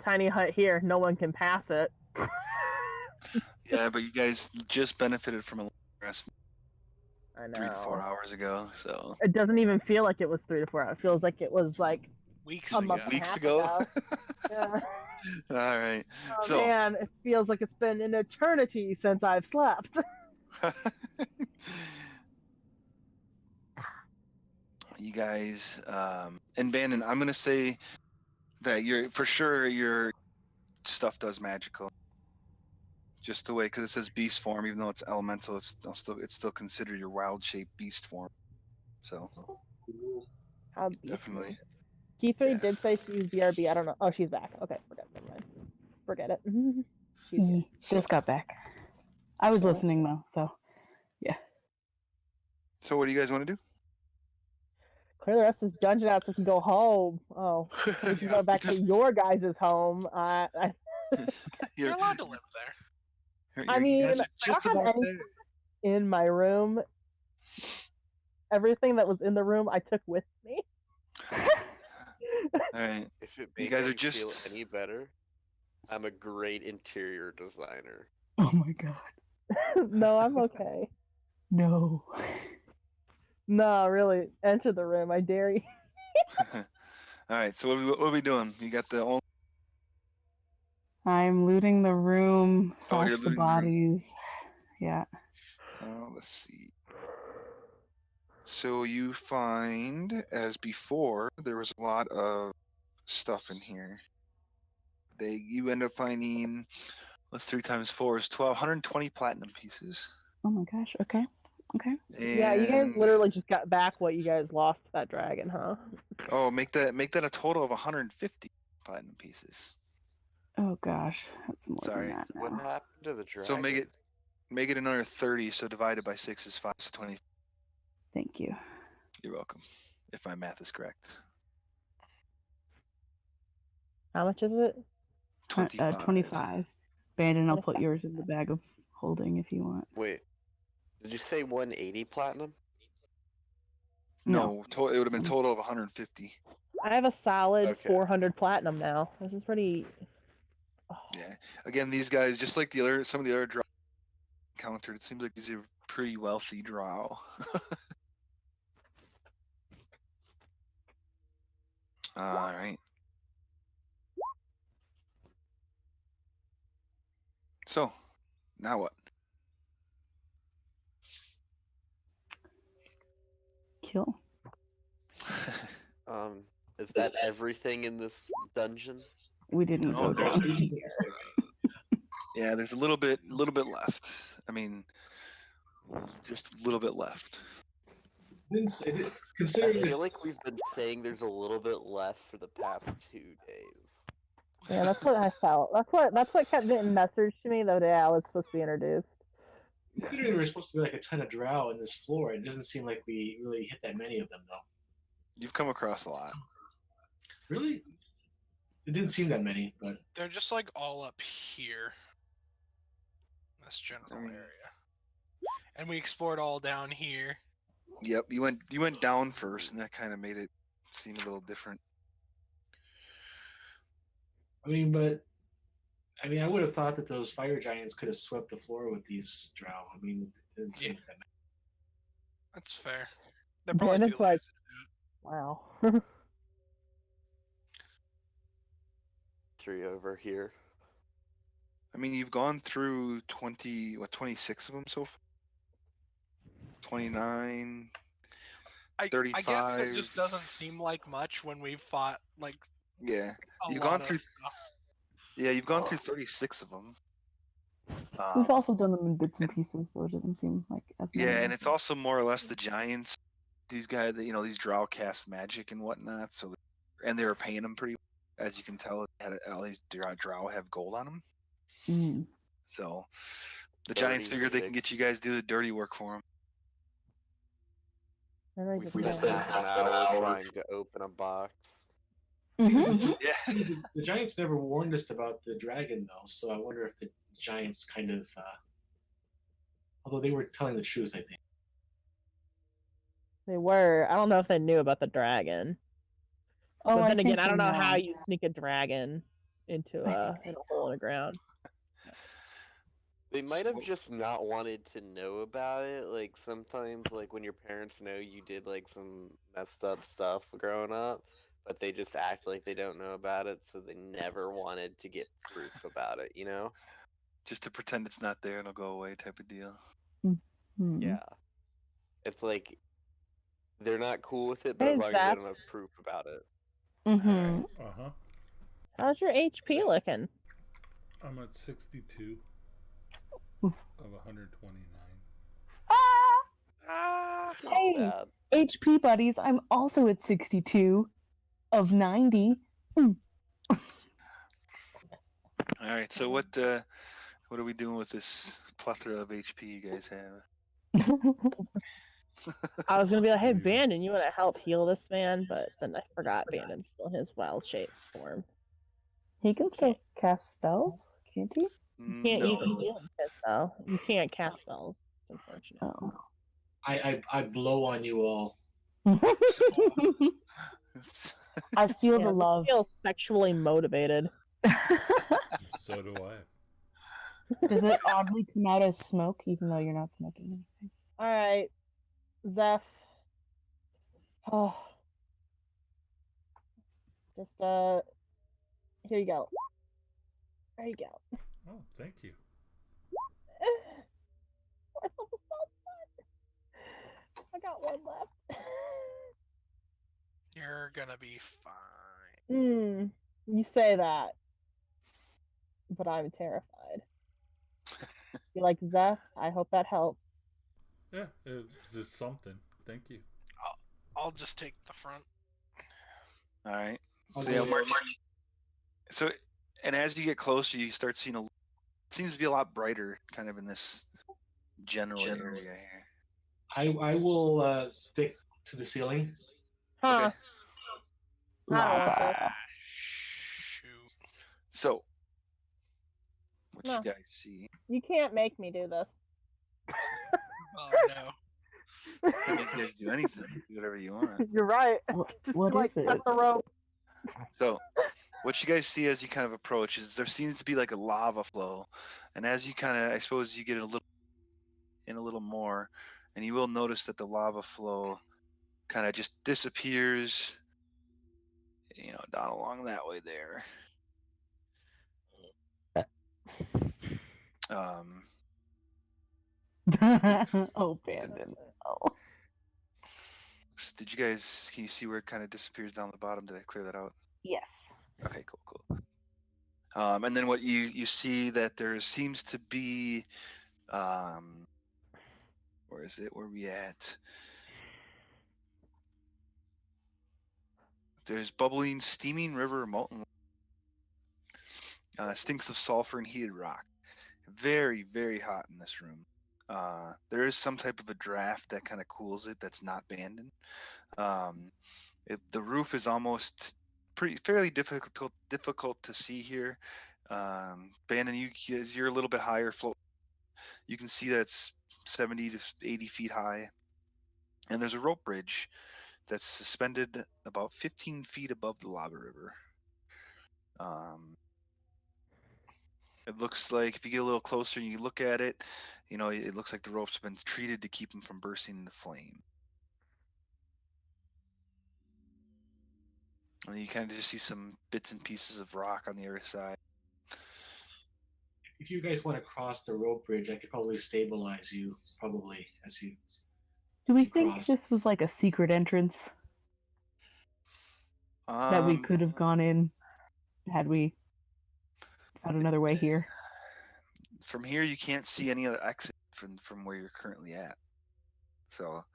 B: tiny hut here. No one can pass it.
A: Yeah, but you guys just benefited from a long rest.
B: I know.
A: 3 to 4 hours ago, so
B: it doesn't even feel like it was 3 to 4 hours. It feels like it was like
D: weeks
B: ago. Yeah.
A: All right.
B: Oh, so man, it feels like it's been an eternity since I've slept.
A: You guys, and Bannon, I'm gonna say that your stuff does magical. Just the way, because it says beast form, even though it's elemental, it's still considered your wild shape beast form. So definitely.
B: Kifu did say she used BRB. I don't know. Oh, she's back. Okay, forget it.
C: Just got back. I was listening though, so yeah.
A: So what do you guys want to do?
B: clear the rest of this dungeon out so we can go home. Oh, we can go back to your guys' home.
D: You're allowed to live there.
B: I mean,
A: you guys are
B: I
A: just
B: don't have
A: about
B: anything
A: there.
B: in my room. Everything that was in the room, I took with me.
A: All right.
F: If it
A: You
F: makes
A: guys are
F: you
A: just
F: feel any better, I'm a great interior designer.
C: Oh my god.
B: No, I'm okay.
C: No.
B: No, really, enter the room. I dare you.
A: all right. So what are we doing? You got the only.
C: I'm looting the room /
A: you're
C: the
A: looting the room.
C: bodies. Yeah.
A: Let's see. So you find, as before, there was a lot of stuff in here. You end up finding, what's 3 times 4 is 1,220 platinum pieces.
C: Oh my gosh. Okay. Okay.
B: Yeah, you guys
A: And
B: literally just got back what you guys lost to that dragon, huh?
A: make that a total of 150 platinum pieces.
C: Oh gosh, that's more
A: Sorry.
C: than that now.
F: What happened to the dragon?
A: So make it another 30. So divided by 6 is 5. So 20.
C: Thank you.
A: You're welcome. If my math is correct.
B: How much is it?
A: 25.
C: 25. Bandon, I'll put yours in the bag of holding if you want.
F: Wait, did you say 180 platinum?
A: No, it would have been total of 150.
B: I have a solid 400 platinum now. This is pretty.
A: Oh. Yeah. Again, these guys, just like some of the other drow encountered, it seems like these are pretty wealthy drow. All right. So, now what?
C: Kill.
F: Is that everything in this dungeon?
C: We didn't go down here.
A: Yeah, there's a little bit left. I mean, just a little bit left.
F: I feel like we've been saying there's a little bit left for the past 2 days.
B: Yeah, that's what I felt. That's what kept getting messaged to me the day I was supposed to be introduced.
G: Considering there's supposed to be like a ton of drow in this floor, it doesn't seem like we really hit that many of them, though.
A: You've come across a lot.
G: Really? It didn't seem that many, but
D: they're just like all up here. This general area. And we explored all down here.
A: Yep, you went down first, and that kind of made it seem a little different.
G: I mean, I would have thought that those fire giants could have swept the floor with these drow. I mean, it didn't seem that many.
D: That's fair. They're probably too lazy to do it.
B: Wow.
F: 3 over here.
A: I mean, you've gone through 26 of them so far? 29, 35.
D: I guess that just doesn't seem like much when we've fought, like,
A: you've gone through stuff. Yeah, you've gone through 36 of them.
C: We've also done them in bits and pieces, so it doesn't seem like as many.
A: Yeah, and it's also more or less the giants. These guys, these drow cast magic and whatnot, and they were paying them pretty. As you can tell, all these drow have gold on them.
C: Mm.
A: So the giants figured they can get you guys to do the dirty work for them.
F: We spent half an hour trying to open a box.
C: Mm-hmm.
A: Yeah.
G: The giants never warned us about the dragon, though, so I wonder if the giants kind of, although they were telling the truth, I think.
B: They were. I don't know if they knew about the dragon.
C: Oh,
B: but then again, I don't know how you sneak a dragon into a hole in the ground.
F: They might have just not wanted to know about it. Like, sometimes, like, when your parents know you did, like, some messed up stuff growing up, but they just act like they don't know about it, so they never wanted to get proof about it, you know?
A: Just to pretend it's not there and it'll go away type of deal.
C: Mm-hmm.
F: Yeah. It's like, they're not cool with it, but as long as they don't have proof about it.
C: Mm-hmm.
E: Uh-huh.
B: How's your HP looking?
E: I'm at 62
C: Oof.
E: of 129.
C: Hey, HP buddies, I'm also at 62 of 90.
A: All right, so what are we doing with this plethora of HP you guys have?
B: I was gonna be like, hey, Bandon, you want to help heal this man? But then I forgot Bandon's still in his wild shape form.
C: He can still cast spells, can't he?
B: You can't use a healing kit, though. You can't cast spells. It's unfortunate.
C: Oh.
G: I blow on you all.
C: I feel the love.
B: I feel sexually motivated.
E: So do I.
C: Does it oddly come out as smoke, even though you're not smoking anything?
B: All right, Zeph. Oh. Just here you go. There you go.
E: Oh, thank you.
B: I got one left.
D: You're gonna be fine.
B: You say that, but I'm terrified. You like Zeph? I hope that helps.
E: Yeah, it's just something. Thank you.
D: I'll just take the front.
A: All right. So, and as you get closer, you start seeing it seems to be a lot brighter, kind of in this general area here.
G: I will stick to the ceiling.
B: Huh.
A: Okay.
D: Shoot.
A: So, what you guys see?
B: You can't make me do this.
D: Oh no.
A: I make you guys do anything, do whatever you want.
B: You're right. Just
C: what
B: like
C: is it?
B: cut the rope.
A: So, what you guys see as you kind of approach is there seems to be like a lava flow, and as you kind of, I suppose, you get a little more, and you will notice that the lava flow kind of just disappears, down along that way there.
C: Oh, Bandon. Oh.
A: Can you see where it kind of disappears down the bottom? Did I clear that out?
C: Yes.
A: Okay, cool. And then what you see that there seems to be, where is it? Where are we at? There's bubbling, steaming river, molten stinks of sulfur and heated rock. Very, very hot in this room. There is some type of a draft that kind of cools it that's not abandoned. The roof is almost fairly difficult to see here. Bandon, you're a little bit higher float. You can see that's 70 to 80 feet high. And there's a rope bridge that's suspended about 15 feet above the lava river. It looks like if you get a little closer and you look at it, it looks like the rope's been treated to keep them from bursting into flame. And you kind of just see some bits and pieces of rock on the other side.
G: If you guys want to cross the rope bridge, I could probably stabilize you, as you.
C: Do we think this was like a secret entrance that we could have gone in had we found another way here?
A: From here, you can't see any other exit from where you're currently at. So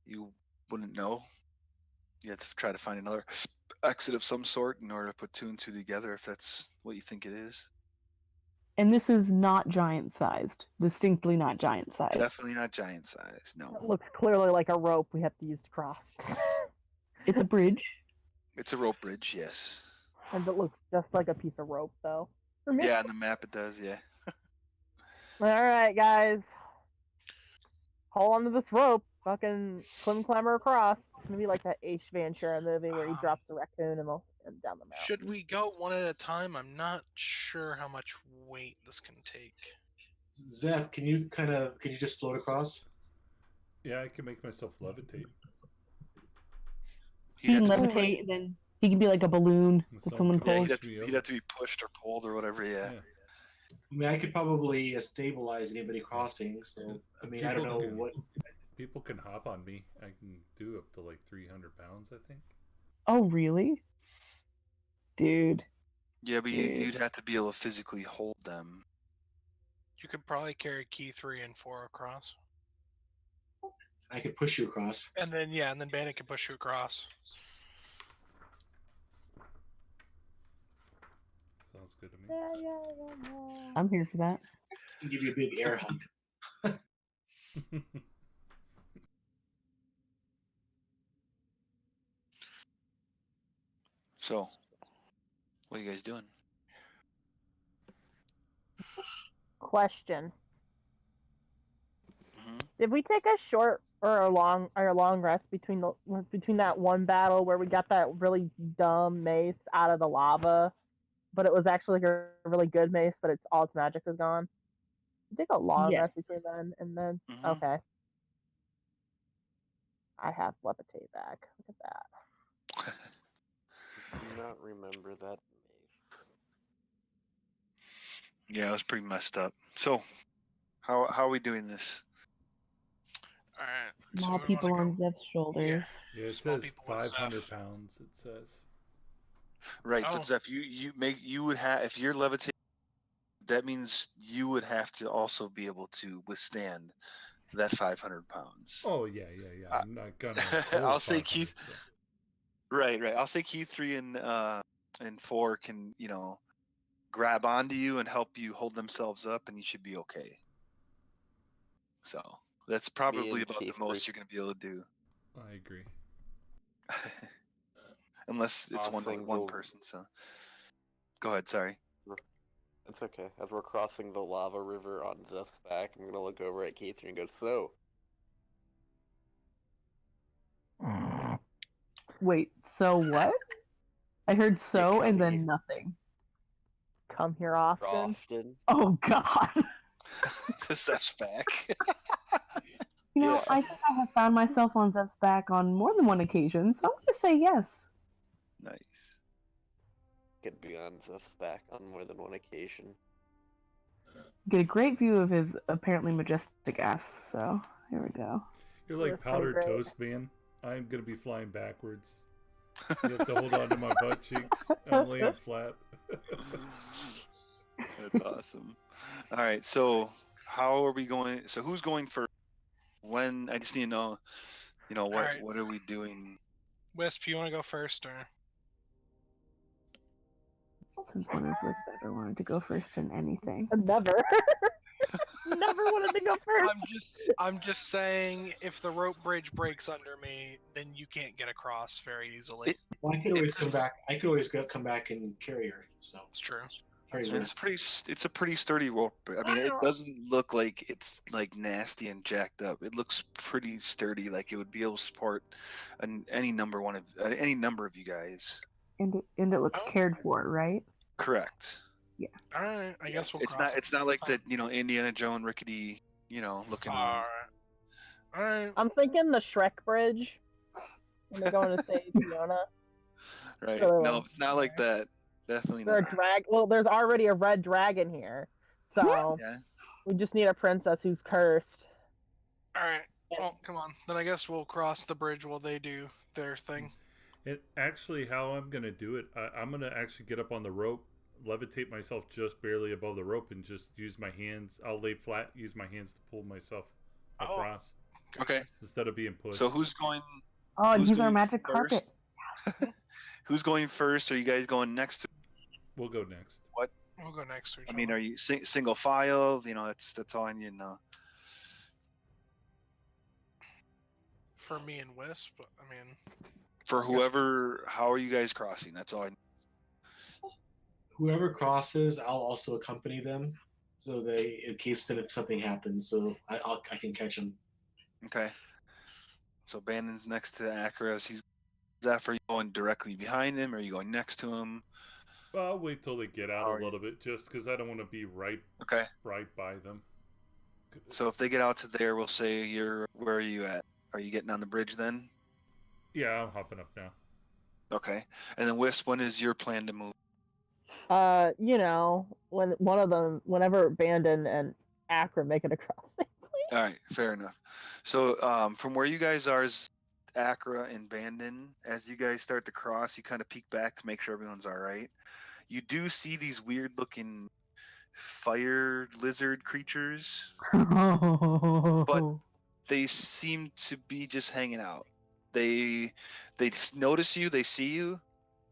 A: you wouldn't know. You have to try to find another exit of some sort in order to put two and two together, if that's what you think it is.
C: And this is not giant-sized. Distinctly not giant-sized.
A: Definitely not giant-sized, no.
B: It looks clearly like a rope we have to use to cross.
C: It's a bridge?
A: It's a rope bridge, yes.
B: And it looks just like a piece of rope, though.
A: Yeah, on the map it does, yeah.
B: Alright, guys. Hold on to this rope. Fucking clamber across. It's gonna be like that Ace Ventura movie where he drops the raccoon and down the mountain.
D: Should we go one at a time? I'm not sure how much weight this can take.
G: Zeph, can you just float across?
E: Yeah, I can make myself levitate.
C: He can levitate, and then he can be like a balloon that someone pulls.
A: Yeah, he'd have to be pushed or pulled or whatever, yeah.
G: I mean, I could probably stabilize anybody crossing, so, I mean, I don't know what...
E: People can hop on me. I can do up to like 300 pounds, I think.
C: Oh, really? Dude.
A: Yeah, but you'd have to be able to physically hold them.
D: You could probably carry key 3 and 4 across.
G: I could push you across.
D: And then Bandit can push you across.
E: Sounds good to me.
B: Yeah.
C: I'm here for that.
G: I can give you a big air hug.
A: So, what are you guys doing?
B: Question.
A: Mm-hmm.
B: Did we take a short or a long rest between that one battle where we got that really dumb mace out of the lava, but it was actually like a really good mace, but all its magic was gone? Did we take a long rest between then and then?
A: Mm-hmm.
B: Okay. I have levitate back. Look at that.
F: I do not remember that mace.
A: Yeah, it was pretty messed up. So, how are we doing this?
D: All right.
C: Small
D: So
C: people on Zev's shoulders.
E: Yeah, it
D: Small
E: says
D: people with
E: 500
D: stuff.
E: pounds. It says.
A: Right,
D: Oh.
A: but Zeph, you would have, if you're levitating, that means you would have to also be able to withstand that 500 pounds.
E: Oh yeah. I'm not gonna.
A: I'll say
E: 500,
A: Keith.
E: so.
A: Right. I'll say Keith 3 and 4 can grab onto you and help you hold themselves up, and you should be okay. So that's probably about the most you're gonna be able to do.
E: I agree.
A: Unless it's one person. So go ahead. Sorry.
F: It's okay. As we're crossing the lava river on Zeth's back, I'm gonna look over at Keith and go, so.
C: Wait, so what? I heard so and then nothing.
B: Come here often.
C: Oh God.
A: Zeth's back.
C: You know, I think I have found myself on Zev's back on more than one occasion, so I'm gonna say yes.
A: Nice.
F: Could be on Zeth's back on more than one occasion.
C: Get a great view of his apparently majestic ass, so here we go.
E: You're like powdered toast, man. I'm gonna be flying backwards. You have to hold on to my butt cheeks. I'm laying flat.
A: That's awesome. All right, so how are we going? So who's going first? When I just need to know, what are we doing?
D: Wisp, you want to go first, or?
C: Since when has Wisp ever wanted to go first in anything?
B: Never. Never wanted to go first.
D: I'm just saying, if the rope bridge breaks under me, then you can't get across very easily.
G: Well, I could always come back. I could always come back and carry her. So
D: it's true.
A: It's a pretty sturdy rope. I mean, it doesn't look like it's like nasty and jacked up. It looks pretty sturdy, like it would be able to support any number of you guys.
C: And it looks cared for, right?
A: Correct.
C: Yeah.
D: All right. I guess we'll.
A: It's not like that. Indiana Jones rickety. Looking.
D: All right.
B: I'm thinking the Shrek bridge. When they're going to save Fiona.
A: Right. No, it's not like that. Definitely not.
B: Well, there's already a red dragon here, so we just need a princess who's cursed.
D: All right. Well, come on. Then I guess we'll cross the bridge while they do their thing.
E: And actually, how I'm gonna do it, I'm gonna actually get up on the rope, levitate myself just barely above the rope, and just use my hands. I'll lay flat, use my hands to pull myself across.
A: Okay.
E: Instead of being pushed.
A: So who's going?
C: Oh, and use our magic carpet.
A: Who's going first? Are you guys going next?
E: We'll go next.
A: What?
D: We'll go next.
A: I mean, are you single file? That's all I need to know.
D: For me and Wisp, I mean.
A: For whoever, how are you guys crossing? That's all I need.
G: Whoever crosses, I'll also accompany them, so in case if something happens, so I can catch them.
A: Okay. So Bandon's next to Akra. Zeph, are you going directly behind him, or are you going next to him?
E: Well, I'll wait till they get out a little bit, just because I don't want to be right by them.
A: So if they get out to there, we'll say where are you at? Are you getting on the bridge then?
E: Yeah, I'm hopping up now.
A: Okay. And then Wisp, when is your plan to move?
B: When one of them, whenever Bandon and Akra make it across.
A: All right, fair enough. So from where you guys are is Akra and Bandon. As you guys start to cross, you kind of peek back to make sure everyone's all right. You do see these weird-looking fire lizard creatures, but they seem to be just hanging out. They notice you, they see you.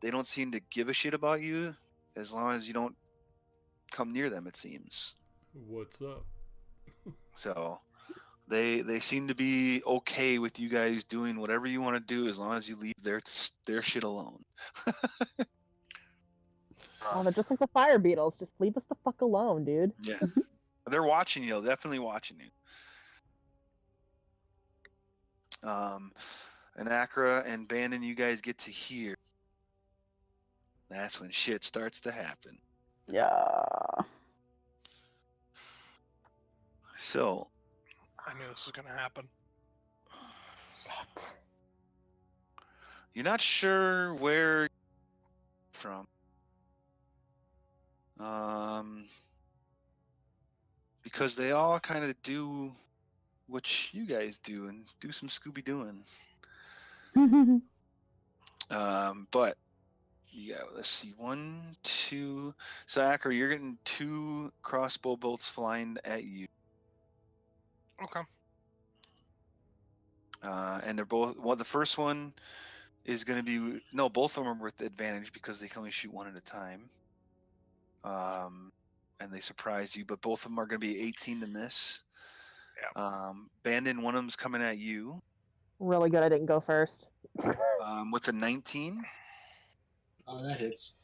A: They don't seem to give a shit about you as long as you don't come near them, it seems.
E: What's up?
A: So They seem to be okay with you guys doing whatever you want to do as long as you leave their shit alone.
B: Oh, they're just like the fire beetles. Just leave us the fuck alone, dude.
A: Yeah. They're watching you, definitely watching you. And Akra and Bandon, you guys get to hear. That's when shit starts to happen.
C: Yeah.
A: So.
D: I knew this was gonna happen.
A: You're not sure where from. Because they all kind of do what you guys do and do some Scooby-Dooing. But you got, let's see, 1, 2. So Akra, you're getting 2 crossbow bolts flying at you.
D: Okay.
A: And they're both. Well, the first one is going to be both of them are with advantage because they can only shoot one at a time. And they surprise you, but both of them are going to be 18 to miss.
D: Yeah.
A: Bandon, one of them's coming at you.
B: Really good. I didn't go first.
A: With a 19.
G: Oh, that hits.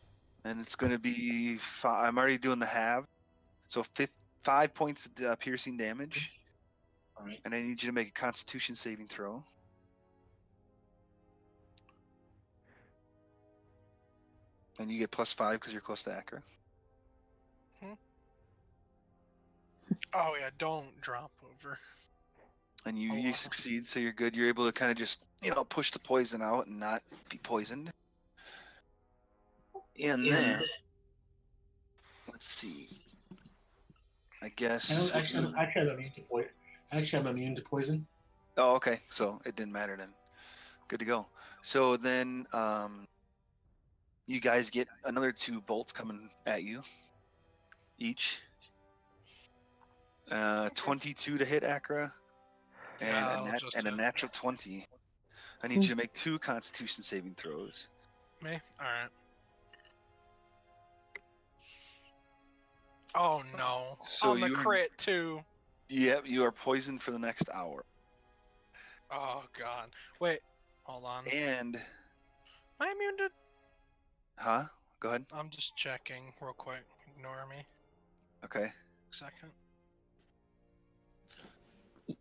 A: And it's going to be 5. I'm already doing the halve. So 5 points of piercing damage.
G: All right.
A: And I need you to make a Constitution saving throw. And you get +5 because you're close to Akra.
D: Oh yeah, don't drop over.
A: And you succeed, so you're good. You're able to kind of just push the poison out and not be poisoned. And then let's see. I guess.
G: Actually, I'm immune to poison.
A: Oh, okay. So it didn't matter then. Good to go. So then, you guys get another 2 bolts coming at you, each. 22 to hit Akra, and a natural 20. I need you to make 2 Constitution saving throws.
D: Me? All right. Oh no!
A: So
D: on the crit too.
A: Yep, you are poisoned for the next hour.
D: Oh god! Wait, hold on.
A: And.
D: Am I immune to?
A: Huh? Go ahead.
D: I'm just checking real quick. Ignore me.
A: Okay.
D: Second.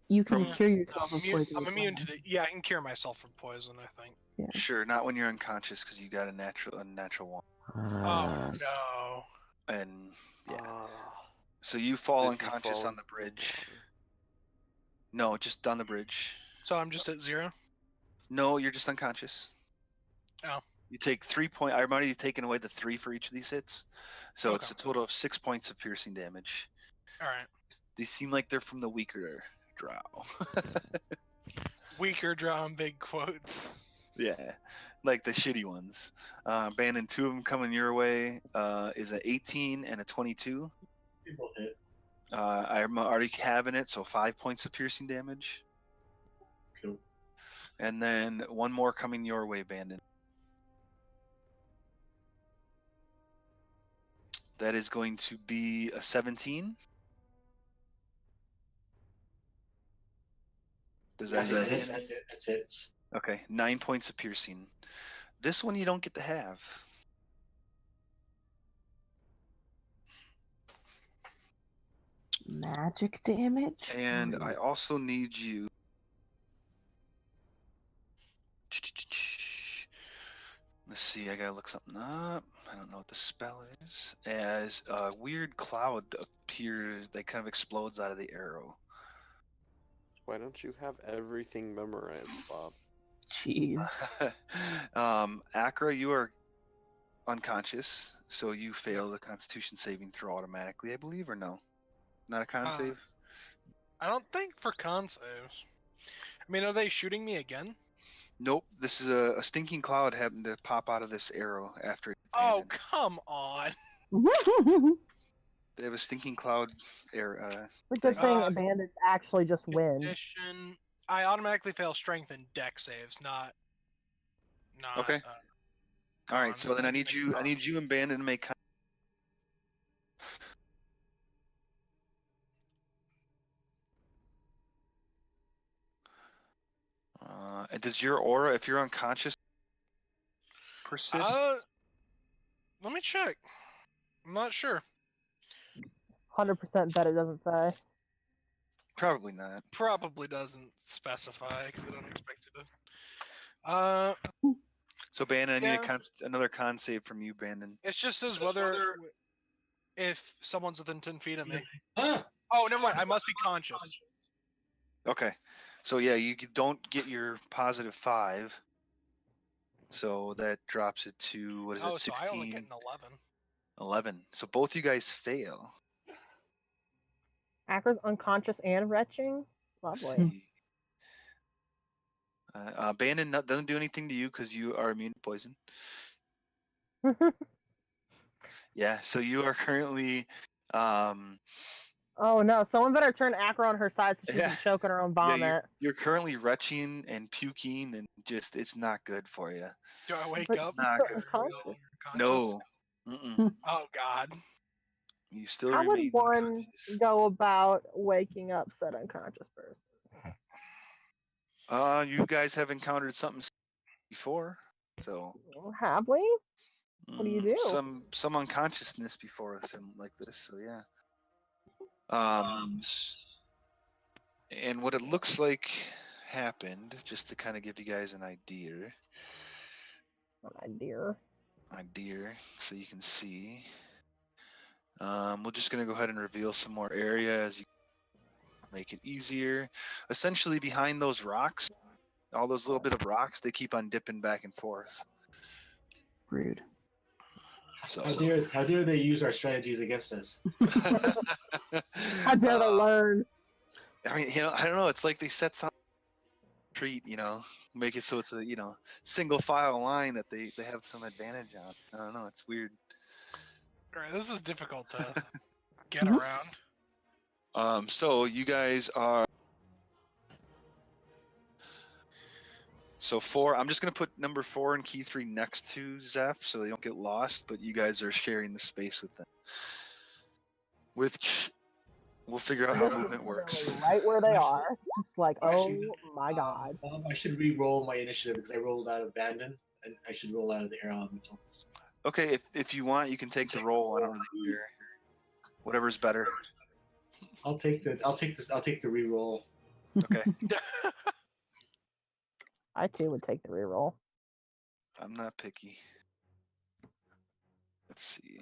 C: You can cure yourself of poison.
D: I'm immune to the. Yeah, I can cure myself from poison. I think.
C: Yeah.
A: Sure, not when you're unconscious because you got a natural 1.
D: Oh no.
A: And yeah. So you fall unconscious on the bridge. No, just on the bridge.
D: So I'm just at 0?
A: No, you're just unconscious.
D: Oh.
A: You take 3 points. I've already taken away the 3 for each of these hits. So it's a total of 6 points of piercing damage.
D: Alright.
A: They seem like they're from the weaker drow.
D: Weaker drow in big quotes.
A: Yeah, like the shitty ones. Bandon, 2 of them coming your way is an 18 and a 22.
G: They both hit.
A: I'm already having it, so 5 points of piercing damage.
G: Cool.
A: And then 1 more coming your way, Bandon. That is going to be a 17. Does that hit?
G: That's it.
A: Okay, 9 points of piercing. This one you don't get to have.
C: Magic damage?
A: And I also need you. Let's see, I gotta look something up. I don't know what the spell is. As a weird cloud appears, that kind of explodes out of the arrow.
F: Why don't you have everything memorized, Bob?
C: Jeez.
A: Akra, you are unconscious, so you fail the Constitution saving throw automatically, I believe, or no? Not a con save?
D: I don't think for con saves. I mean, are they shooting me again?
A: Nope. This is a stinking cloud happened to pop out of this arrow after it
D: Oh,
A: landed.
D: come on.
A: They have a stinking cloud air.
B: The good thing bandits actually just win.
D: Condition. I automatically fail strength and deck saves, not.
A: Okay. All right. So then I need you and Bandon to make. Does your aura, if you're unconscious, persist?
D: Let me check. I'm not sure.
B: 100% bet it doesn't say.
A: Probably not.
D: Probably doesn't specify because I don't expect it to.
A: So, Bandon, I
D: Yeah.
A: need another con save from you, Bandon.
D: It just says whether if someone's within 10 feet of me.
G: Ah,
D: Oh, never mind. I must be conscious.
A: Okay. So, yeah, you don't get your +5. So that drops it to, what is it, 16?
D: So I only get an 11.
A: 11. So both you guys fail.
B: Akra's unconscious and retching?
A: Let's
B: Lovely.
A: see. Bandon doesn't do anything to you because you are immune to poison. Yeah, so you are currently...
B: Oh no, someone better turn Akra on her side so she
A: Yeah.
B: doesn't choke on her own
A: yeah,
B: vomit.
A: you're currently retching and puking and just, it's not good for you.
D: Do I wake
B: But
D: up?
A: Not
B: you're
A: good.
B: unconscious.
A: No. Mm-mm.
D: Oh God.
A: You still
B: How would
A: remain
B: one
A: unconscious.
B: go about waking up said unconscious person?
A: You guys have encountered something before, so...
B: Have we? What do you do?
A: Some unconsciousness before something like this, so yeah. And what it looks like happened, just to kind of give you guys an idea, so you can see. We're just gonna go ahead and reveal some more areas, make it easier. Essentially, behind those rocks, all those little bit of rocks, they keep on dipping back and forth.
C: Rude.
A: So.
G: how dare they use our strategies against us?
B: How dare they learn?
A: I mean, I don't know. It's like they set some treat, make it so it's a, single file line that they have some advantage on. I don't know. It's weird.
D: Alright, this is difficult to get around.
A: So you guys are. So 4. I'm just gonna put number 4 and key 3 next to Zeph so they don't get lost. But you guys are sharing the space with them. We'll figure out how movement works.
B: Right where they are. It's like, oh my God.
G: I should re-roll my initiative because I rolled out of Abandon, and I should roll out of the air elemental.
A: Okay, if you want, you can take the roll. I don't really care. Whatever's better.
G: I'll take the re-roll.
A: Okay.
B: I too would take the reroll.
A: I'm not picky. Let's see.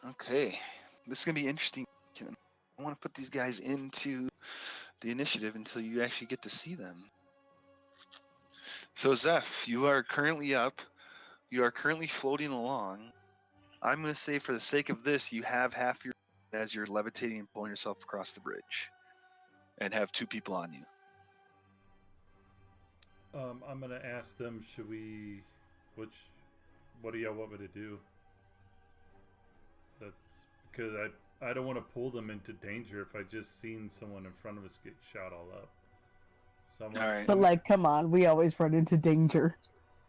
A: Okay, this is gonna be interesting. I want to put these guys into the initiative until you actually get to see them. So Zeph, you are currently up. You are currently floating along. I'm going to say, for the sake of this, you have half your as you're levitating and pulling yourself across the bridge, and have 2 people on you.
E: I'm going to ask them, what do y'all want me to do? That's because I don't want to pull them into danger if I just seen someone in front of us get shot all up. So I'm
A: All right.
C: But come on, we always run into danger.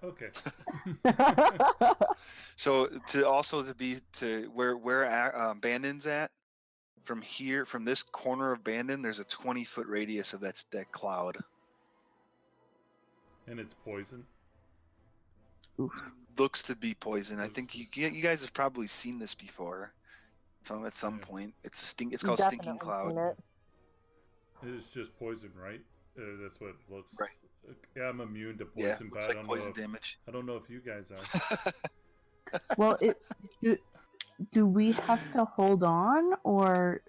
E: Okay.
A: So to where Bandon's at, from this corner of Bandon, there's a 20-foot radius of that cloud.
E: And it's poison.
C: Oof.
A: Looks to be poison. I think you guys have probably seen this before. At some point, it's called Stinking Cloud.
E: It's just poison, right? That's what it looks.
A: Right.
E: Yeah, I'm immune to poison,
A: looks
E: but
A: like poison damage.
E: I don't know if you guys are.
C: Well, do we have to hold on, or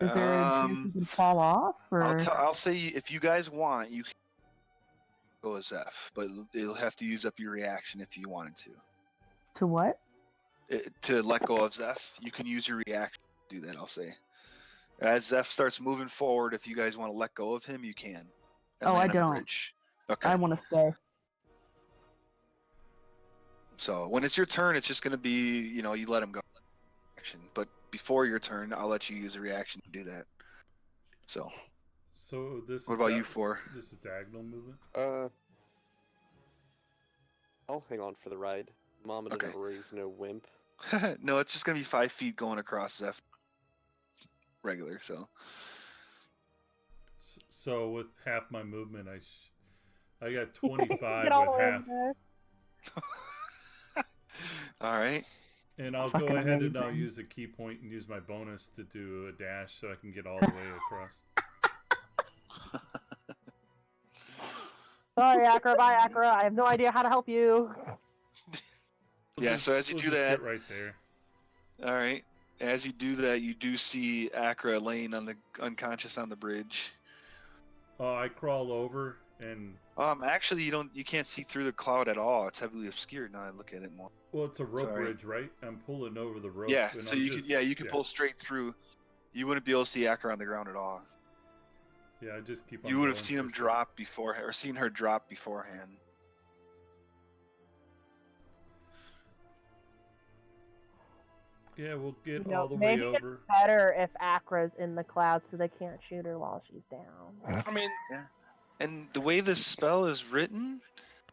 C: is there a chance you can fall off? Or
A: I'll say, if you guys want, you can go as F, but you'll have to use up your reaction if you wanted to.
C: To what?
A: To let go of Zeph, you can use your reaction to do that, I'll say. As Zeph starts moving forward, if you guys want to let go of him, you can.
C: Oh, I don't.
A: Okay.
C: I want to stay.
A: So when it's your turn, it's just going to be, you let him go. But before your turn, I'll let you use a reaction to do that. So
E: this.
A: What about you 4?
E: This is diagonal movement.
F: I'll hang on for the ride. Mama didn't raise no wimp.
A: No, it's just gonna be 5 feet going across Zeph. Regular, so.
E: So with half my movement, I got 25
B: Get all
E: with
B: the way
E: half.
B: there.
A: All right.
E: And I'll
C: Fucking
E: go ahead and I'll
C: amazing.
E: use a key point and use my bonus to do a dash so I can get all the way across.
B: Sorry, Akra. Bye, Akra. I have no idea how to help you.
A: Yeah, so as you
E: we'll
A: do
E: just
A: that,
E: get right there.
A: all right. As you do that, you do see Akra laying on the unconscious on the bridge.
E: I crawl over and
A: Actually, you can't see through the cloud at all. It's heavily obscured now. I look at it more.
E: well, it's a rope
A: Sorry.
E: bridge, right? I'm pulling over the rope.
A: Yeah,
E: and
A: so
E: I'm
A: you
E: just,
A: can you can pull straight through. You wouldn't be able to see Akra on the ground at all.
E: Yeah, I just keep on.
A: You would have
E: going
A: seen him
E: for sure.
A: drop before, or seen her drop beforehand.
E: Yeah, we'll get
B: You know,
E: all the way
B: maybe
E: over.
B: it's better if Akra's in the cloud so they can't shoot her while she's down.
D: I mean,
A: And the way this spell is written,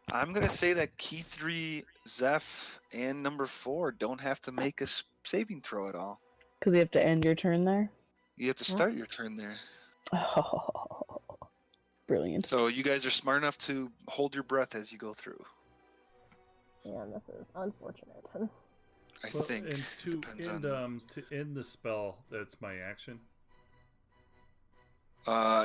A: I'm gonna say that key 3, Zeph, and number 4 don't have to make a saving throw at all.
C: Because you have to end your turn there.
A: You have to start your turn there.
C: Oh, brilliant.
A: So you guys are smart enough to hold your breath as you go through.
B: Yeah, this is unfortunate.
A: I
E: Well,
A: think.
E: and
A: Depends
E: to end the spell, that's my action.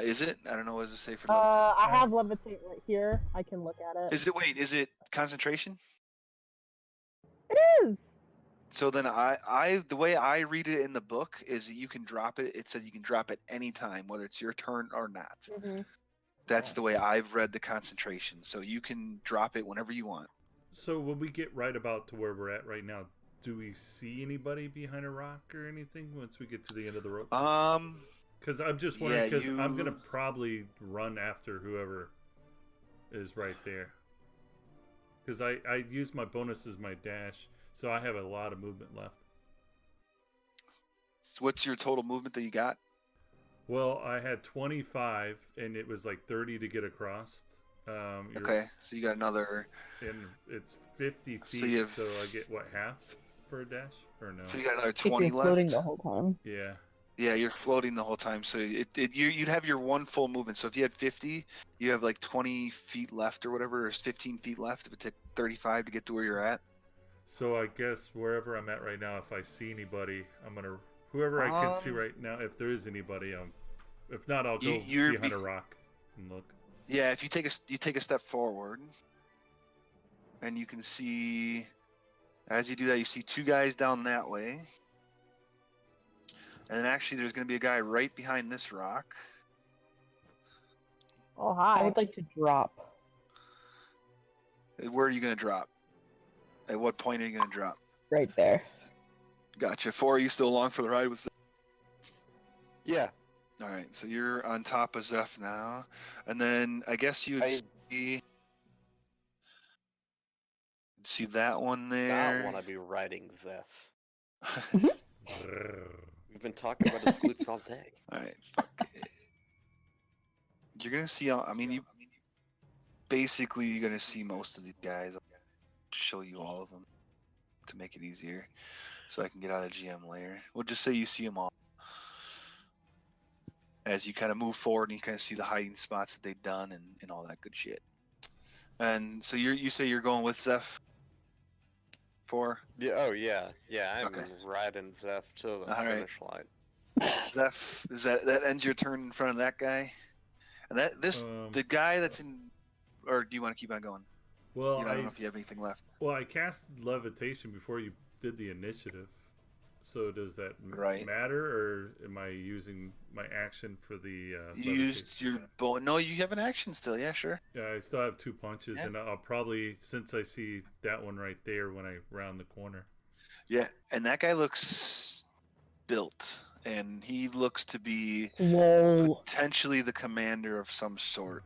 A: Is it? I don't know what does it say for
B: I have levitate right here. I can look at it.
A: Is it concentration?
B: It is.
A: So then the way I read it in the book is that you can drop it. It says you can drop it anytime, whether it's your turn or not.
B: Mm-hmm.
A: That's the way I've read the concentration. So you can drop it whenever you want.
E: So when we get right about to where we're at right now, do we see anybody behind a rock or anything once we get to the end of the rope? Because I'm just wondering, because I'm going to probably run after whoever is right there. Because I use my bonus as my dash, so I have a lot of movement left.
A: So what's your total movement that you got?
E: Well, I had 25, and it was like 30 to get across.
A: Okay, so you got another...
E: And it's 50 feet,
A: So you have-
E: so I get, what, half for a dash? Or no?
A: So you got another
C: If
A: 20
C: you're
A: left?
C: floating the whole time.
E: Yeah.
A: Yeah, you're floating the whole time. So you'd have your one full movement. So if you had 50, you have like 20 feet left or whatever. There's 15 feet left. It would take 35 to get to where you're at.
E: So I guess wherever I'm at right now, if I see anybody, I'm gonna whoever I can see right now. If there is anybody, if not, I'll go behind a rock and look.
A: Yeah, if you take a step forward, and you can see, as you do that, you see 2 guys down that way, and then actually there's going to be a guy right behind this rock.
B: Oh,
C: I
B: hi.
C: would like to drop.
A: Where are you going to drop? At what point are you going to drop?
C: Right there.
A: Gotcha. 4, are you still along for the ride with?
F: Yeah.
A: All right, so you're on top of Zeph now, and then I guess you would see that one there.
F: I want to be riding Zeph.
C: Mm-hmm.
F: We've been talking about his glutes all day.
A: All right, fuck it. You're gonna see. I mean, you're gonna see most of these guys. I'll show you all of them to make it easier, so I can get out of GM layer. We'll just say you see them all. As you kind of move forward and you kind of see the hiding spots that they've done and all that good shit. And so you say you're going with Zeph 4?
F: Yeah. Oh yeah. Yeah. I'm
A: Okay.
F: riding Zeph to the
A: All right.
F: finish line.
A: Zeph, that ends your turn in front of that guy? And the guy that's in, or do you want to keep on going?
E: Well,
A: I don't know if you have anything left.
E: Well, I cast levitation before you did the initiative. So does that matter, or am I using my action for the?
A: You used your No, you have an action still. Yeah, sure.
E: Yeah, I still have 2 punches, and I'll probably, since I see that one right there when I round the corner.
A: Yeah, and that guy looks built, and he looks to be potentially the commander of some sort.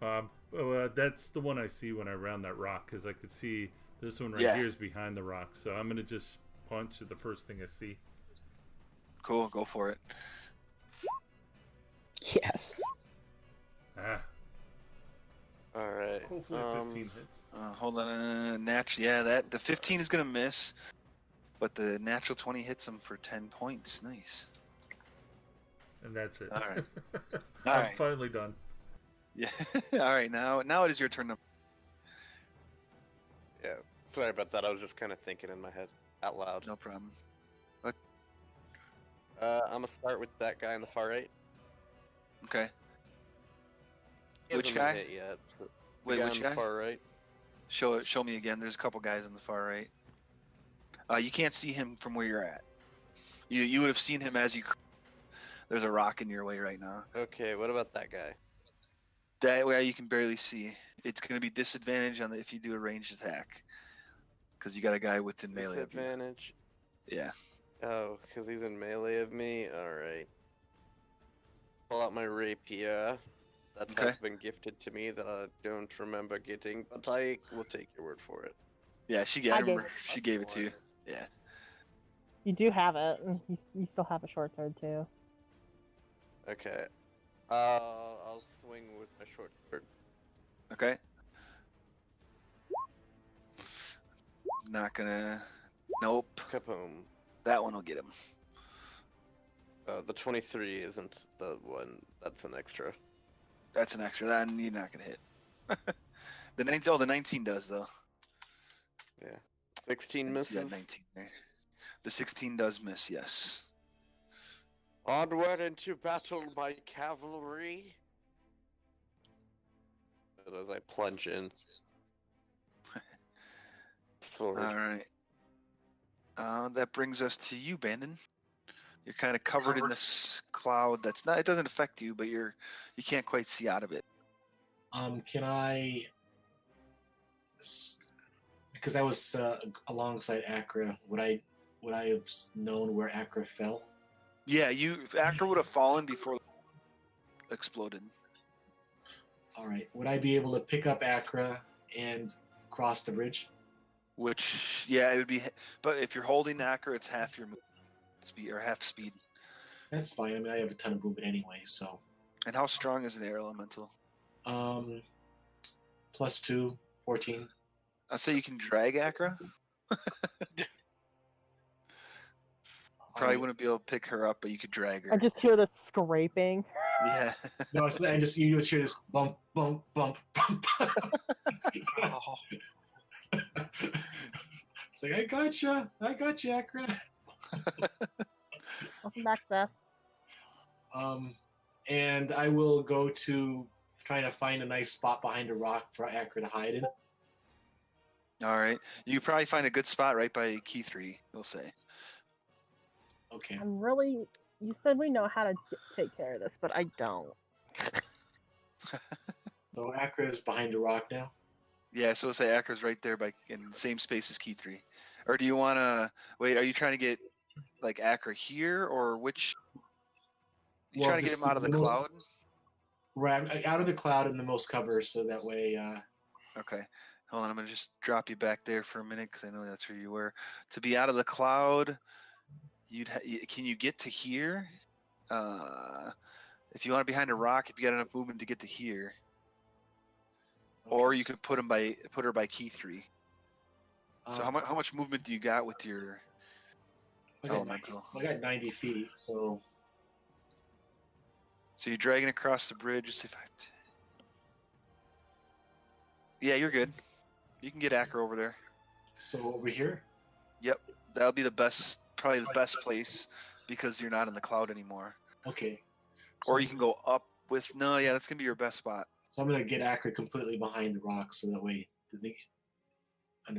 E: That's the one I see when I round that rock, because I could see this one right here is behind the rock. So I'm gonna just punch at the first thing I see.
A: Cool, go for it.
C: Yes.
F: All right.
E: Hopefully 15 hits.
A: Hold on. The 15 is gonna miss, but the natural 20 hits him for 10 points. Nice.
E: And that's it.
A: All right.
E: I'm finally done.
A: Yeah. All right. Now it is your turn.
F: Yeah. Sorry about that. I was just kind of thinking in my head out loud.
A: No problem.
F: I'm gonna start with that guy on the far right.
A: Okay.
F: He
A: Which
F: hasn't been
A: guy?
F: hit yet.
A: Wait,
F: guy
A: which
F: on
A: guy?
F: the far right.
A: Show me again. There's a couple guys on the far right. You can't see him from where you're at. You would have seen him as you. There's a rock in your way right now.
F: Okay. What about that guy?
A: That way you can barely see. It's going to be disadvantage on if you do a ranged attack, because you got a guy within melee of you.
F: Disadvantage.
A: Yeah.
F: Oh, because he's in melee of me? Alright. Pull out my rapier. That has been gifted to me that I don't remember getting, but I will take your word for it.
A: Yeah, I remember she gave it to you. Yeah.
B: You do have it. And you still have a short sword too.
F: Okay. I'll swing with my short sword.
A: Okay. Not gonna. Nope.
F: Kaboom.
A: That one will get him.
F: The 23 isn't the one. That's an extra.
A: That's an extra. That you're not gonna hit. The 19. Oh, the 19 does though.
F: Yeah. 16 misses.
A: Yeah, 19 there. The 16 does miss. Yes.
F: Onward into battle, my cavalry. As I plunge in. Sword.
A: All right. That brings us to you, Bandon. You're kind of covered in this cloud. That's not. It doesn't affect you, but you can't quite see out of it.
G: Can I? Because I was alongside Akra, would I have known where Akra fell?
A: Yeah, Akra would have fallen before it exploded.
G: All right. Would I be able to pick up Akra and cross the bridge?
A: Which, yeah, it would be. But if you're holding Akra, it's half your speed or half speed.
G: That's fine. I mean, I have a ton of movement anyway, so.
A: And how strong is an air elemental?
G: +2, 14.
A: I'll say you can drag Akra. Probably wouldn't be able to pick her up, but you could drag her.
B: I just hear the scraping.
A: Yeah.
G: No, you just hear this bump, bump, bump, bump. It's like, I gotcha, Akra.
B: Welcome back, Seth.
G: And I will go to trying to find a nice spot behind a rock for Akra to hide in.
A: All right. You probably find a good spot right by key 3, we'll say.
G: Okay.
B: You said we know how to take care of this, but I don't.
G: So Akra is behind a rock now?
A: Yeah, so we'll say Akra's right there in the same space as key 3. Or do you want to... Wait, are you trying to get, like, Akra here, or which... You trying to get him out of the cloud?
G: Right, out of the cloud in the most cover, so that way...
A: Okay. Hold on, I'm going to just drop you back there for a minute, because I know that's where you were. To be out of the cloud, can you get to here? If you want to behind a rock, if you got enough movement to get to here. Okay. Or you could put her by key 3. So how much movement do you got with your elemental?
G: I got 90 feet, so...
A: So you're dragging across the bridge. Yeah, you're good. You can get Akra over there.
G: So over here?
A: Yep, that'll be probably the best place, because you're not in the cloud anymore.
G: Okay. So
A: or you can go up with... No, yeah, that's going to be your best spot.
G: So I'm going to get Akra completely behind the rock, so that way...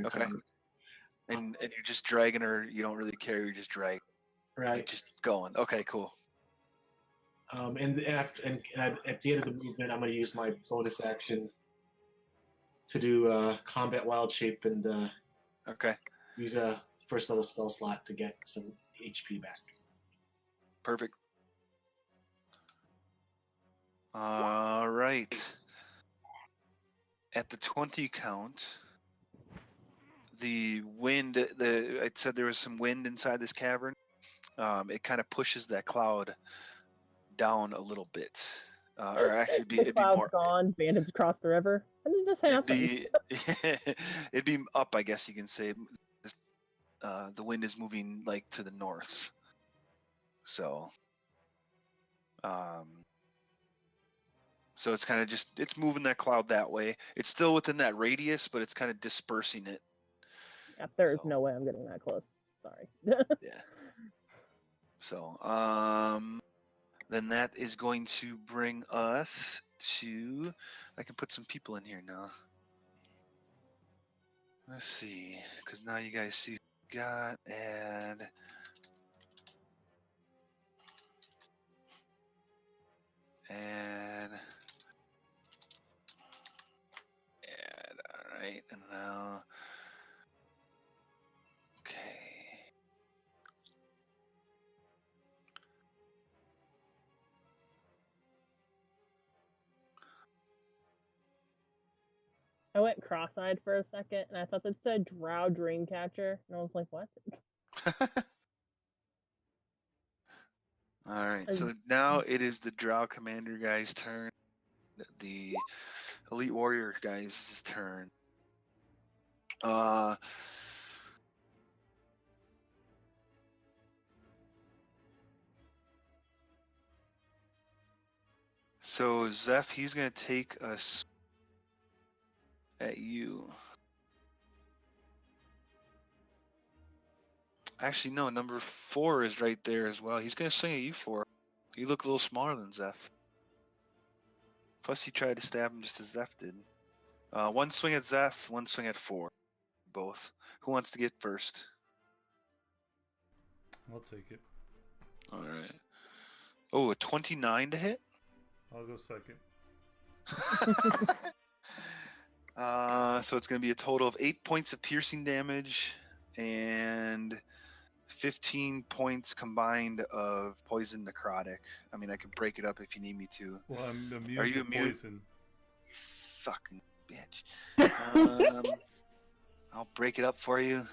A: Okay. And you're just dragging her. You don't really care. You're just dragging.
G: Right.
A: Like just going. Okay, cool.
G: And at the end of the movement, I'm going to use my bonus action to do combat wild shape and
A: okay.
G: Use a first level spell slot to get some HP back.
A: Perfect. All right. At the 20 count, the wind. I said there was some wind inside this cavern. It kind of pushes that cloud down a little bit. Or actually,
B: The
A: it'd be
B: cloud's
A: more.
B: gone, bandits across the river. What did this
A: It'd
B: happen?
A: be it'd be up, I guess you can say. The wind is moving like to the north, so so it's kind of just it's moving that cloud that way. It's still within that radius, but it's kind of dispersing it.
B: Yeah, there's
A: So,
B: no way I'm getting that close. Sorry.
A: yeah. So then that is going to bring us to. I can put some people in here now. Let's see, because now you guys see what we got and. And all right, and now, okay.
B: I went cross-eyed for a second, and I thought that said Drow Dreamcatcher, and I was like, what?
A: All right, so now it is the Drow Commander guy's turn. The Elite Warrior guy's turn. So Zeph, he's gonna take us at you. Actually, no, number 4 is right there as well. He's gonna swing at you 4. You look a little smaller than Zeph. Plus, he tried to stab him just as Zeph did. One swing at Zeph, one swing at 4. Both. Who wants to get first?
E: I'll take it.
A: All right. Oh, a 29 to hit?
E: I'll go second.
A: So it's going to be a total of 8 points of piercing damage and 15 points combined of poison necrotic. I mean, I can break it up if you need me to.
E: Well, I'm immune
A: Are you
E: to
A: immune?
E: poison.
A: Fucking bitch. I'll break it up for you.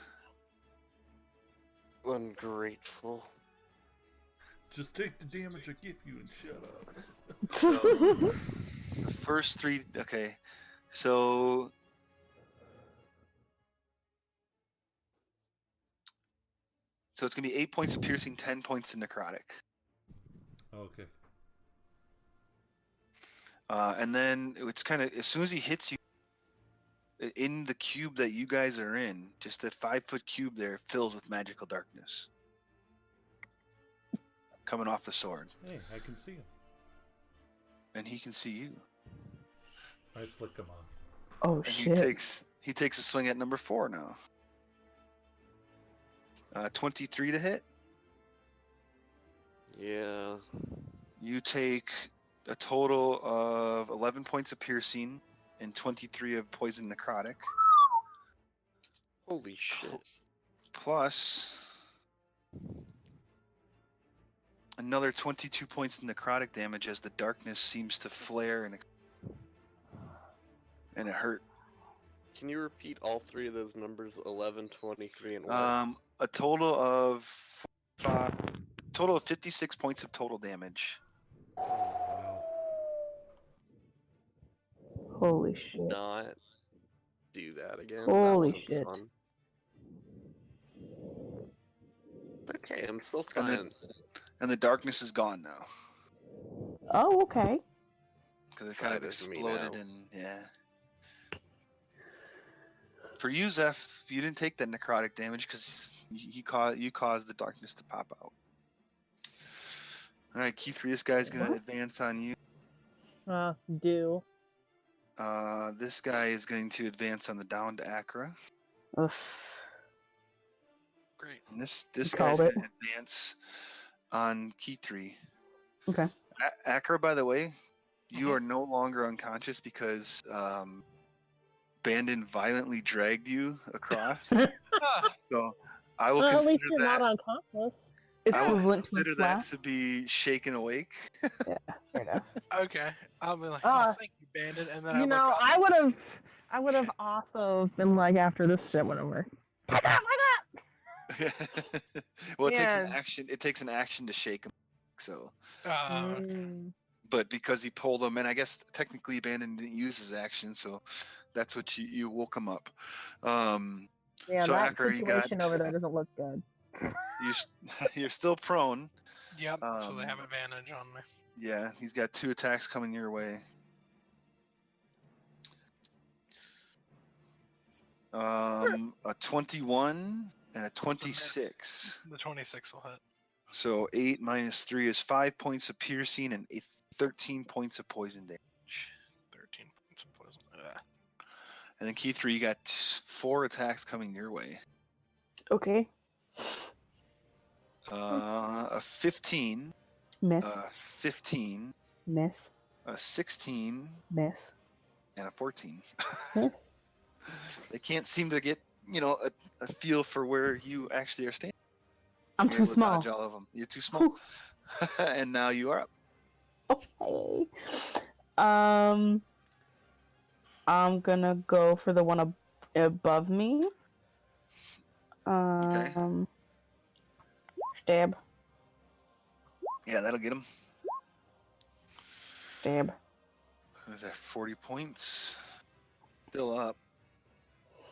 F: Ungrateful.
E: Just take the damage I give you and shut up.
A: So, the first 3, okay. So it's going to be 8 points of piercing, 10 points of necrotic.
E: Okay.
A: And then it's kind of, as soon as he hits you, in the cube that you guys are in, just that 5-foot cube there fills with magical darkness. Coming off the sword.
E: Hey, I can see him.
A: And he can see you.
E: I flick him off.
C: Oh
A: And
C: shit!
A: he takes a swing at number 4 now. 23 to hit.
F: Yeah.
A: You take a total of 11 points of piercing and 23 of poison necrotic.
F: Holy shit.
A: Plus another 22 points of necrotic damage as the darkness seems to flare and it hurt.
F: Can you repeat all 3 of those numbers? 11, 23, and what?
A: A total of 56 points of total damage.
E: Wow.
C: Holy shit!
F: Not do that again.
C: Holy
F: That
C: shit.
F: fun. Okay, I'm still fine.
A: And the darkness is gone now.
C: Oh, okay.
A: Because it kind of
F: Side of me
A: exploded
F: now.
A: and yeah. For you, Zeph, you didn't take that necrotic damage because you caused the darkness to pop out. All right, Keith, this guy's gonna advance on you.
B: Do.
A: This guy is going to advance on the down to Akra.
C: Oof.
D: Great.
A: And this
C: You
A: guy's
C: called
A: going
C: it.
A: to advance on Key 3.
C: Okay.
A: Akra, by the way, you are no longer unconscious because Bandon violently dragged you across.
D: Ah,
A: So I will
B: Well, at
A: consider
B: least you're
A: that.
B: not unconscious.
C: It's
A: I will
C: equivalent to a
A: consider
C: slap.
A: that to be shaken awake.
C: Yeah, fair enough.
D: okay. I'll be like,
B: Ah.
D: oh, thank you, Bandit. And then
B: You
D: I
B: know,
D: look up.
B: I would have also been like, after this shit went over. Back up!
A: Well, it takes an
B: Yeah.
A: action. It takes an action to shake him. So
D: Okay.
B: Mm.
A: but because he pulled him, and I guess technically Bandon didn't use his action, so that's what you woke him up.
B: Yeah,
A: so
B: that
A: Akra,
B: situation over there doesn't look good.
A: you're still prone.
D: Yep, so they have advantage on me.
A: Yeah, he's got 2 attacks coming your way. A 21 and a 26.
D: The 26 will hit.
A: So 8 minus 3 is 5 points of piercing and 13 points of poison damage.
D: 13 points of poison.
A: And then Key 3, you got 4 attacks coming your way.
C: Okay.
A: A 15.
C: Miss.
A: 15.
C: Miss.
A: A 16.
C: Miss.
A: And a 14.
C: Miss.
A: They can't seem to get, a feel for where you actually are standing.
C: I'm
A: You're
C: too
A: able to
C: small.
A: dodge all of them. You're too small. And now you are up.
C: Okay. I'm gonna go for the one above me.
A: Okay.
C: Stab.
A: Yeah, that'll get him.
C: Stab.
A: Is that 40 points? Still up.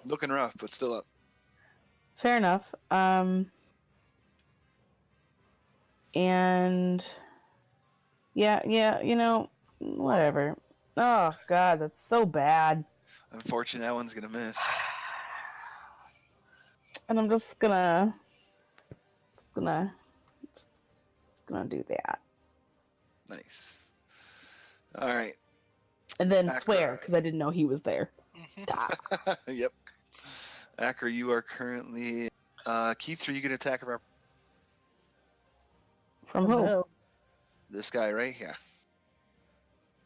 A: Looking rough, but still up.
C: Fair enough. And yeah, whatever. Oh god, that's so bad.
A: Unfortunately, that one's gonna miss.
C: And I'm just gonna do that.
A: Nice. All right.
C: And then
A: Akra.
C: swear, because I didn't know he was there.
A: Yep. Akra, you are currently Keith, are you gonna attack our
C: From who?
A: this guy right here?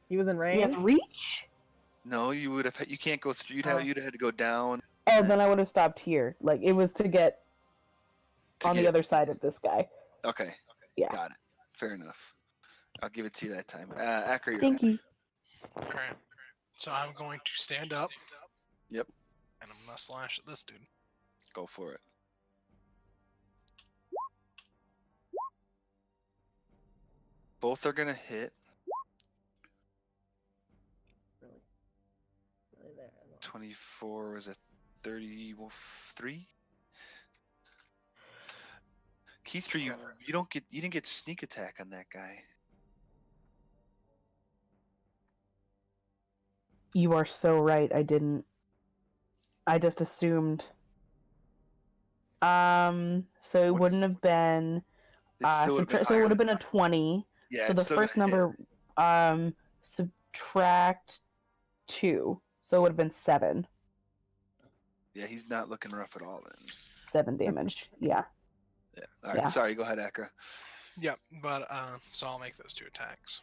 B: He was in
C: He
B: range.
C: has reach?
A: No, you would have. You can't go through. You'd have to go down.
C: Oh, then I would have stopped here. Like, it was to get on the other side of this guy.
A: Okay.
C: Yeah.
A: Got it. Fair enough. I'll give it to you that time. Akra, you're
C: Thank you.
D: Alright. So I'm going to stand up.
A: Yep.
D: And I'm gonna slash at this dude.
A: Go for it. Both are gonna hit.
B: Really there.
A: 24 was a 33. Keith, you didn't get sneak attack on that guy.
C: You are so right, I didn't. I just assumed. So it wouldn't have been. So it would have been a 20.
A: Yeah.
C: So the first number, subtract 2. So it would have been 7.
A: Yeah, he's not looking rough at all then.
C: 7 damage. Yeah.
A: Yeah. All right.
C: Yeah.
A: Sorry. Go ahead, Akra.
D: Yep, but so I'll make those 2 attacks.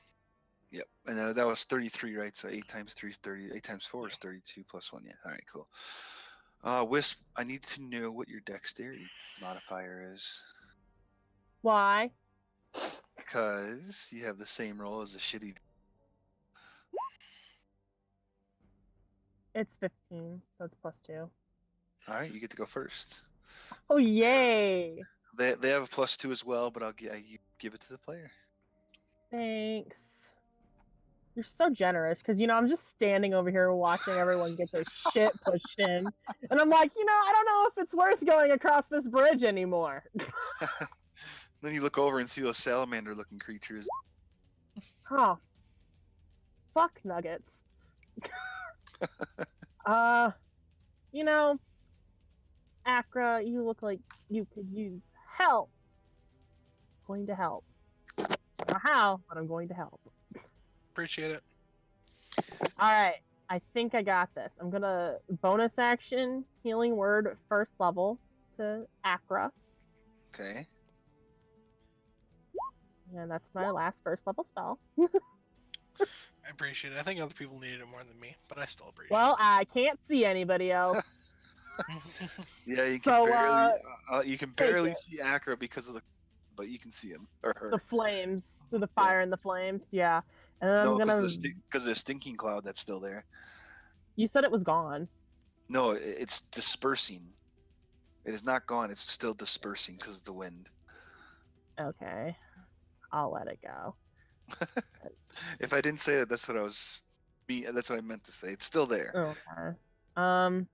A: Yep. And that was 33, right? So 8 times 3 is 30. 8 times 4 is 32 plus 1. Yeah. All right. Cool. Wisp, I need to know what your dexterity modifier is.
B: Why?
A: Because you have the same roll as a shitty.
B: It's 15, so it's +2.
A: All right, you get to go first.
B: Oh yay!
A: They have a +2 as well, but you give it to the player.
B: Thanks. You're so generous, because I'm just standing over here watching everyone get their shit pushed in, and I'm like, I don't know if it's worth going across this bridge anymore.
A: Then you look over and see those salamander-looking creatures.
B: Oh, fuck nuggets. Akra, you look like you could use help. Going to help. I don't know how, but I'm going to help.
D: Appreciate it.
B: Alright, I think I got this. I'm gonna bonus action healing word 1st level to Akra.
A: Okay.
B: And that's my last 1st level spell.
D: I appreciate it. I think other people needed it more than me, but I still appreciate
B: Well, I can't see anybody else.
D: it.
A: Yeah, you can
B: take
A: barely
B: it.
A: see Akra because of but you can see him or her.
B: The flames. Through the fire and the flames, yeah. And then I'm gonna.
A: Because of the stinking cloud that's still there.
B: You said it was gone.
A: No, it's dispersing. It is not gone. It's still dispersing because of the wind.
B: Okay. I'll let it go.
A: If I didn't say that, that's what I was. That's what I meant to say. It's still there.
B: Okay. And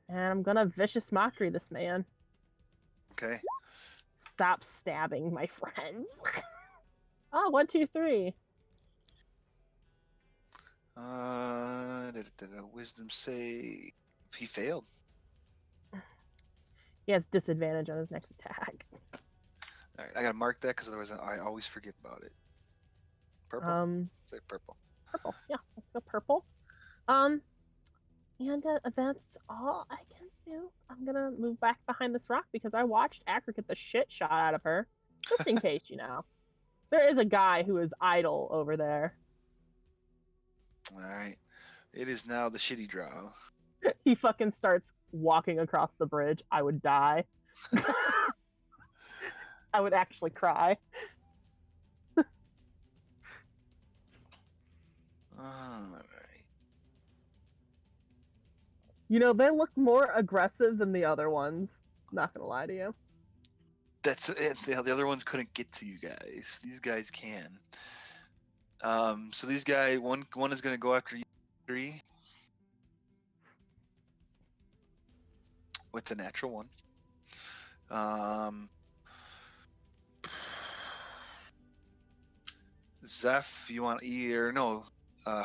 B: I'm gonna vicious mockery this man.
A: Okay.
B: Stop stabbing my friends. Oh, 1, 2, 3.
A: Wisdom save. He failed.
B: He has disadvantage on his next attack.
A: All right, I gotta mark that because otherwise I always forget about it. Purple. Say purple.
B: Purple. Yeah, let's go purple. And that's all I can do. I'm gonna move back behind this rock because I watched Akra get the shit shot out of her. Just in case, you know. There is a guy who is idle over there.
A: All right. It is now the shitty drow.
B: He fucking starts walking across the bridge. I would die. I would actually cry.
A: Alright.
B: You know, they look more aggressive than the other ones. Not gonna lie to you.
A: That's it. The other ones couldn't get to you guys. These guys can. So these guys, one is gonna go after you 3 with the natural 1. Zeph, you want E or no?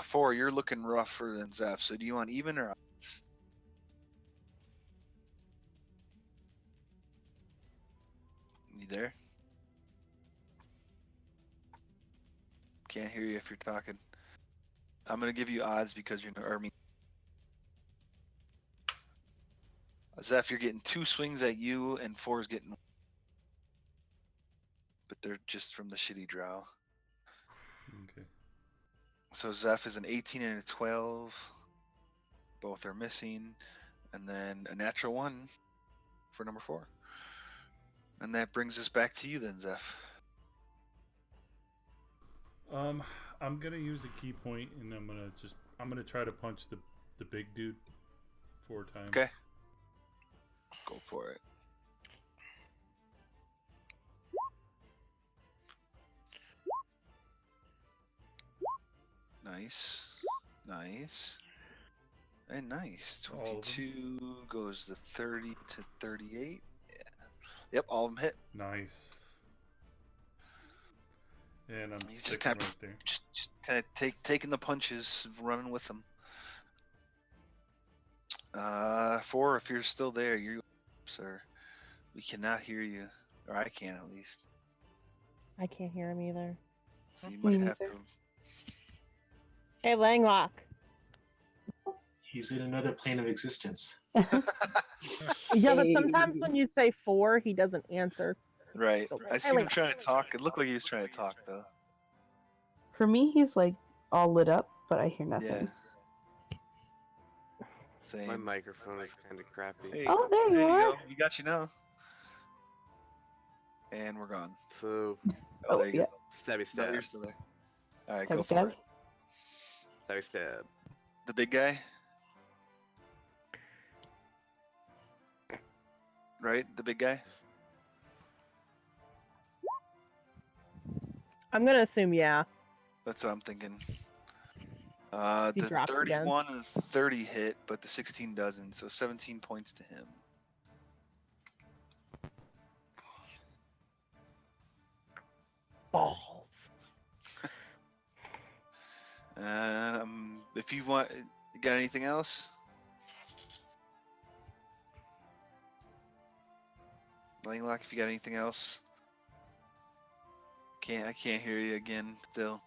A: 4, you're looking rougher than Zeph. So do you want even or odds? You there? Can't hear you if you're talking. I'm gonna give you odds because you're army. Zeph, you're getting 2 swings at you, and 4 is getting. But they're just from the shitty drow.
E: Okay.
A: So Zeph is an 18 and a 12. Both are missing, and then a natural 1 for number 4. And that brings us back to you then, Zeph.
E: I'm gonna use a key point, and I'm gonna try to punch the big dude 4 times.
A: Okay. Go for it. Nice. Nice. And nice. 22 goes to 30 to 38. Yeah. Yep, all of them hit.
E: Nice. And I'm
A: He's
E: sticking
A: just kind of
E: right there.
A: just kind of taking the punches, running with them. 4, if you're still there, you, sir. We cannot hear you, or I can at least.
B: I can't hear him either.
A: So you might have to.
B: Hey, Langlock.
G: He's in another plane of existence.
B: Yeah, but sometimes when you say 4, he doesn't answer.
A: Right. I seen him trying to talk. It looked like he was trying to talk, though.
C: For me, he's like all lit up, but I hear nothing.
A: Yeah. Same.
F: My microphone is kind of crappy.
A: Hey,
C: Oh, there you are.
A: go. You got you now. And we're gone.
F: So,
A: Oh, there you go.
F: stabby
A: No,
F: stab.
A: you're still there. All right,
C: Stabby
A: go
C: stab?
A: for it.
F: Stabby stab.
A: The big guy. Right, the big guy.
B: I'm gonna assume yeah.
A: That's what I'm thinking.
B: He
A: The
B: dropped again.
A: 31 and 30 hit, but the 16 doesn't, so 17 points to him.
B: Balls.
A: If you want, you got anything else? Langlock, if you got anything else? I can't hear you again still.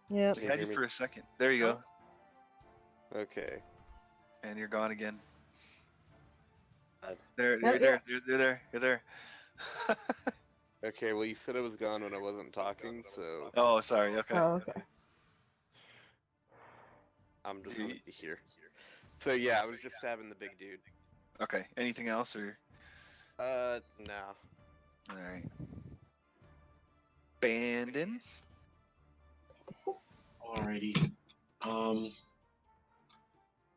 B: Yep.
A: We had you for a second. There you go.
F: Okay.
A: And you're gone again.
F: Uh,
A: There,
B: Yep,
A: you're there. You're there. You're there.
F: Okay, well, you said I was gone when I wasn't talking, so
A: Oh, sorry. Okay.
C: Oh, okay.
F: I'm just gonna be here. So, yeah, I was just stabbing the big dude.
A: Okay. Anything else or?
F: No.
A: All right. Bandon.
G: Alrighty. I'm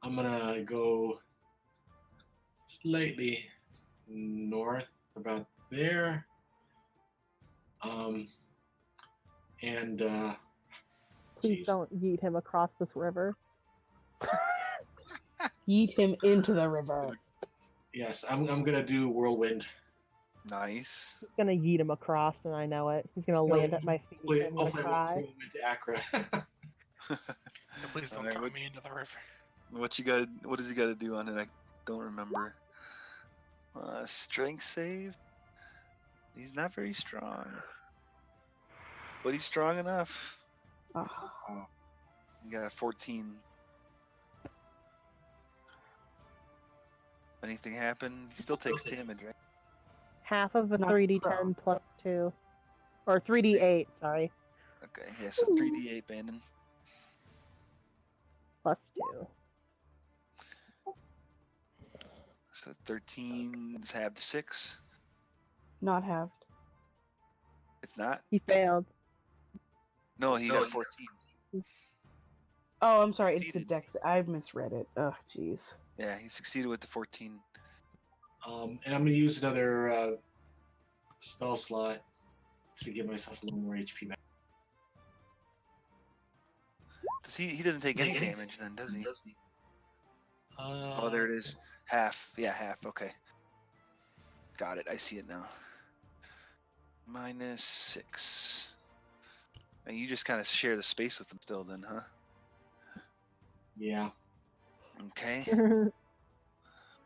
G: gonna go slightly north, about there. And
B: Please
G: jeez.
B: don't yeet him across this river.
C: Yeet him into the river.
G: Yes, I'm gonna do whirlwind.
A: Nice.
B: He's gonna yeet him across, and I know it. He's gonna land at my feet.
G: Hopefully,
B: I'm gonna
G: hopefully I won't
B: cry.
G: throw him into Akra.
D: Please don't
A: Alright,
D: throw
A: what-
D: me into the river.
A: What you got? What does he got to do on it? I don't remember. Strength save. He's not very strong, but he's strong enough.
C: Oh,
A: He got a 14. Anything happen? He still takes damage, right?
B: Half of a
C: Not
B: 3d10
C: prone.
B: plus 2. Or 3d8, sorry.
A: Okay, yeah. So 3d8 Bandon.
B: Plus 2.
A: So 13's halved to 6.
C: not halved.
A: It's not.
B: He failed.
A: No, he got 14.
C: Oh, I'm sorry. It's the
A: Succeeded.
C: dex. I've misread it. Oh, jeez.
A: Yeah, he succeeded with the 14.
G: And I'm gonna use another spell slot to give myself a little more HP back.
A: Does he? He doesn't take any damage then, does he? Oh, there it is. Half. Yeah, half. Okay. Got it. I see it now. -6. And you just kind of share the space with him still then, huh?
G: Yeah.
A: Okay.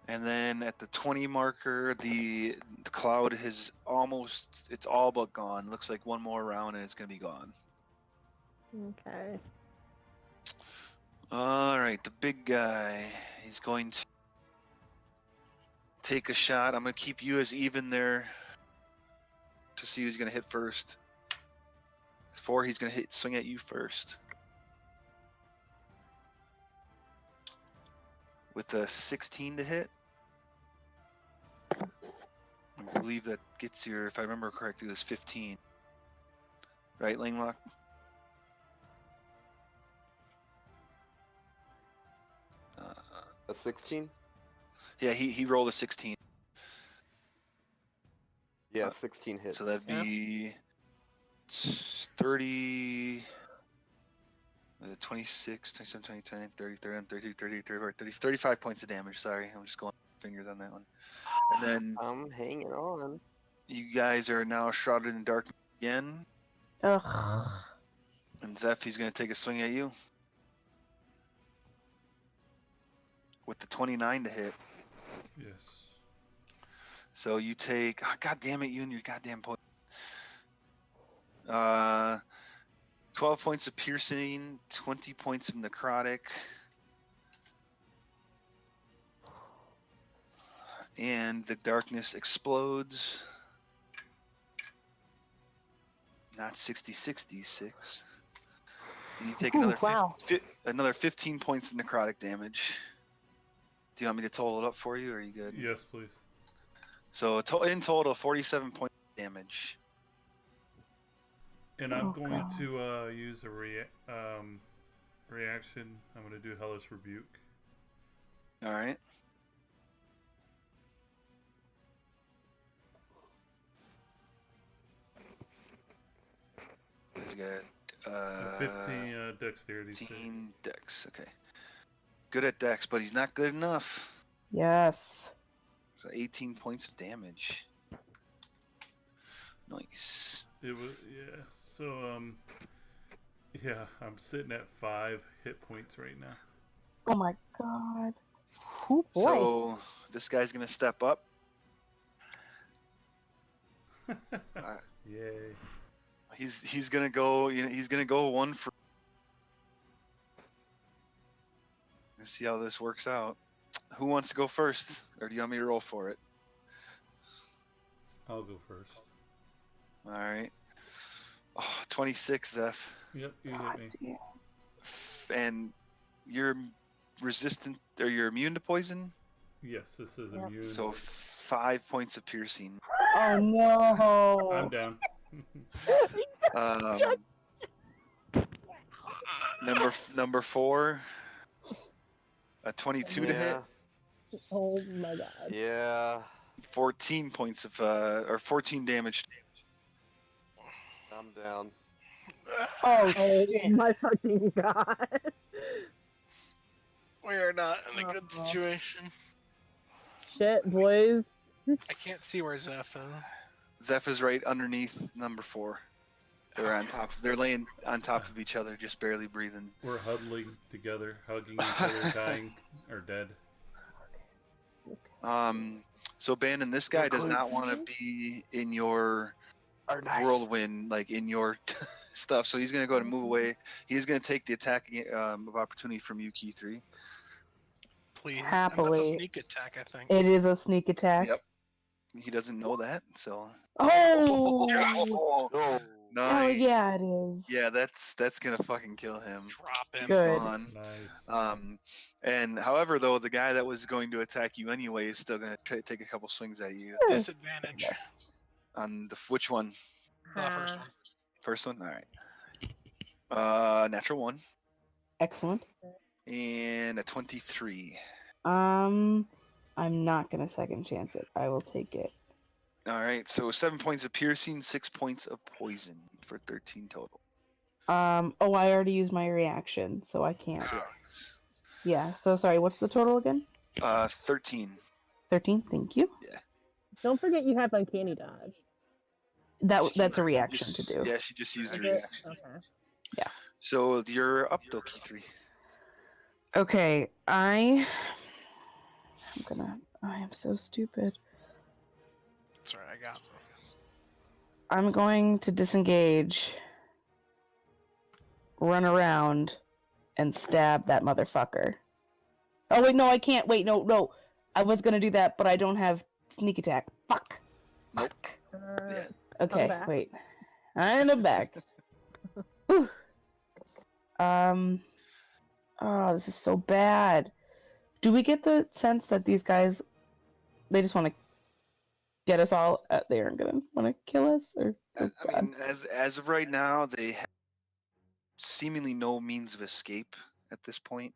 A: And then at the 20 marker, the cloud has almost, it's all but gone. Looks like one more round and it's going to be gone.
B: Okay.
A: All right, the big guy. He's going to take a shot. I'm going to keep you as even there to see who's going to hit first. 4, he's going to swing at you first. With a 16 to hit. I believe that gets your, if I remember correctly, it was 15. Right, Langlock?
F: A 16?
A: Yeah, he rolled a 16.
F: Yeah, 16 hits.
A: So that'd be 30, 26, 27, 29, 30, 31, 32, 33, 34, 30, 35 points of damage. Sorry, I'm just going fingers on that one. And then
F: I'm hanging on.
A: you guys are now shrouded in darkness again.
C: Ugh.
A: And Zeph, he's going to take a swing at you. With the 29 to hit.
E: Yes.
A: So you take, oh, God damn it, you and your goddamn point. 12 points of piercing, 20 points of necrotic. And the darkness explodes. Not 66 d6. And you take another
C: wow.
A: another 15 points of necrotic damage. Do you want me to total it up for you, or are you good?
E: Yes, please.
A: So in total, 47 points of damage.
E: And I'm
C: Oh,
E: going
C: God.
E: to use a reaction. I'm going to do Hellish Rebuke.
A: All right. He's got
E: 15 dexterity save.
A: 15 dex. Okay. Good at dex, but he's not good enough.
C: Yes.
A: So 18 points of damage. Nice.
E: It was, yeah. So yeah, I'm sitting at 5 hit points right now.
C: Oh my god. Oh boy.
A: So this guy's gonna step up.
E: Yay.
A: He's gonna go. You know, he's gonna go one for. Let's see how this works out. Who wants to go first, or do you want me to roll for it?
E: I'll go first.
A: All right. Oh, 26, Zeph.
E: Yep, you
C: God
E: hit me.
C: damn.
A: And you're resistant, or you're immune to poison.
E: Yes, this is
B: Yep.
E: immune.
A: So 5 points of piercing.
C: Oh no.
E: I'm down.
A: Um, number 4, a 22 to hit.
B: Oh my god.
F: Yeah.
A: 14 points of or 14 damage.
F: I'm down.
C: Oh,
B: Oh
C: shit.
B: my fucking god.
D: We are not in a good situation.
B: Shit, boys.
D: I can't see where Zeph is.
A: Zeph is right underneath number 4. They're on top. They're laying on top of each other, just barely breathing.
E: We're huddling together, hugging each other, dying or dead.
A: So Bandon, this guy does not want to be in your whirlwind, like in your stuff. So he's gonna go ahead and move away. He's gonna take the attack of opportunity from you, Key 3.
D: Please.
C: Happily.
D: And that's a sneak attack, I think.
C: It is a sneak attack.
A: Yep. He doesn't know that, so.
C: Oh!
F: No.
A: Nice.
C: Hell yeah, it is.
A: Yeah, that's gonna fucking kill him.
D: Drop him.
C: Good.
A: Gone.
E: Nice.
A: And however, though, the guy that was going to attack you anyway is still gonna take a couple swings at you.
D: Disadvantage.
A: On which one?
D: The first one.
A: First one. All right. Natural 1
C: Excellent.
A: and a 23.
C: I'm not gonna second chance it. I will take it.
A: All right. So 7 points of piercing, 6 points of poison for 13 total.
C: Oh, I already used my reaction, so I can't.
A: Yes.
C: Yeah, so sorry, what's the total again?
A: 13.
C: 13, thank you.
B: Don't forget you have uncanny dodge.
C: That's a reaction
A: Just-
C: to do.
A: Yeah, she just used a
B: Is it?
A: reaction.
B: Okay.
A: So you're up, though, Key 3.
C: Okay, I am so stupid.
D: That's right, I got this.
C: I'm going to disengage, run around, and stab that motherfucker. Oh wait, no, I can't. Wait, no. I was gonna do that, but I don't have sneak attack. Fuck.
A: Nope.
C: Fuck.
A: Yeah.
C: Okay,
B: back.
C: wait. And I'm back. Whew. Oh, this is so bad. Do we get the sense that these guys, they just want to get us all? They aren't gonna want to kill us, or? Oh,
A: I mean, as of right now, they have seemingly no means of escape at this point.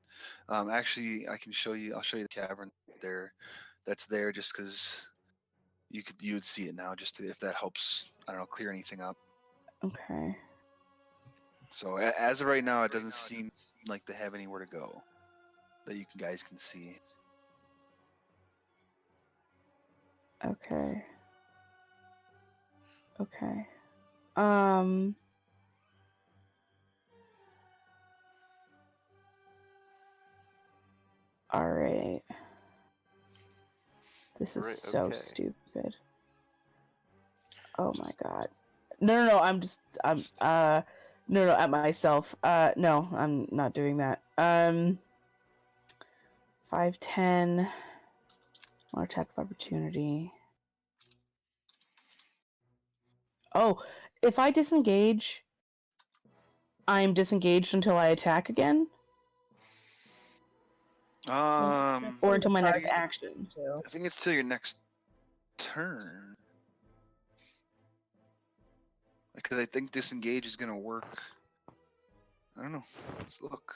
A: Actually, I can show you. I'll show you the cavern there. That's there just because you would see it now. Just if that helps, I don't know, clear anything up.
C: Okay.
A: So as of right now, it doesn't seem like they have anywhere to go that you guys can see.
C: Okay. Okay. All right. This is
F: Right,
C: so
F: okay.
C: stupid. Oh my god. No, no, at myself. No, I'm not doing that. 5'10", more attack of opportunity. Oh, if I disengage, I'm disengaged until I attack again? Or until my next action?
A: I think it's till your next turn. Because I think disengage is gonna work. I don't know. Let's look.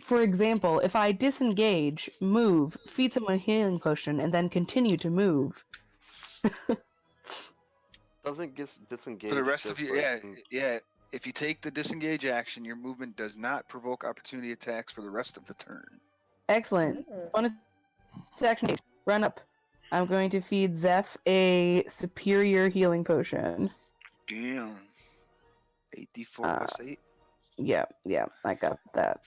C: For example, if I disengage, move, feed someone a healing potion, and then continue to move.
F: Doesn't disengage.
A: For the rest of
F: just
A: you,
F: like-
A: yeah. If you take the disengage action, your movement does not provoke opportunity attacks for the rest of the turn.
C: Excellent. Bonus action. Run up. I'm going to feed Zeph a superior healing potion.
A: Damn. 8d4 plus 8.
C: Yeah, I got that.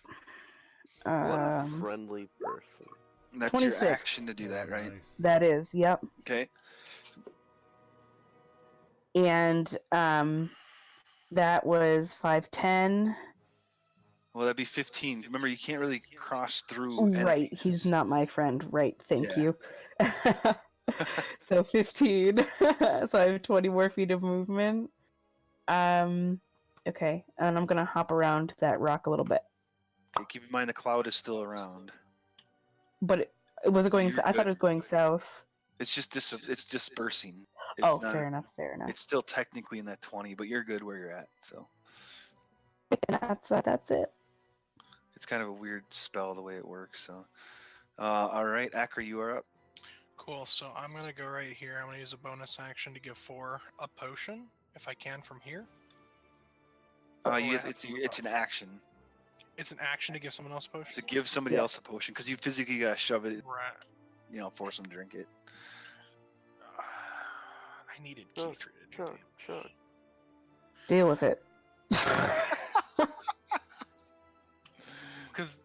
F: What a friendly person.
A: And that's
C: 26.
A: your action to do that, right?
E: Nice.
C: That is, yep.
A: Okay.
C: And that was 5'10".
A: Well, that'd be 15. Remember, you can't really cross through.
C: Right,
A: enemies.
C: he's not my friend. Right, thank
A: Yeah.
C: you. So 15. So I have 20 more feet of movement. Okay, and I'm gonna hop around that rock a little bit.
A: Okay, keep in mind the cloud is still around.
C: But it was going.
A: You're
C: I thought
A: good.
C: it was going south.
A: It's just it's dispersing. It's
C: Oh,
A: not-
C: fair enough.
A: It's still technically in that 20, but you're good where you're at. So
C: That's it.
A: it's kind of a weird spell the way it works. So, all right, Akra, you are up.
D: Cool. So I'm gonna go right here. I'm gonna use a bonus action to give 4 a potion if I can from here.
A: It's an action
D: It's an action to give someone else a potion.
A: to give somebody else a potion because you physically gotta shove it.
D: Right.
A: Force them to drink it.
D: I needed Key 3 to do
F: Chug.
C: Deal with it.
D: Because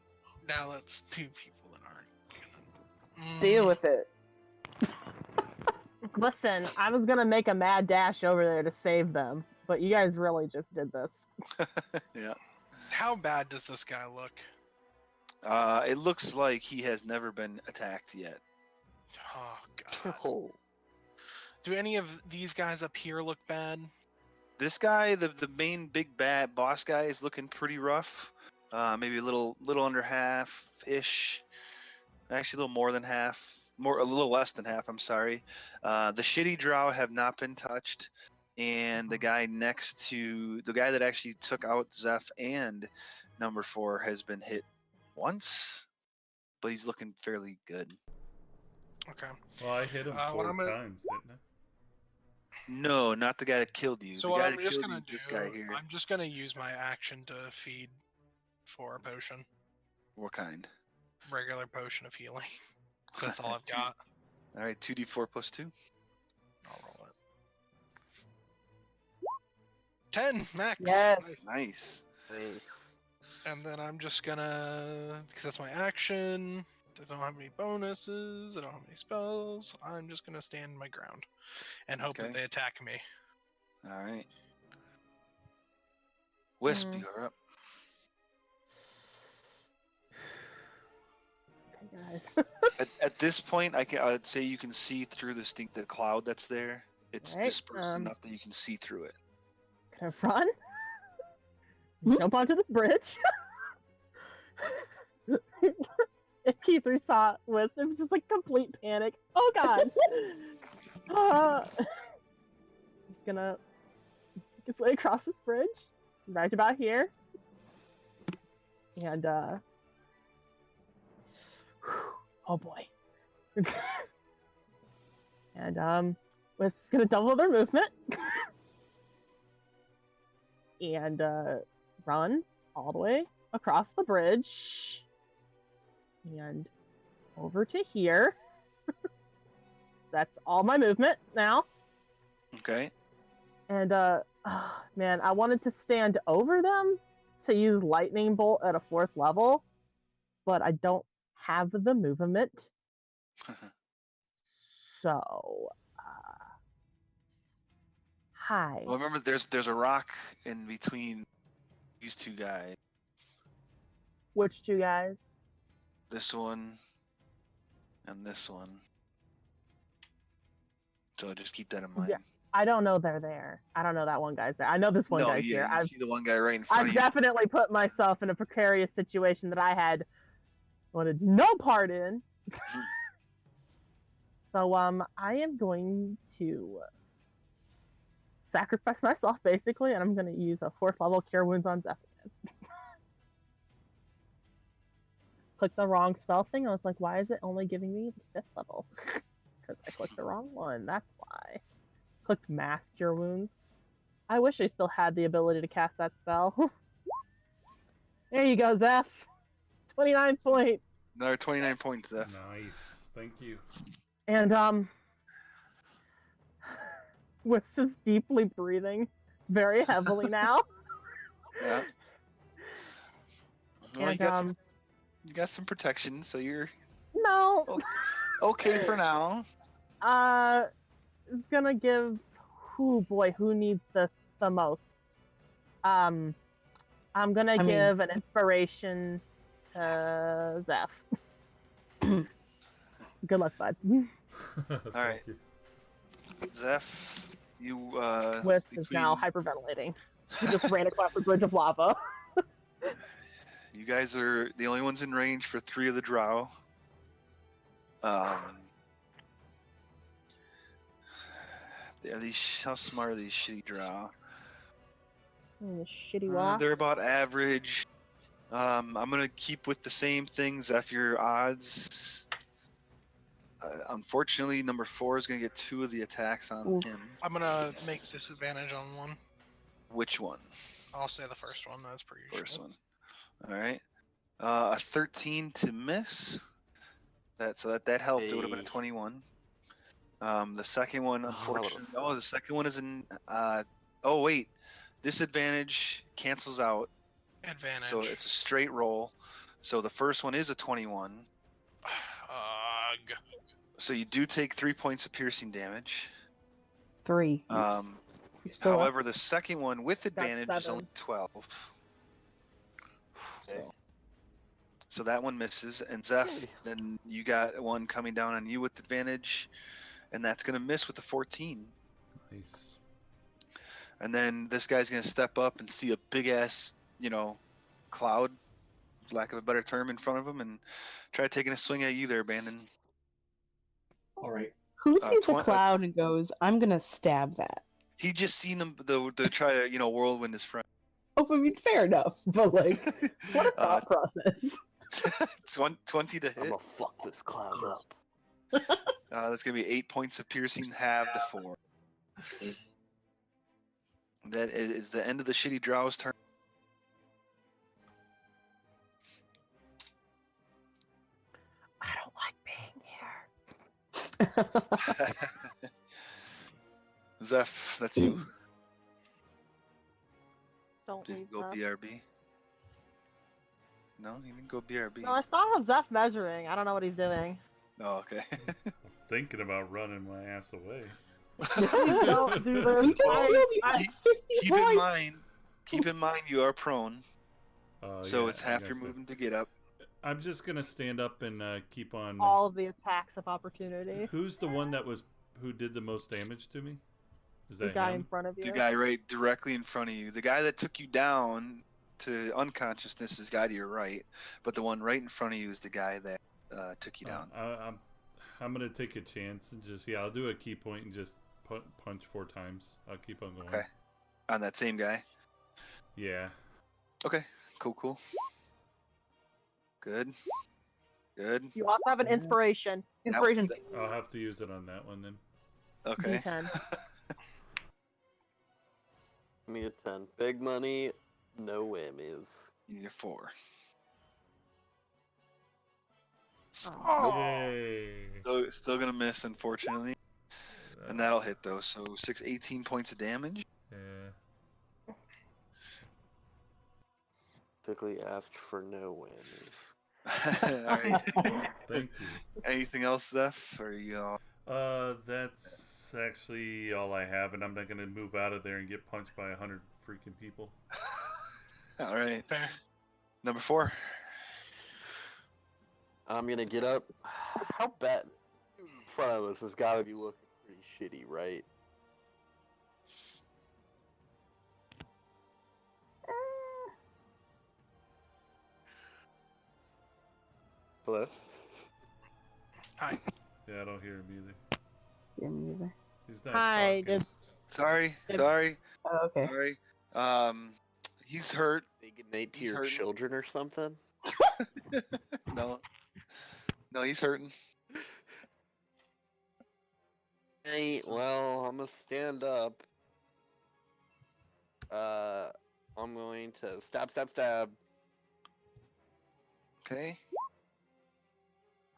D: now that's 2 people that aren't.
C: Deal with it.
B: Listen, I was gonna make a mad dash over there to save them, but you guys really just did this.
A: Yeah.
D: How bad does this guy look?
A: It looks like he has never been attacked yet.
D: Oh god. Do any of these guys up here look bad?
A: This guy, the main big bad boss guy, is looking pretty rough. Maybe a little under half ish. Actually, a little more than half. A little less than half. I'm sorry. The shitty drow have not been touched, and the guy that actually took out Zeph and number 4 has been hit once, but he's looking fairly good.
D: Okay.
E: Well, I hit him 4 times, didn't I?
A: No, not the guy that killed you.
D: So
A: the
D: what
A: guy
D: I'm
A: that
D: just
A: killed
D: gonna
A: you is
D: do,
A: this guy here.
D: I'm just gonna use my action to feed 4 a potion.
A: What kind?
D: Regular potion of healing. That's all I've got.
A: All right, 2d4 plus 2.
D: I'll roll it. 10 max.
B: Yes.
A: Nice.
D: And then I'm just gonna, because that's my action. I don't have any bonuses. I don't have any spells. I'm just gonna stand my ground and hope that they attack me.
A: All right. Wisp, you're up.
B: Okay, guys.
A: At this point, I'd say you can see through the cloud that's there. It's
B: Right,
A: dispersed enough that you can see through it.
B: Can I run? Jump onto this bridge. If Keith3 saw Wisp, it was just like complete panic. Oh god! He's gonna make his way across this bridge, right about here. And oh boy. And Wisp's gonna double their movement. And run all the way across the bridge and over to here. That's all my movement now.
A: Okay.
B: And man, I wanted to stand over them to use lightning bolt at a 4th level, but I don't have the movement. So hi.
A: Well, remember, there's a rock in between these 2 guys.
B: Which 2 guys?
A: This one and this one. So just keep that in mind.
B: Yeah, I don't know they're there. I don't know that one guy's there. I know this one guy's here.
A: You see the one guy right in front of you.
B: I've definitely put myself in a precarious situation that I had wanted no part in. So I am going to sacrifice myself basically, and I'm going to use a 4th level Cure Wounds on Zeph again. Clicked the wrong spell thing. I was like, why is it only giving me the 5th level? Because I clicked the wrong one. That's why. Clicked Mass Cure Wounds. I wish I still had the ability to cast that spell. There you go, Zeph. 29 points.
A: Another 29 points, Zeph.
E: Nice. Thank you.
B: And Wisp is deeply breathing very heavily now.
A: Yeah. Well,
B: And
A: you got some protection, so you're
B: no.
A: okay for now.
B: Gonna give. Oh boy, who needs this the most? I'm gonna give an inspiration to Zeph. Good luck, bud.
A: All right. Zeph, you
B: Wisp is now hyperventilating. He just ran across the bridge of lava.
A: You guys are the only ones in range for 3 of the drow. How smart are these shitty drow?
B: The shitty walk.
A: They're about average. I'm gonna keep with the same things. Zeph, your odds Unfortunately, number 4 is going to get 2 of the attacks on
C: Oof.
A: him.
D: I'm gonna make disadvantage on one.
A: Which one?
D: I'll say the first one. That's per usual.
A: First one. All right. A 13 to miss. That helped. It would have been a
F: Hey.
A: 21. The second one,
F: Oh, that
A: unfortunately,
F: would've
A: the second one is in. Oh wait, disadvantage cancels out,
D: Advantage.
A: so it's a straight roll. So the first one is a 21.
D: Ugh.
A: So you do take 3 points of piercing damage.
C: 3.
A: You're
C: still up.
A: however, the second one with advantage is
B: 7.
A: only 12. So that one misses, and Zeph, then you got one coming down on you with advantage, and that's gonna miss with the 14.
E: Nice.
A: And then this guy's gonna step up and see a big ass, cloud, for lack of a better term, in front of him, and try taking a swing at you there, Bandon.
G: All right.
C: Who sees a
A: 20
C: cloud and goes, I'm going to stab that?
A: He just seen them the try to whirlwind his friend.
C: Oh, I mean, fair enough. But, like, what a thought process.
A: 20 to
F: I'm
A: hit.
F: gonna fuck this cloud up.
A: That's gonna be 8 points of piercing, halved to 4. That is the end of the shitty drow's turn.
B: I don't like being here.
A: Zeph, that's you.
B: Don't
A: Did you
B: leave
A: go
B: Zeph.
A: BRB? No, you didn't go BRB.
B: No, I saw Zeph measuring. I don't know what he's doing.
A: Oh, okay.
E: I'm thinking about running my ass away.
B: Don't do this.
C: We just healed you at 50
A: keep
C: points.
A: keep in mind you are prone, so
E: Yeah,
A: it's
E: I
A: half
E: guess
A: your
E: that-
A: movement to get up.
E: I'm just gonna stand up and keep on.
B: All of the attacks of opportunity.
E: Who's the one who did the most damage to me? Is
B: The
E: that
B: guy in
E: him?
B: front of you.
A: The guy right directly in front of you. The guy that took you down to unconsciousness is the guy to your right, but the one right in front of you is the guy that took you down.
E: I'm gonna take a chance and I'll do a key point and just punch 4 times. I'll keep on going.
A: Okay. On that same guy.
E: Yeah.
A: Okay. Cool. Good.
B: You also have an inspiration.
C: Inspiration.
E: I'll have to use it on that one then.
A: Okay.
B: D10.
F: Give me a 10. Big money, no whammies.
A: You need a 4.
B: Oh.
E: Yay.
A: Still gonna miss, unfortunately. And that'll hit though. So 18 points of damage.
E: Yeah.
F: Typically asked for no whammies.
A: All right.
E: Thank you.
A: Anything else, Zeph? Or you all?
E: That's actually all I have, and I'm not gonna move out of there and get punched by 100 freaking people.
A: All right.
D: Fair.
A: Number 4.
F: I'm gonna get up. How bad? In front of us has gotta be looking pretty shitty, right? Hello?
D: Hi.
E: Yeah, I don't hear him either.
C: Yeah, me either.
E: He's not
B: Hi,
E: talking.
A: Sorry.
C: Oh, okay.
A: Sorry. He's hurt.
F: They get Nate to
A: He's
F: your
A: hurting.
F: children or something?
A: No, he's hurting.
F: Hey, well, I'm gonna stand up. I'm going to stab.
A: Okay.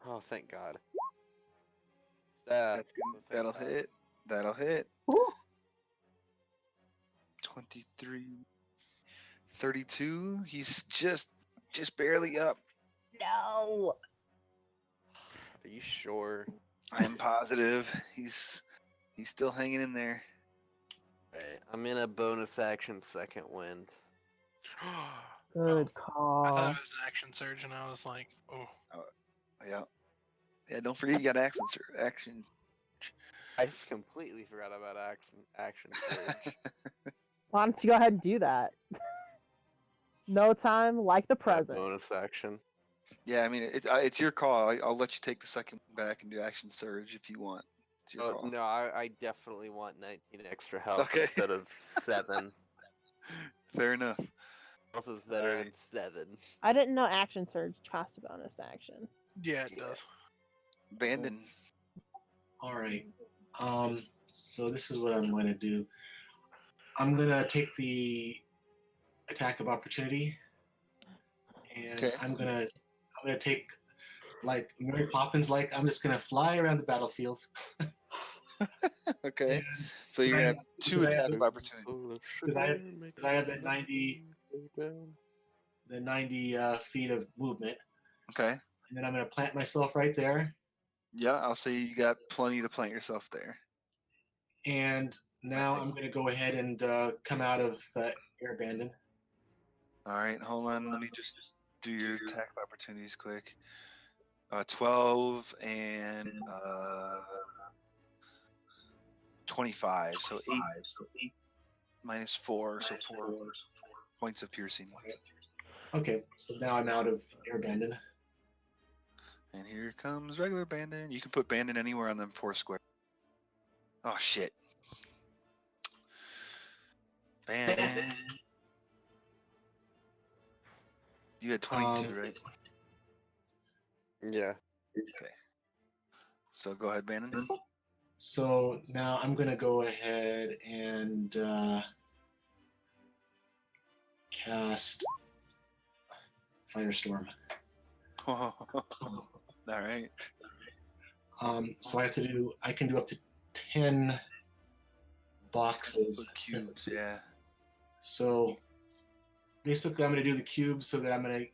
F: Oh, thank God. Stab.
A: That's good.
F: Thank God.
A: That'll hit.
C: Ooh.
A: 23. 32. He's just barely up.
C: No.
F: Are you sure?
A: I am positive. He's still hanging in there.
F: Alright, I'm in a bonus action second wind.
C: Good
D: I
C: call.
D: thought it was an action surge, and I was like, oh.
A: Yeah. Yeah. Don't forget you got action.
F: I completely forgot about action surge.
B: Why don't you go ahead and do that? No time like the
F: Yeah,
B: present.
F: bonus action.
A: Yeah. I mean, it's your call. I'll let you take the second one back and do action surge if you want. It's your
F: Oh,
A: call.
F: no, I definitely want 19 extra health
A: Okay.
F: instead of 7.
A: Fair enough.
F: Health is better than
A: Alright.
F: 7.
B: I didn't know action surge cost a bonus action.
D: Yeah, it does.
A: Bandon.
G: All right. So this is what I'm going to do. I'm going to take the attack of opportunity, and
A: Okay.
G: I'm gonna take like Mary Poppins. Like I'm just gonna fly around the battlefield.
A: Okay.
G: And
A: So you're gonna have two
G: because I have
A: attacks of
G: the-
A: opportunity.
G: Because I have that 90 feet of movement,
A: Okay.
G: and then I'm gonna plant myself right there.
A: Yeah, I'll say you got plenty to plant yourself there.
G: And now I'm gonna go ahead and come out of air abandon.
A: All right, hold on. Let me just do your attack of opportunities quick. 12 and 25. So 8 minus 4, so 4 points of piercing.
G: Okay, so now I'm out of air abandon.
A: And here comes regular bandit. You can put bandit anywhere on them 4 square. Oh shit. Bandit. You had 22, right?
F: Yeah.
A: Okay. So go ahead, bandit.
G: So now I'm gonna go ahead and cast Firestorm.
A: All right.
G: So I can do up to 10 boxes.
A: With cubes, yeah.
G: So basically I'm gonna do the cubes so that I'm gonna.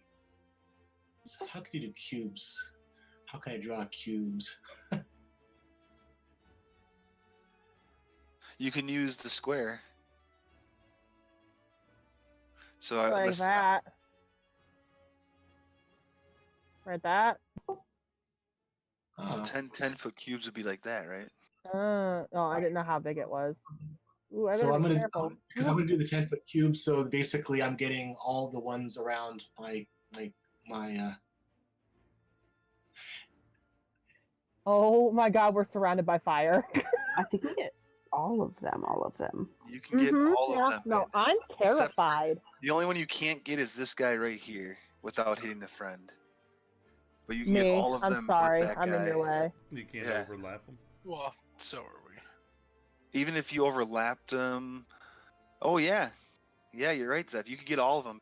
G: How can you do cubes? How can I draw cubes?
A: You can use the square. So
B: Like
A: listen,
B: that. Right that.
G: Ah,
A: 10-foot cubes would be like that, right?
B: Oh, I didn't know how big it was. Ooh, I
G: so
B: better
G: I'm
B: be
G: gonna
B: careful.
G: because I'm gonna do the 10-foot cube. So basically I'm getting all the ones around my.
B: Oh my god, we're surrounded by fire.
C: I think we get all of them. All of them.
A: You can get all
B: yeah.
A: of them.
B: No,
A: man.
B: I'm
A: Except for-
B: terrified.
A: The only one you can't get is this guy right here without hitting the friend. But you can
B: Me,
A: get all of
B: I'm
A: them
B: sorry.
A: with that
B: I'm
A: guy.
B: in your way.
E: You can't
A: Yeah.
E: overlap them.
D: Well, so are we.
A: Even if you overlapped them. Oh yeah, yeah, you're right, Zeph. You could get all of them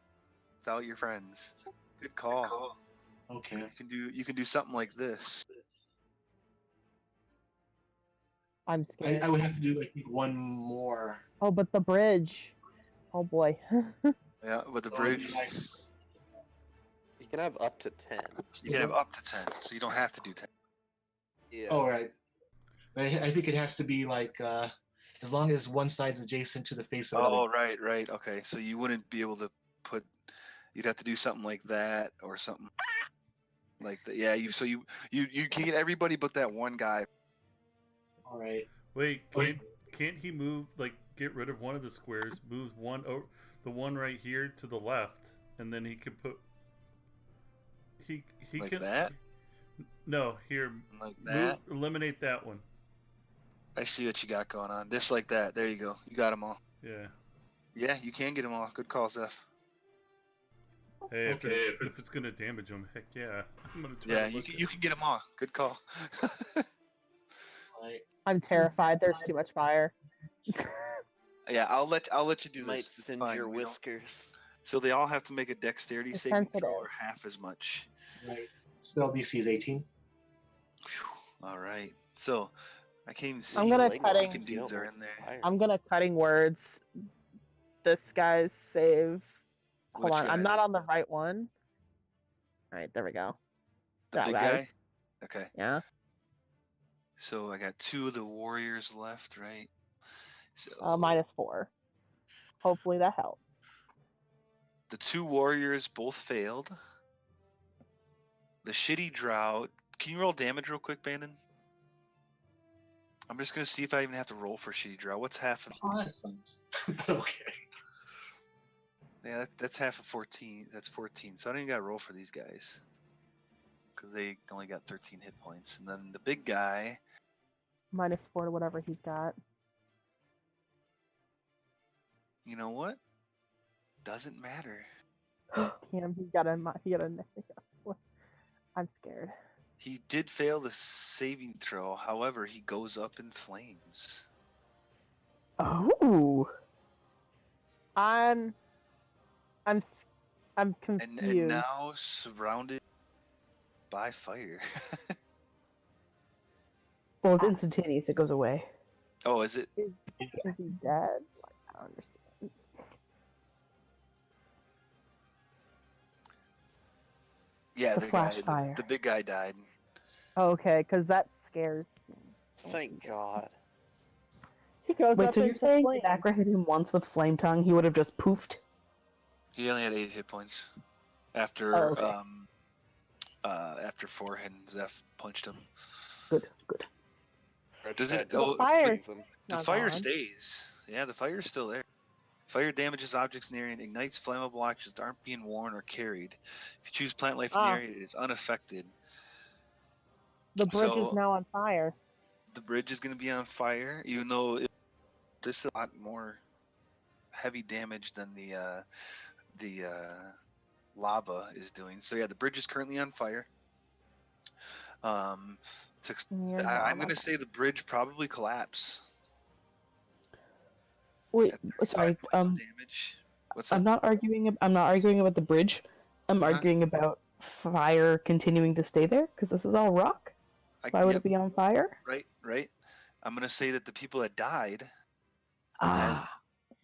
A: without your friends. Good call.
G: Okay.
A: You can do something like this.
B: I'm scared.
G: I would have to do I think one more.
B: Oh, but the bridge. Oh boy.
A: Yeah, with the
G: So
A: bridge,
F: You can have up to 10.
A: you can have up to 10, so you don't have to do 10.
F: Yeah.
G: Oh right. I think it has to be like as long as one side's adjacent to the face of the
A: Oh,
G: other.
A: right. Okay, so you wouldn't be able to put. You'd have to do something like that or something like that. Yeah, you can get everybody but that one guy.
G: All right.
E: Wait, can't he move, like, get rid of one of the squares, move one over the one right here to the left, and then he could put he
A: Like
E: can
A: that?
E: No, here,
A: Like that.
E: eliminate that one.
A: I see what you got going on. Just like that. There you go. You got them all.
E: Yeah.
A: Yeah, you can get them all. Good call, Zeph.
E: Hey,
G: Okay.
E: if it's gonna damage them, heck yeah, I'm gonna try.
A: Yeah,
E: to
A: you
E: look
A: can,
E: at
A: you can get them all. Good call.
G: All right.
B: I'm terrified. There's too much fire.
A: Yeah, I'll let you do
F: Might
A: this. It's
F: singe
A: fine,
F: your
A: we don't-
F: whiskers.
A: So they all have to make a dexterity
B: It's
A: saving throw
B: sensitive.
A: or half as much.
G: Right. Spell DC is 18.
A: Whew. All right. So I can't even see
B: I'm gonna
A: what
B: cutting-
A: fucking dudes are in there.
B: I'm gonna cutting words. This guy's save. Hold
A: Which
B: on, I'm
A: guy?
B: not on the right one. All right, there we go.
A: The
B: That
A: big
B: guy.
A: guy? Okay.
B: Yeah.
A: So I got 2 of the warriors left, right? So
B: -4. Hopefully that helps.
A: the 2 warriors both failed. The shitty drought. Can you roll damage real quick, Bandon? I'm just gonna see if I even have to roll for shitty drought. What's half of?
G: Oh, that's nice. Okay.
A: Yeah, that's half of 14. That's 14. So I don't even gotta roll for these guys because they only got 13 hit points. And then the big guy.
B: -4 to whatever he's got.
A: You know what? Doesn't matter.
B: Damn, he got a. I'm scared.
A: He did fail the saving throw. However, he goes up in flames.
C: Oh.
B: I'm confused.
A: And now surrounded by fire.
C: Well, it's instantaneous. It goes away.
A: Oh, is it?
B: Is he dead? Like, I don't understand.
A: Yeah,
C: It's a
A: the
C: flash
A: guy,
C: fire.
A: the big guy died.
B: Okay, because that scares me.
F: Thank God.
B: He goes
C: Wait,
B: up
C: so you're
B: into
C: saying
B: flames.
C: if Akra hit him once with Flame Tongue, he would have just poofed?
A: He only had 8 hit points after
C: Oh, okay.
A: after 4 and Zeph punched him.
C: Good.
A: Does it?
B: The
A: Oh,
B: fire.
A: the fire stays. Yeah, the fire's still there. Fire damages objects in the area and ignites flammable objects that aren't being worn or carried. If you choose plant life in the area, it is unaffected.
B: The bridge is now on fire.
A: The bridge is going to be on fire, even though this is a lot more heavy damage than the lava is doing. So yeah, the bridge is currently on fire. I'm going to say the bridge probably collapse.
C: Wait, sorry.
A: Damage. What's
C: I'm not arguing. I'm not arguing about the bridge. I'm arguing about fire continuing to stay there because this is all rock. So why would it be on fire?
A: Right. I'm going to say that the people that died,
C: Ah.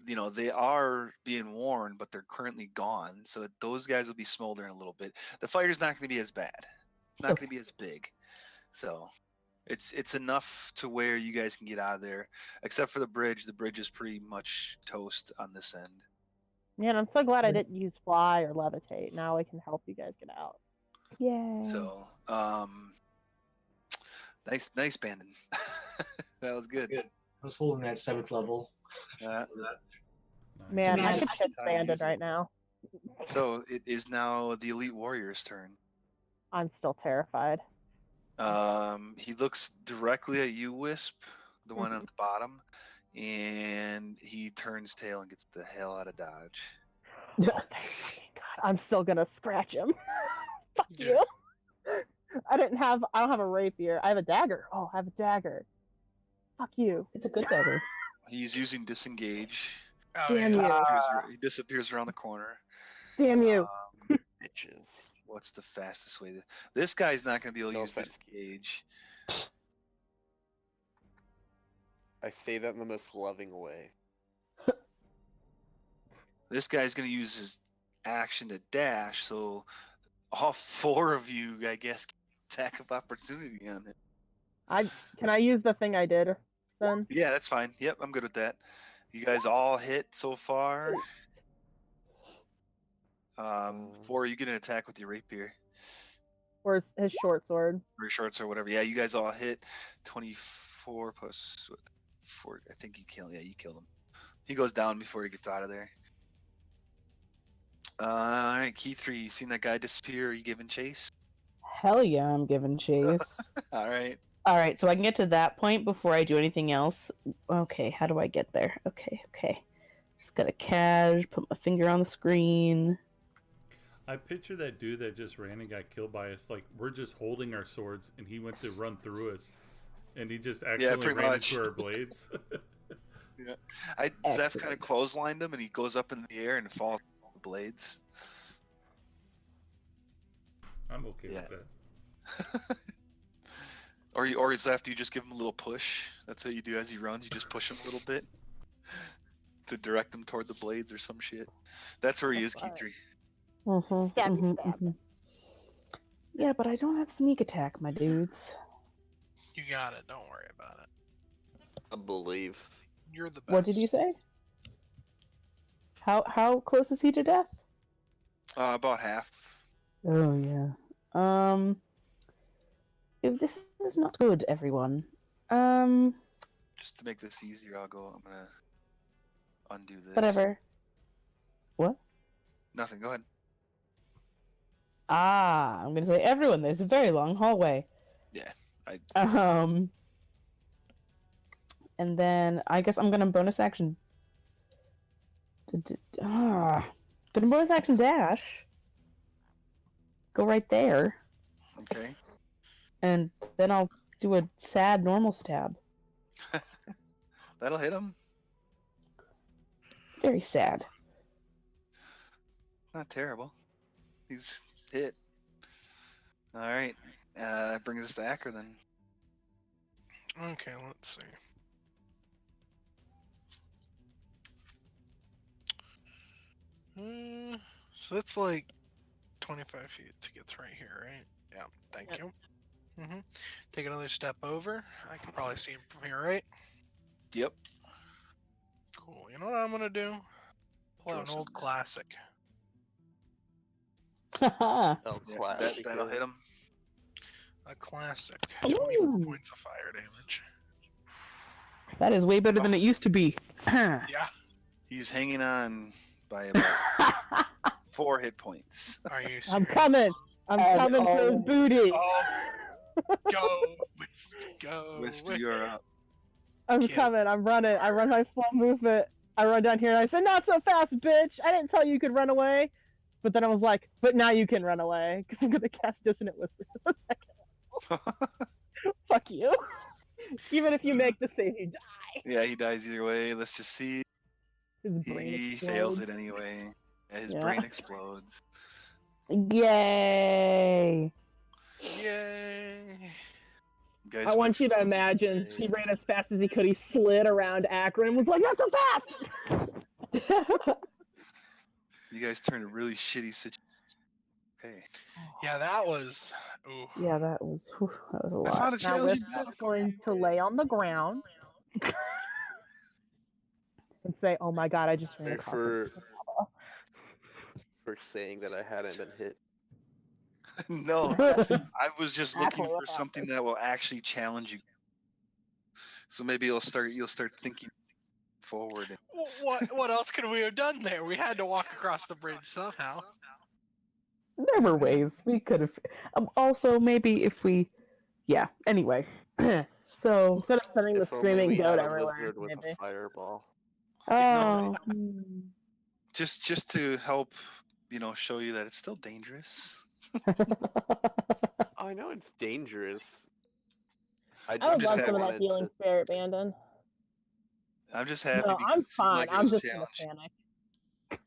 A: they are being warned, but they're currently gone. So those guys will be smoldering a little bit. The fire's not going to be as bad. It's not going to be as big. So it's enough to where you guys can get out of there. Except for the bridge. The bridge is pretty much toast on this end.
B: Man, I'm so glad I didn't use fly or levitate. Now I can help you guys get out.
C: Yay.
A: So, nice banding. That was good.
G: I was holding that 7th level.
B: Man, I could hit banded right now.
A: So it is now the Elite Warrior's turn.
B: I'm still terrified.
A: He looks directly at you, Wisp, the one at the bottom, and he turns tail and gets the hell out of dodge.
B: Oh, God, I'm still gonna scratch him. Fuck you. I don't have a rapier. I have a dagger. Oh, I have a dagger. Fuck you.
C: It's a good dagger.
A: He's using disengage.
B: Damn you.
A: He disappears around the corner.
B: Damn you.
F: Bitches.
A: What's the fastest way? This guy's not going to be able to use disengage.
F: I say that in the most loving way.
A: This guy's going to use his action to dash, so all 4 of you, I guess, attack of opportunity on it.
B: Can I use the thing I did then?
A: Yeah, that's fine. Yep, I'm good with that. You guys all hit so far. 4, you get an attack with your rapier.
B: Or his short sword.
A: Or your short sword, whatever. Yeah, you guys all hit. 24 plus 4. I think you killed. Yeah, you killed him. He goes down before he gets out of there. All right, Key 3. You seen that guy disappear? Are you giving chase?
C: Hell yeah, I'm giving chase.
A: All right.
C: All right, so I can get to that point before I do anything else. Okay, how do I get there? Okay. Just gotta cash, put my finger on the screen.
E: I picture that dude that just ran and got killed by us. Like, we're just holding our swords, and he went to run through us. And he just accidentally ran into our blades.
A: Yeah. Zeph kind of clotheslined him, and he goes up in the air and falls on the blades.
E: I'm okay with that.
A: Or Zeph, do you just give him a little push? That's what you do as he runs. You just push him a little bit to direct him toward the blades or some shit. That's where he is, Key 3.
B: Stab.
C: Yeah, but I don't have sneak attack, my dudes.
D: You got it. Don't worry about it.
F: I believe.
D: You're the best.
C: What did you say? How close is he to death?
A: About half.
C: Oh yeah. If this is not good, everyone.
A: Just to make this easier, I'm gonna undo this.
C: Whatever. What?
A: Nothing. Go ahead.
C: I'm gonna say everyone. There's a very long hallway.
A: Yeah.
C: And then I guess I'm gonna bonus action. Gonna bonus action dash. Go right there.
A: Okay.
C: and then I'll do a sad normal stab.
A: That'll hit him.
C: Very sad.
A: Not terrible. He's hit. All right. That brings us to Akra then.
D: Okay, let's see. So that's like 25 feet to get right here, right? Yeah, thank you. Take another step over. I can probably see him from here, right?
A: Yep.
D: Cool. You know what I'm gonna do? Pull out an old classic.
F: Oh,
A: Yeah,
F: classic.
A: that'll hit him.
D: A classic. 24
C: Ooh.
D: points of fire damage.
C: That is way better than it used to be.
D: Yeah.
A: He's hanging on by about 4 hit points.
D: Are you serious?
B: I'm coming. I'm coming for his booty.
D: Oh, go. Go.
A: Wispy, you're up.
B: I'm coming. I'm running. I run my full movement. I run down here and I say, "Not so fast, bitch! I didn't tell you could run away." But then I was like, "But now you can run away because I'm gonna cast Dissonant Whisper for a second." Fuck you. Even if you make the save, you die.
A: Yeah, he dies either way. Let's just see.
B: His brain
A: He
B: explodes.
A: fails it anyway. Yeah, his brain explodes.
C: Yay!
D: Yay.
A: Guys,
B: I want you to imagine he ran as fast as he could. He slid around Akra and was like, "Not so fast!"
A: you guys turned a really shitty situation. Okay.
D: Yeah, that was. Ooh.
C: Yeah, that was a
A: I
C: lot.
A: found a
B: Now
A: challenge.
B: Wisp is going to lay on the ground and say, "Oh my god, I just ran across
F: for saying that I hadn't been hit.
A: No, I was just looking for something that will actually challenge you. So maybe you'll start thinking forward.
D: What else could we have done there? We had to walk across the bridge somehow.
C: There were ways we could have. Also, maybe if we, yeah. Anyway, so
B: instead of sending the
F: If only
B: screaming
F: we
B: goat
F: had a
B: everywhere."
F: lizard with
B: Maybe.
F: a fireball.
C: oh,
A: Just to help, show you that it's still dangerous.
F: Oh, I know it's dangerous.
B: I would
A: just
B: love
A: happy
B: some of that
F: wanted
B: healing
F: to-
B: spirit, Bandon.
A: I'm just happy
B: No,
A: because
B: I'm
A: it seemed
B: fine.
A: like it
B: I'm
A: was
B: just gonna
A: challenging.
B: panic.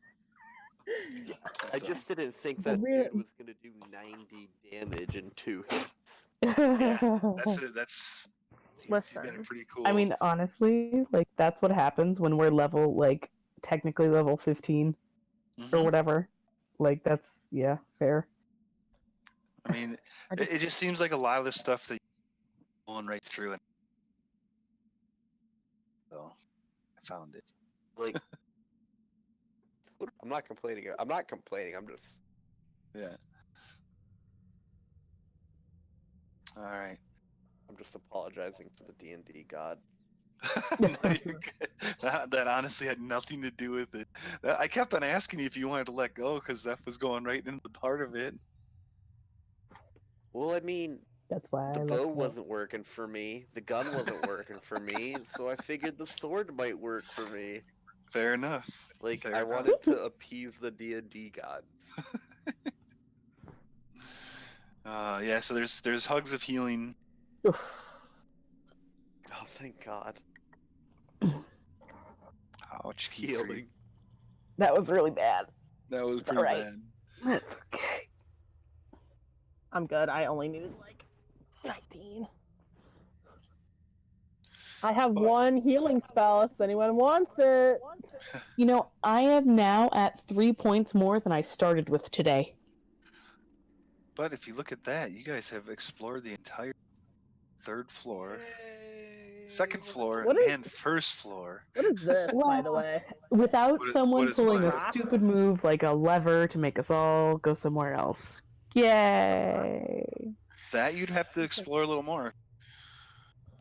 F: I just didn't think
B: The
F: that
B: real-
F: dude was gonna do 90 damage in 2 hits.
A: That's it. He's been
B: Listen.
A: pretty cool.
C: I mean, honestly, like that's what happens when we're level, like technically level 15 or
A: Mhm.
C: whatever. Like that's fair.
A: I mean, it just seems like a lot of this stuff that you're going right through it. So I found it.
F: Like, I'm not complaining. I'm not complaining. I'm just.
A: Yeah. All right.
F: I'm just apologizing to the D&D god.
A: No, you're good. That honestly had nothing to do with it. I kept on asking you if you wanted to let go because Zeph was going right into the part of it.
F: Well, I mean,
C: That's why
F: the
C: I
F: bow
C: left.
F: wasn't working for me. The gun wasn't working for me. So I figured the sword might work for me.
A: Fair enough.
F: Like,
A: Fair
F: I
A: enough.
F: wanted to appease the D&D gods.
A: Yeah. So there's hugs of healing.
C: Oof.
F: Oh, thank God.
A: Ouch.
F: Healing.
C: That was really bad.
A: That was
C: It's
A: pretty
C: alright.
A: bad.
C: That's okay.
B: I'm good. I only needed like 19. I have one healing spell if anyone wants it.
C: You know, I am now at 3 points more than I started with today.
A: But if you look at that, you guys have explored the entire 3rd floor, 2nd floor,
B: What is-
A: and 1st floor.
B: What is this, by the way?
C: Without
A: What is-
C: someone
A: what is
C: pulling a
A: what?
C: stupid move like a lever to make us all go somewhere else. Yay!
A: That you'd have to explore a little more.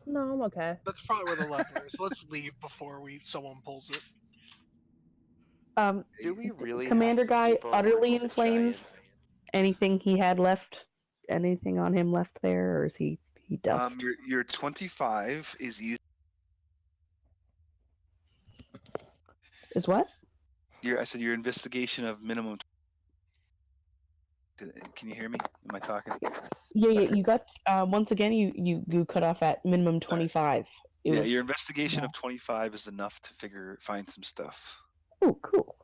B: No, I'm okay.
D: That's probably where the lever is. Let's leave before someone pulls it.
F: Do we really
C: Commander
F: have to
C: guy
F: keep our
C: utterly
F: words
C: in
F: to
C: flames? Anything he had left? Anything on him left there, or is he dust?
A: Your 25 is easy.
C: Is what?
A: I said your investigation of minimum. Can you hear me? Am I talking?
C: Yeah, you got once again you cut off at minimum 25.
A: Yeah, your investigation of 25 is enough to find some stuff.
C: Oh, cool.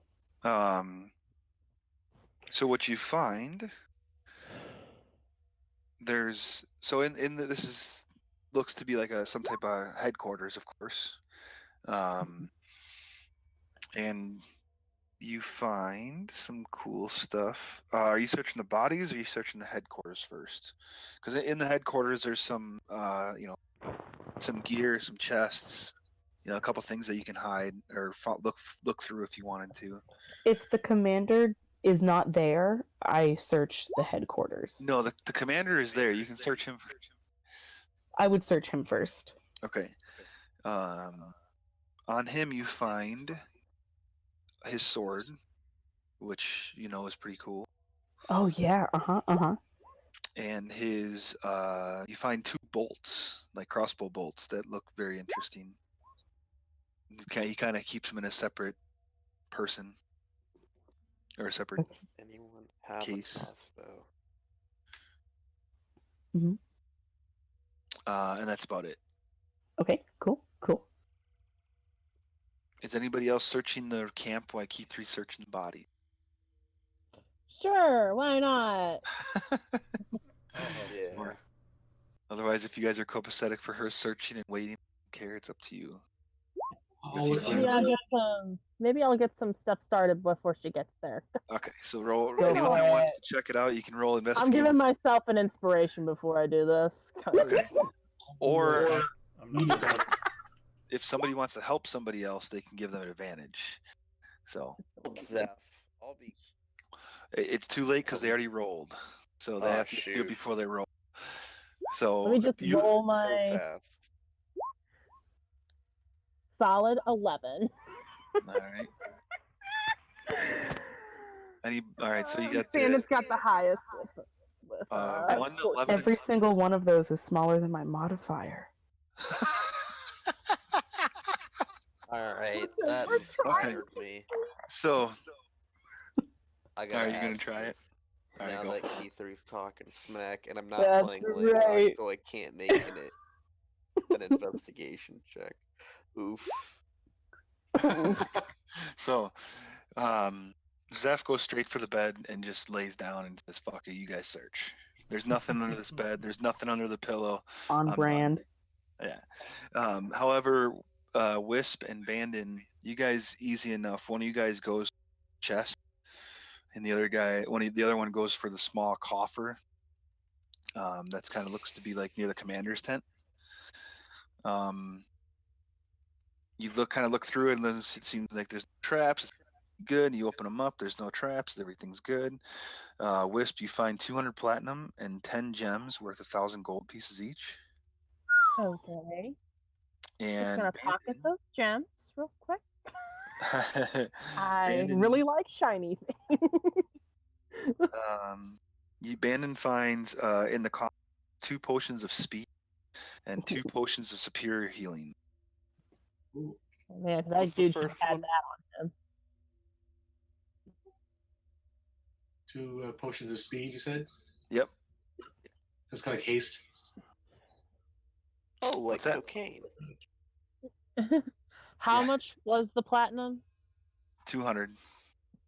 A: So what you find, this looks to be like some type of headquarters, of course. And you find some cool stuff. Are you searching the bodies, or are you searching the headquarters first? Because in the headquarters, there's some, some gear, some chests, a couple things that you can hide or look through if you wanted to.
C: If the commander is not there, I search the headquarters.
A: No, the commander is there. You can search him.
C: I would search him first.
A: Okay. On him, you find his sword, which is pretty cool.
C: Oh yeah,
A: And his, you find 2 bolts, like crossbow bolts, that look very interesting. He kind of keeps them in a separate person, or a separate
F: Anyone have
A: case.
F: a crossbow?
C: Mm-hmm.
A: And that's about it.
C: Okay, cool.
A: Is anybody else searching the camp while Keith researching the body?
B: Sure, why not?
F: Yeah.
A: Otherwise, if you guys are copacetic for her searching and waiting, care, it's up to you.
B: Maybe I'll get some stuff started before she gets there.
A: Okay, so roll. Anyone who wants to check it out, you can roll investigate.
B: I'm giving myself an inspiration before I do this.
A: Okay. Or if somebody wants to help somebody else, they can give them an advantage. So
F: Zeph, I'll be.
A: It's too late because they already rolled, so they have to do it before they roll. So
B: let me just roll my
F: so fast.
B: solid 11.
A: All right. All right, so you got
B: Santa's got the highest with
A: 1 to 11.
C: Every single one of those is smaller than my modifier.
F: All right, that inspired me.
A: So,
F: I got.
A: Are you gonna try it?
F: All right, now that Keith3's talking smack, and I'm not
C: That's
F: playing
C: right.
F: Laylock, so I can't make an investigation check. Oof.
A: So, Zeph goes straight for the bed and just lays down and says, "Fuck it, you guys search. There's nothing under this bed. There's nothing under the pillow.
C: On brand.
A: Done." Yeah. However, Wisp and Bandon, you guys easy enough. One of you guys goes chest, and the other one goes for the small coffer. That's kind of looks to be like near the commander's tent. You look through it, and then it seems like there's traps. It's good. You open them up. There's no traps. Everything's good. Wisp, you find 200 platinum and 10 gems worth 1,000 gold pieces each.
B: Okay.
A: And
B: just gonna pocket those gems real quick. I
A: Bandon,
B: really like shiny things.
A: Bandon finds in the 2 potions of speed and 2 potions of superior healing.
B: Oh, man, that dude should have had that on him.
G: 2 potions of speed, you said?
A: Yep.
G: That's kind of like haste.
F: Oh, like cocaine.
B: How much was the platinum?
A: 200.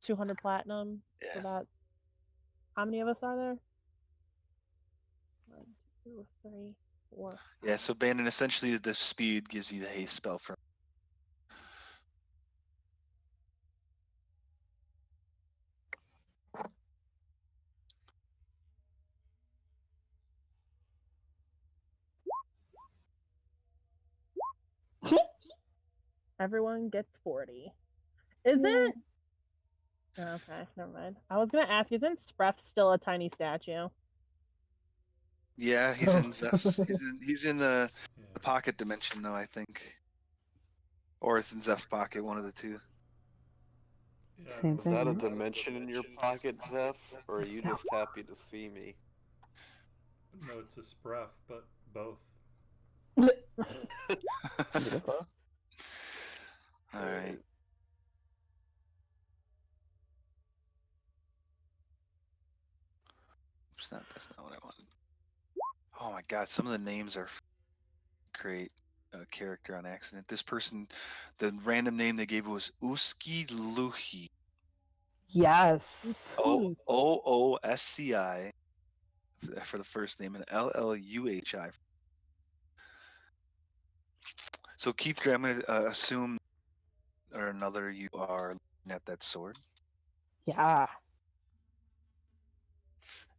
B: 200 platinum.
A: Yeah.
B: So that. How many of us are there? 1, 2, 3, 4.
A: Yeah. So Bandon, essentially, the speed gives you the haste spell for.
B: Everyone gets 40. Isn't? Okay, never mind. I was gonna ask, isn't Spreff still a tiny statue?
A: Yeah, he's in Zeph's. He's in the pocket dimension, though, I think. Or it's in Zeph's pocket, one of the two.
C: Same
F: Is
C: thing.
F: that a dimension in your pocket, Zeph? Or are you just happy to see me?
E: No, it's a Spreff, but both.
A: All right. That's not what I wanted. Oh my god, some of the names are create a character on accident. This person, the random name they gave was Uski Luhi.
C: Yes.
A: Oosci for the first name and Lluhi. So Keith, I'm going to assume or another you are looking at that sword.
C: Yeah.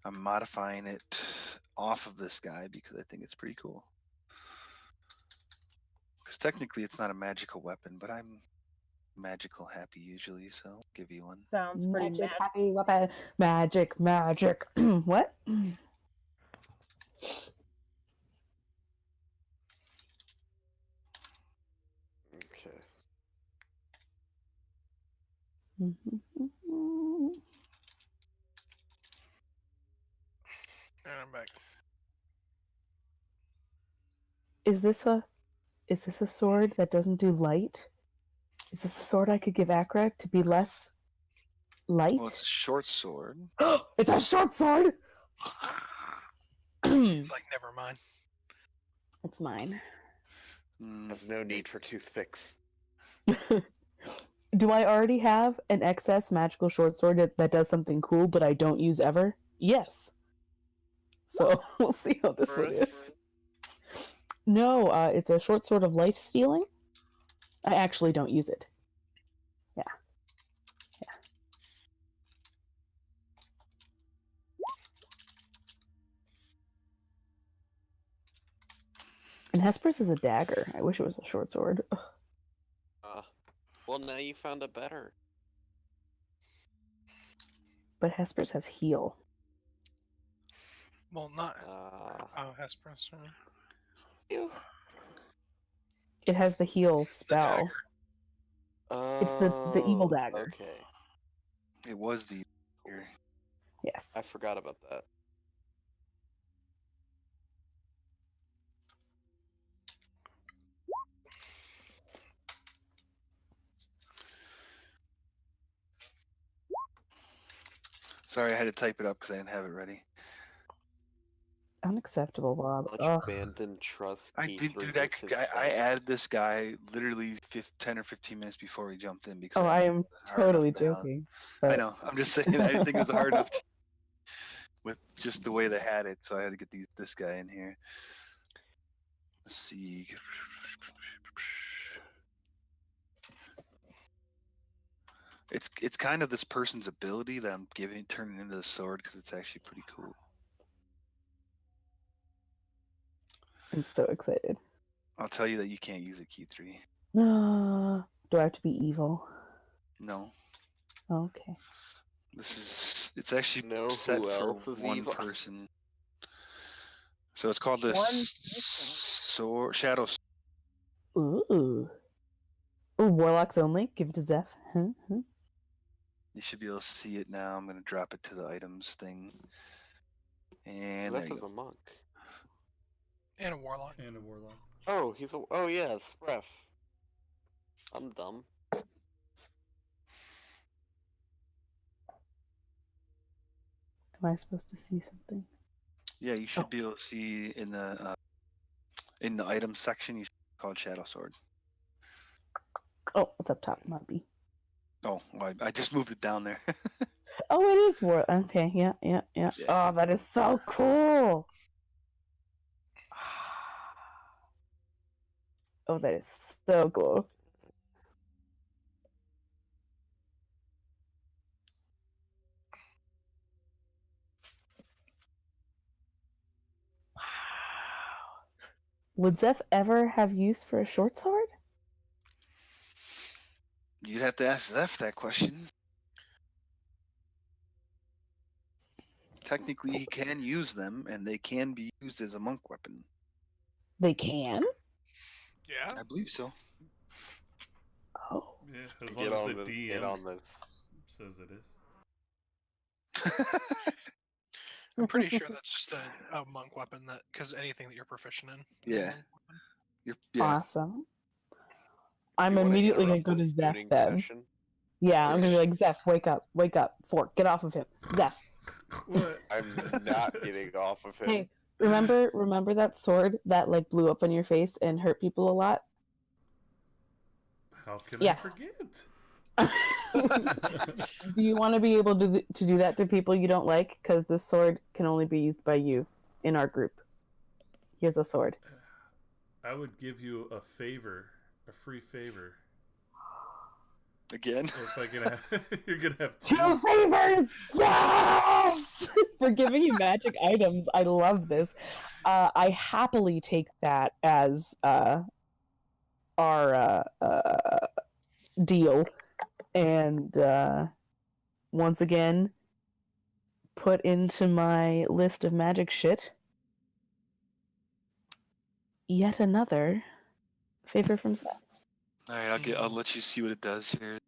A: I'm modifying it off of this guy because I think it's pretty cool. Because technically it's not a magical weapon, but I'm magical happy usually, so I'll give you one.
B: Sounds pretty
C: Magic happy weapon. Magic. What?
F: Okay.
D: And I'm back.
C: Is this a sword that doesn't do light? Is this a sword I could give Akra to be less light?
A: Well, it's a short sword.
C: It's a short sword.
D: It's like, never mind.
C: It's mine.
F: There's no need for toothpicks.
C: Do I already have an excess magical short sword that does something cool, but I don't use ever? Yes. So we'll see how this one is. No, it's a short sword of life stealing. I actually don't use it. Yeah. And Hesper's is a dagger. I wish it was a short sword.
F: Well, now you found a better.
C: But Hesper's has heal.
D: Well, not. Hesperus.
F: You.
C: It has the heal spell. It's the evil dagger.
F: Okay.
A: It was the.
C: Yes.
F: I forgot about that.
A: Sorry, I had to type it up because I didn't have it ready.
C: Unacceptable, Bob.
F: Abandoned trust.
A: I added this guy literally 10 or 15 minutes before we jumped in because.
C: I am totally joking. But...
A: I know. I'm just saying. I didn't think it was hard enough with just the way they had it, so I had to get this guy in here. Let's see. It's kind of this person's ability that I'm turning into the sword because it's actually pretty cool.
C: I'm so excited.
A: I'll tell you that you can't use it, Key3.
C: No. Do I have to be evil?
A: No.
C: Okay.
A: It's actually set for one person. So it's called the Shadow.
C: Ooh, warlocks only. Give it to Zeph.
A: You should be able to see it now. I'm going to drop it to the items thing. And
F: Zeph is a monk.
D: And a warlock.
F: Oh, oh yeah, Spref. I'm dumb.
C: Am I supposed to see something?
A: Yeah, you should be able to see in the items section. You should call it Shadow Sword.
C: Oh, it's up top, might be.
A: Oh, well, I just moved it down there.
C: Oh, it is war. Okay, yeah. Oh, that is so cool. Oh, that is so cool. Wow. Would Zeph ever have use for a short sword?
A: You'd have to ask Zeph that question. Technically, he can use them, and they can be used as a monk weapon.
C: They can?
D: Yeah.
A: I believe so.
C: Oh.
E: Yeah, as long as the DM says it is.
D: I'm pretty sure that's just a monk weapon because anything that you're proficient in.
A: Yeah.
C: Awesome. I'm immediately going to go to Zeph then. Yeah, I'm going to be like, Zeph, wake up. Fork, get off of him. Zeph.
E: What?
F: I'm not getting off of him.
C: Hey, Remember that sword that like blew up on your face and hurt people a lot?
E: How can
C: Yeah.
E: I forget?
C: Do you want to be able to do that to people you don't like? Because this sword can only be used by you in our group. Here's a sword.
E: I would give you a favor, a free favor.
A: Again?
E: If I can have, you're gonna have
C: 2 favors! Yes! For giving you magic items. I love this. I happily take that as our deal. And once again, put into my list of magic shit yet another favor from Seth.
A: All right, I'll let you see what it does here.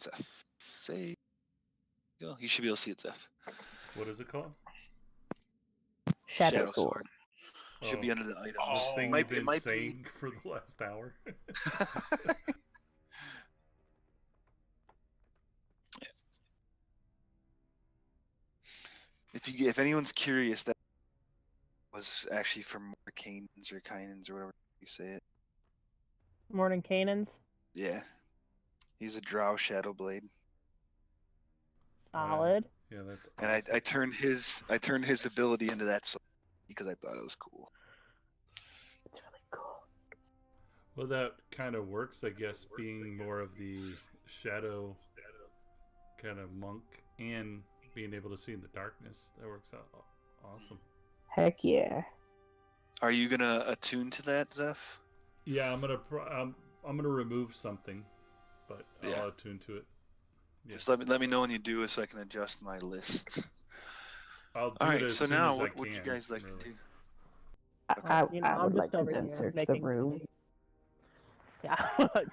A: Zeph. Say, go. You should be able to see it, Zeph.
E: What is it called?
C: Shadow Sword.
A: Should be under the items.
E: This thing
A: It
E: you've
A: might
E: been saying for the last hour.
A: If anyone's curious, that was actually from Mordenkainen's or Kainen's or whatever you say it.
B: Mordenkainen's?
A: Yeah. He's a drow shadow blade.
B: Solid.
E: Yeah, that's
A: And
E: awesome.
A: I turned his ability into that sword because I thought it was cool.
C: It's really cool.
E: Well, that kind of works, I guess, being more of the shadow kind of monk and being able to see in the darkness. That works out awesome.
C: Heck yeah.
A: Are you gonna attune to that, Zeph?
E: Yeah, I'm gonna remove something, but I'll attune to it.
A: Just let me know when you do it so I can adjust my list.
E: I'll do
A: All
E: it
A: right,
E: as
A: so
E: soon
A: now
E: as I
A: what
E: can,
A: would you guys like
E: really.
A: to do?
C: I
B: I'm
C: would
B: just
C: like to
B: over
C: then
B: here
C: search the
B: making-
C: room.
B: Yeah,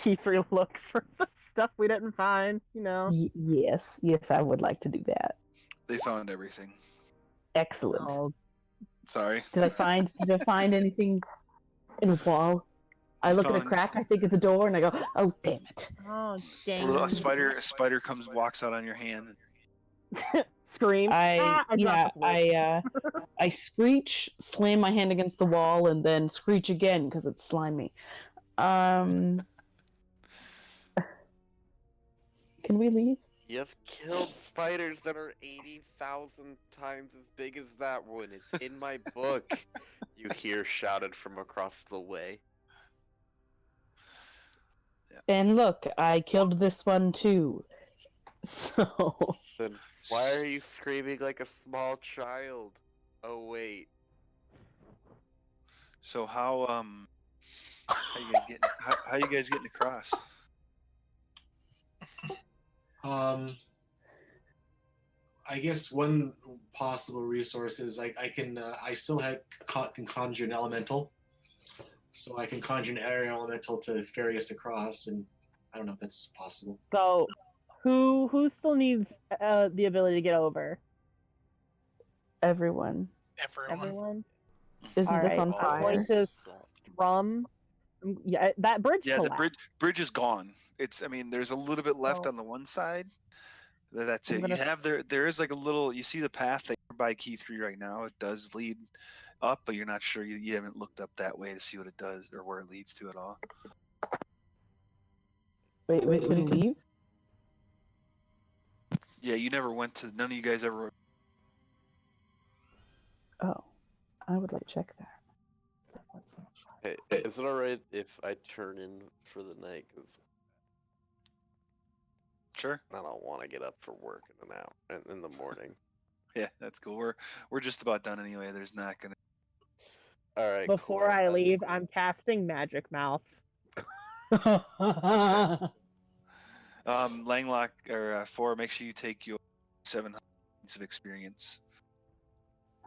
B: Keyfree looks for the stuff we didn't find, you know.
C: Yes, I would like to do that.
A: They found everything.
C: Excellent.
B: Oh,
A: Sorry.
C: Did I find anything in a wall? I look at a crack, I think it's a door, and I go, oh, damn it.
B: oh dang.
A: A spider walks out on your hand.
B: Scream.
C: I
B: dropped the flute.
C: I screech, slam my hand against the wall, and then screech again because it's slimy. Can we leave?
F: You've killed spiders that are 80,000 times as big as that one. It's in my book. You hear shouted from across the way.
C: And look, I killed this one too. So.
F: Then why are you screaming like a small child? Oh wait.
A: So how you guys getting across?
G: I guess one possible resource is like I can I still can conjure an elemental, so I can conjure an air elemental to ferry us across, and I don't know if that's possible.
B: So, who still needs the ability to get over?
C: Everyone.
B: Everyone.
C: Isn't this on
B: I'm
C: fire?
B: going to strum. Yeah, that bridge.
A: Yeah,
B: collapsed.
A: the bridge is gone. There's a little bit left
B: Oh.
A: on the one side. That's
B: I'm
A: it.
B: gonna-
A: There is like a little. You see the path that you're by key 3 right now. It does lead up, but you're not sure. You haven't looked up that way to see what it does or where it leads to at all.
C: Wait, we couldn't leave?
A: Yeah, you never went to. None of you guys ever.
C: Oh, I would like to check that.
F: Hey, is it alright if I turn in for the night? Cause
A: Sure.
F: I don't want to get up for work in the morning.
A: Yeah, that's cool. We're just about done anyway. There's not gonna.
F: All right.
B: Before
F: cool.
B: I leave, I'm casting Magic Mouth.
A: Langlock or 4. Make sure you take your 700 points of experience.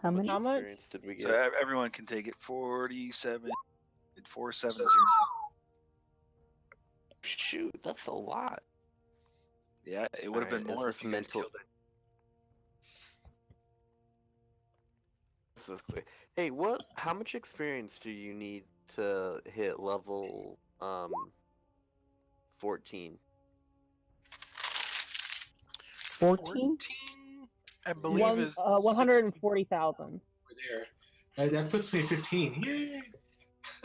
C: How many?
B: How much?
F: experience did we get?
A: So everyone can take it. 47. 470.
F: Shoot, that's a lot.
A: Yeah, it would have been
F: Alright,
A: more
F: is
A: if you
F: this
A: guys killed it.
F: Hey, how much experience do you need to hit level 14?
C: 14?
D: I believe is
B: 140,000.
G: We're there. That puts me at 15. Yay!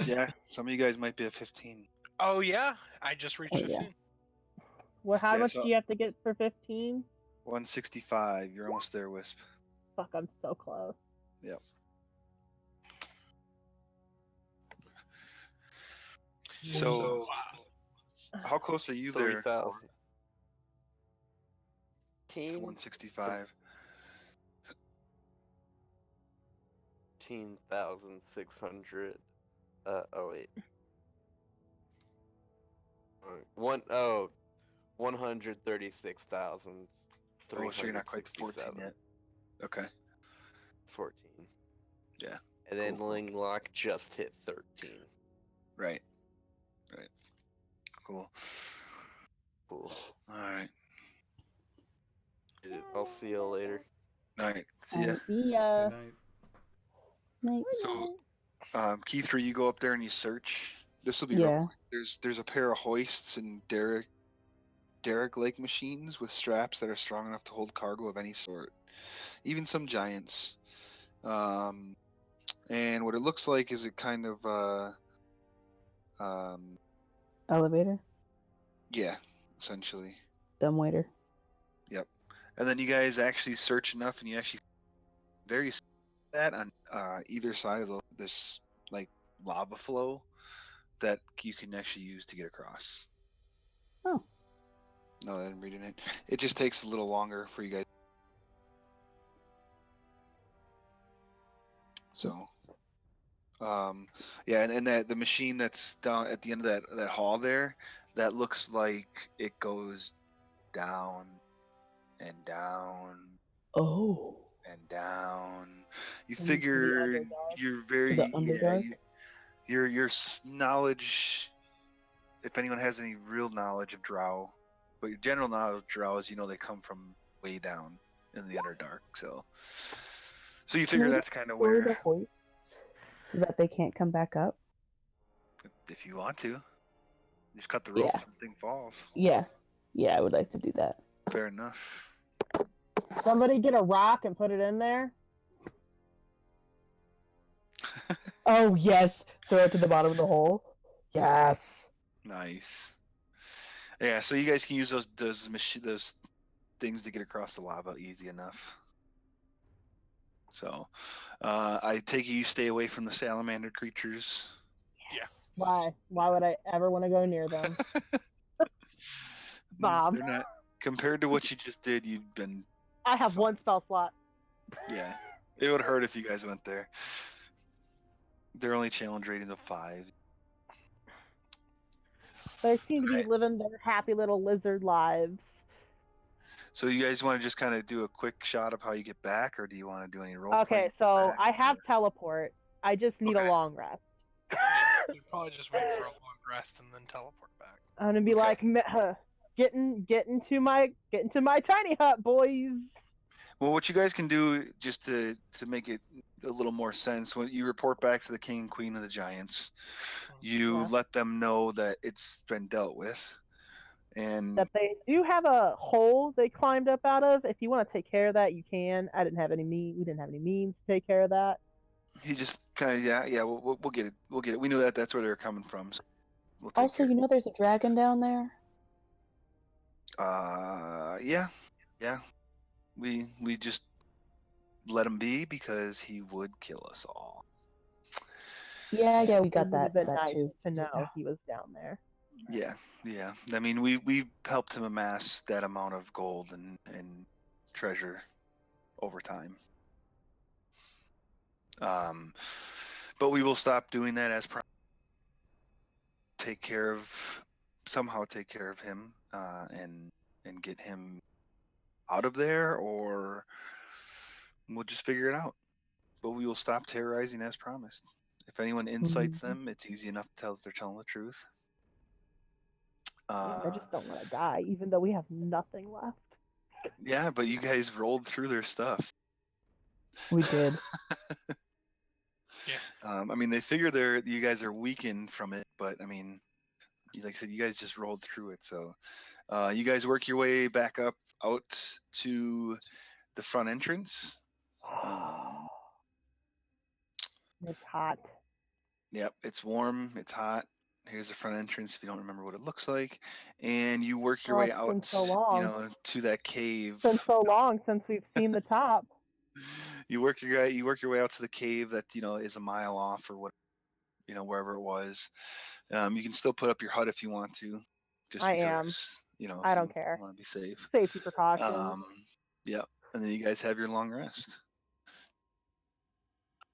A: Yeah, some of you guys might be at 15.
D: Oh yeah, I just reached
C: Oh, yeah.
D: 15.
B: Well, how
A: Yeah,
B: much
A: so-
B: do you have to get for 15?
A: 165. You're almost there, Wisp.
B: Fuck, I'm so close.
A: Yep. So, how close are you there?
F: 3,000.
A: To 165.
F: 15,600. Oh wait. 136,000.
A: Oh, so you're not quite to 14 yet. Okay.
F: 14.
A: Yeah.
F: And then
A: Cool.
F: Linglock just hit 13.
A: Right. Cool.
F: Cool.
A: All right.
F: I'll see you later.
A: All right. See ya.
B: See ya.
E: Good night.
C: Night.
A: So, Keith, where you go up there and you search, this will be
C: Yeah.
A: real quick. There's a pair of hoists and derrick lake machines with straps that are strong enough to hold cargo of any sort, even some giants. And what it looks like is a kind of
C: Elevator.
A: yeah, essentially.
C: Dumbwaiter.
A: Yep. And then you guys actually search enough, and you actually very that on either side of this like lava flow that you can actually use to get across.
C: Oh.
A: No, I'm reading it. It just takes a little longer for you guys. So, yeah, and that the machine that's down at the end of that hall there, that looks like it goes down and down
C: Oh.
A: and down. You
B: Into the
A: figure
B: Underdark.
A: you're very
C: The Underdark?
A: your knowledge. If anyone has any real knowledge of Drow, but your general knowledge of Drow is they come from way down in the Underdark. So you figure that's kind of
C: Lower the
A: where,
C: hoists so that they can't come back up.
A: if you want to, just cut the ropes and the thing falls.
C: Yeah. Yeah, I would like to do that.
A: Fair enough.
B: Somebody get a rock and put it in there.
C: Oh yes, throw it to the bottom of the hole. Yes.
A: Nice. Yeah, so you guys can use those things to get across the lava easy enough. So, I take it you stay away from the salamander creatures.
C: Yes.
B: Why? Why would I ever want to go near them? Bob.
A: They're not compared to what you just did. You'd been.
B: I have one spell slot.
A: Yeah, it would hurt if you guys went there. They're only challenge ratings of 5.
B: They seem to be living their happy little lizard lives.
A: So you guys want to just kind of do a quick shot of how you get back, or do you want to do any role
B: Okay, so I have teleport. I just need a
A: Okay.
B: long rest.
D: You'd probably just wait for a long rest and then teleport back.
B: I'm gonna be like, get into my tiny hut, boys.
A: Well, what you guys can do, just to make it a little more sense, when you report back to the king and queen of the giants, you
B: Yeah.
A: let them know that it's been dealt with, and
B: That they do have a hole they climbed up out of. If you want to take care of that, you can. We didn't have any means to take care of that.
A: he just kind of yeah, we'll get it. We'll get it. We knew that that's where they were coming from. So we'll take
C: Also,
A: care.
C: there's a dragon down there.
A: Yeah. We just let him be because he would kill us all.
C: Yeah, we
B: It
C: got
B: would
C: that.
B: have been
C: That
B: nice
C: too.
B: to know he was down there.
A: Yeah. I mean, we helped him amass that amount of gold and treasure over time. But we will stop doing that as somehow take care of him and get him out of there, or we'll just figure it out. But we will stop terrorizing as promised. If anyone incites them, it's easy enough to tell if they're telling the truth.
B: I just don't want to die, even though we have nothing left.
A: Yeah, but you guys rolled through their stuff.
C: We did.
D: Yeah.
A: I mean, they figure you guys are weakened from it, but I mean, like I said, you guys just rolled through it. So you guys work your way back up out to the front entrance.
B: It's hot.
A: Yep, it's warm, it's hot. Here's the front entrance if you don't remember what it looks like. And you work your way
B: It's been
A: out,
B: so long.
A: to that cave.
B: It's been so long since we've seen the top.
A: You work your way out to the cave that, is a mile off or what, wherever it was. You can still put up your hut if you want to. Just
B: I
A: because,
B: am.
A: if
B: I don't
A: you
B: care.
A: want to be safe.
B: Safety precautions.
A: Yep. And then you guys have your long rest.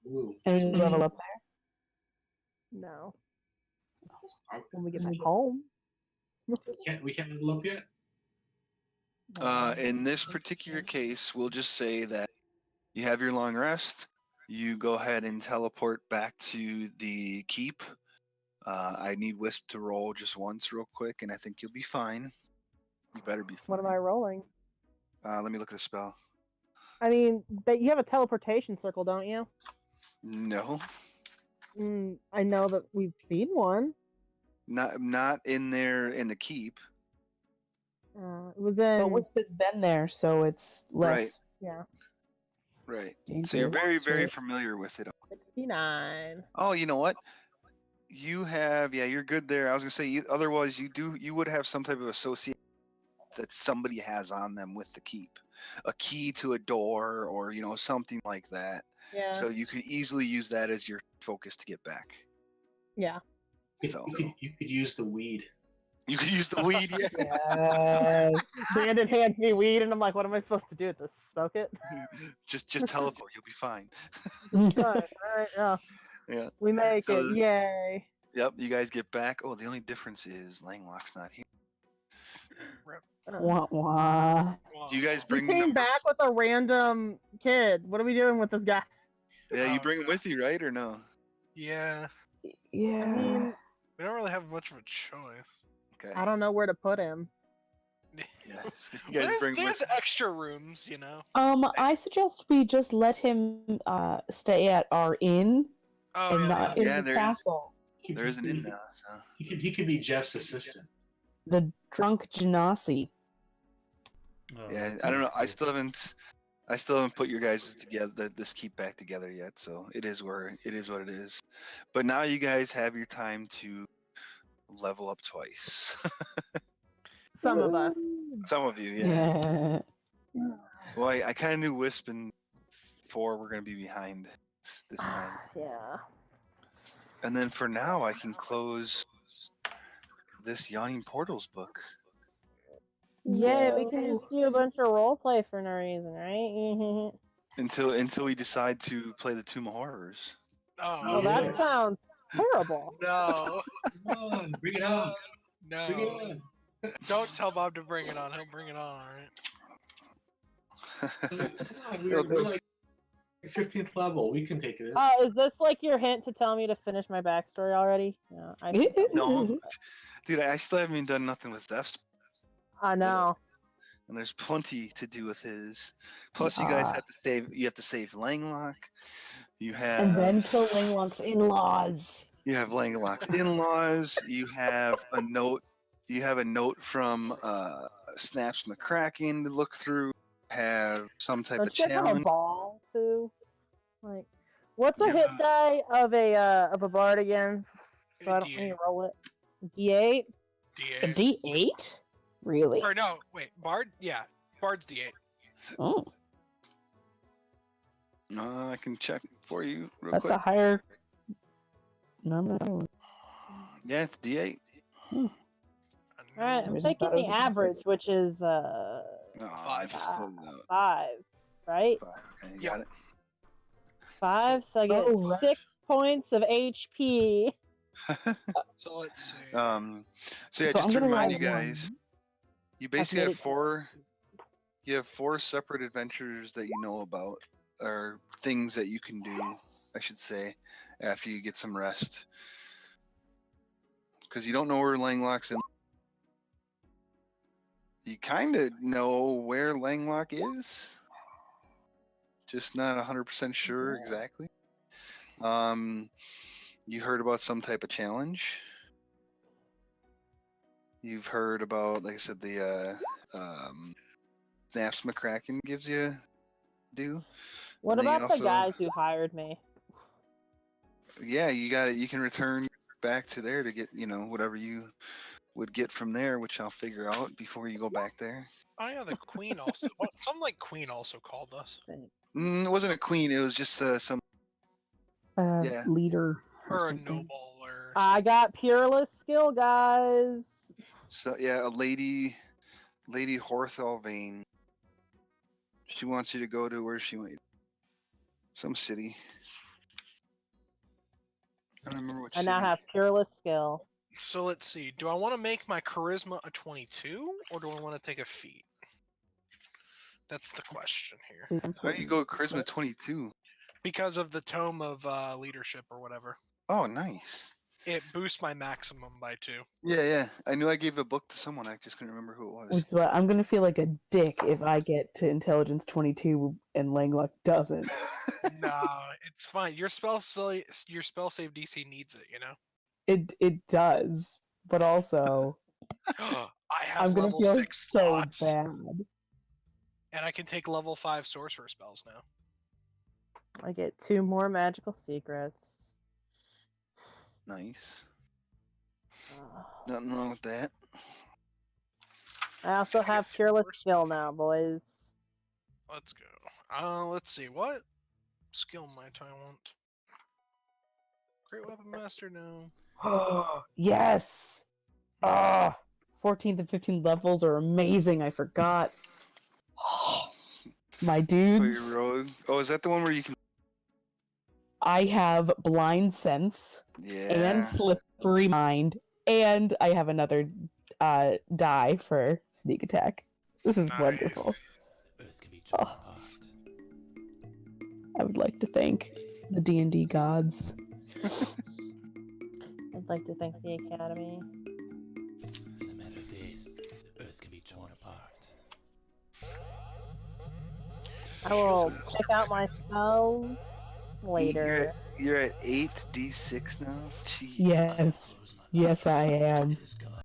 G: Ooh.
C: And level up
B: No.
G: Are-
B: When we get back home.
G: we can't level up yet?
A: In this particular case, we'll just say that you have your long rest. You go ahead and teleport back to the keep. I need Wisp to roll just once real quick, and I think you'll be fine. You better be fine.
B: What am I rolling?
A: Let me look at the spell.
B: I mean, but you have a teleportation circle, don't you?
A: No.
B: I know that we've seen one.
A: Not in there in the keep.
B: It was in.
C: But Wisp has been there, so it's less.
A: Right.
B: Yeah.
A: Right.
C: dangerous.
A: So you're very, very familiar with it.
B: 69.
A: Oh, you know what? You have, you're good there. I was gonna say, otherwise you would have some type of association that somebody has on them with the keep, a key to a door or something like that.
B: Yeah.
A: So you could easily use that as your focus to get back.
B: Yeah.
A: So
G: You could use the weed.
A: you could use the weed, yeah.
C: Yes.
B: Brandon hands me weed, and I'm like, what am I supposed to do with this? Smoke it?
A: just teleport, you'll be fine.
B: All right, yeah.
A: Yeah.
B: We make
A: So-
B: it. Yay.
A: Yep, you guys get back. Oh, the only difference is Langlock's not here.
C: Wah, wah.
A: Do you guys
B: We
A: bring
B: came
A: number
B: back with a random kid. What are we doing with this guy?
A: Yeah, you bring him with you, right, or no?
D: Yeah,
C: Yeah.
B: I mean,
D: we don't really have much of a choice.
A: Okay.
B: I don't know where to put him.
A: Yeah. You guys bring
D: There's extra rooms, you know.
C: I suggest we just let him stay at our inn
D: Oh,
C: and
D: yeah,
C: not in
A: Yeah,
C: the
A: there is.
C: castle.
A: There is an inn now, so.
G: He could be Jeff's assistant.
C: The drunk genasi.
A: Yeah, I don't know. I still haven't put your guys together, this keep back together yet. So it is what it is. But now you guys have your time to level up twice.
B: Some of us.
A: Some of you, yeah. Well, I kind of knew Wisp and 4 were going to be behind this time.
B: Yeah.
A: And then for now, I can close this Yawning Portals book.
B: Yeah, we can just do a bunch of roleplay for no reason, right?
A: Until we decide to play the Tomb of Horrors.
D: Oh,
B: Well, that
G: yes.
B: sounds terrible.
D: no,
G: Come on, bring it on. Bring it
D: no.
G: on.
D: Don't tell Bob to bring it on. He'll bring it on, all right?
G: Come on, we're like 15th level. We can take this.
B: Is this like your hint to tell me to finish my backstory already? No,
A: No, dude, I still haven't even done nothing with Zeph's.
B: I know.
A: And there's plenty to do with his. Plus, you guys have to save. You have to save Langlock. You have.
C: And then kill Langlock's in-laws.
A: You have Langlock's in-laws. You have a note. You have a note from Snaps McCracken to look through. Have some type of
B: Don't you guys have a
A: challenge.
B: ball too? Like, what's a hit die of a bard again? So I don't need to roll it. D8.
C: A
D: D8.
C: D8? Really?
D: Or no, wait, Bard? Yeah, Bard's D8.
C: Oh,
A: I can check for you real
C: that's
A: quick.
C: a higher number.
A: Yeah, it's D8.
B: Alright, I'm
C: Reason
B: taking
C: thought it was
B: the
C: a
B: average, which is
A: Oh, I
D: 5.
A: just closed it out.
B: 5, right?
A: 5. Okay, you
D: Yeah.
A: got it.
B: 5, so I get
C: Oh, right.
B: 6 points of HP.
D: So let's see.
A: So yeah,
C: So
A: just
C: I'm
A: to
C: gonna
A: remind
C: roll
A: you guys,
C: one.
A: you basically
B: made
A: have
B: it.
A: 4. You have 4 separate adventures that you know about, or things that you can do, I should say, after you get some rest. Because you don't know where Langlock's in. You kind of know where Langlock is, just not 100% sure exactly. You heard about some type of challenge. You've heard about, like I said, the snaps McCracken gives you do.
B: What
A: And then you
B: about the
A: also-
B: guys who hired me?
A: Yeah, you got it. You can return back to there to get, whatever you would get from there, which I'll figure out before you go back there.
D: Oh yeah, the queen also. Some like queen also called us.
A: It wasn't a queen. It was just some. Yeah.
C: Leader
D: Or a
C: something.
D: noble or.
B: I got peerless skill, guys.
A: So yeah, a lady Horthalvane. She wants you to go to where she went. Some city. I don't remember which
B: I
A: city.
B: now have peerless skill.
D: So let's see. Do I want to make my charisma a 22, or do I want to take a feat? That's the question here.
A: Why do you go charisma 22?
D: Because of the tome of leadership or whatever.
A: Oh, nice.
D: It boosts my maximum by 2.
A: Yeah. I knew I gave a book to someone. I just couldn't remember who it
C: Which
A: was.
C: is why I'm gonna feel like a dick if I get to intelligence 22 and Langluck doesn't.
D: Nah, it's fine. Your spell save DC needs it, you know.
C: It does, but also
D: I have
C: I'm gonna
D: level
C: feel
D: 6
C: so
D: slots,
C: bad.
D: and I can take level 5 sorcerer spells now.
B: I get 2 more magical secrets.
A: Nice. Nothing wrong with that.
B: I also have peerless skill now, boys.
D: Let's go. Let's see. What skill might I want? Great Weapon Master, no.
C: Yes! 14th and 15th levels are amazing. I forgot. My
A: Oh,
C: dudes.
A: you're rogue. Oh, is that the one where you can?
C: I have blind sense
A: Yeah.
C: and slippery mind, and I have another die for sneak attack. This is wonderful. Oh. I would like to thank the D&D gods.
B: I'd like to thank the Academy.
H: In a matter of days, the Earth can be torn apart.
B: I will check out my spells later.
A: You're at 8d6 now. Jeez.
C: Yes, yes, I am.
H: It is gone.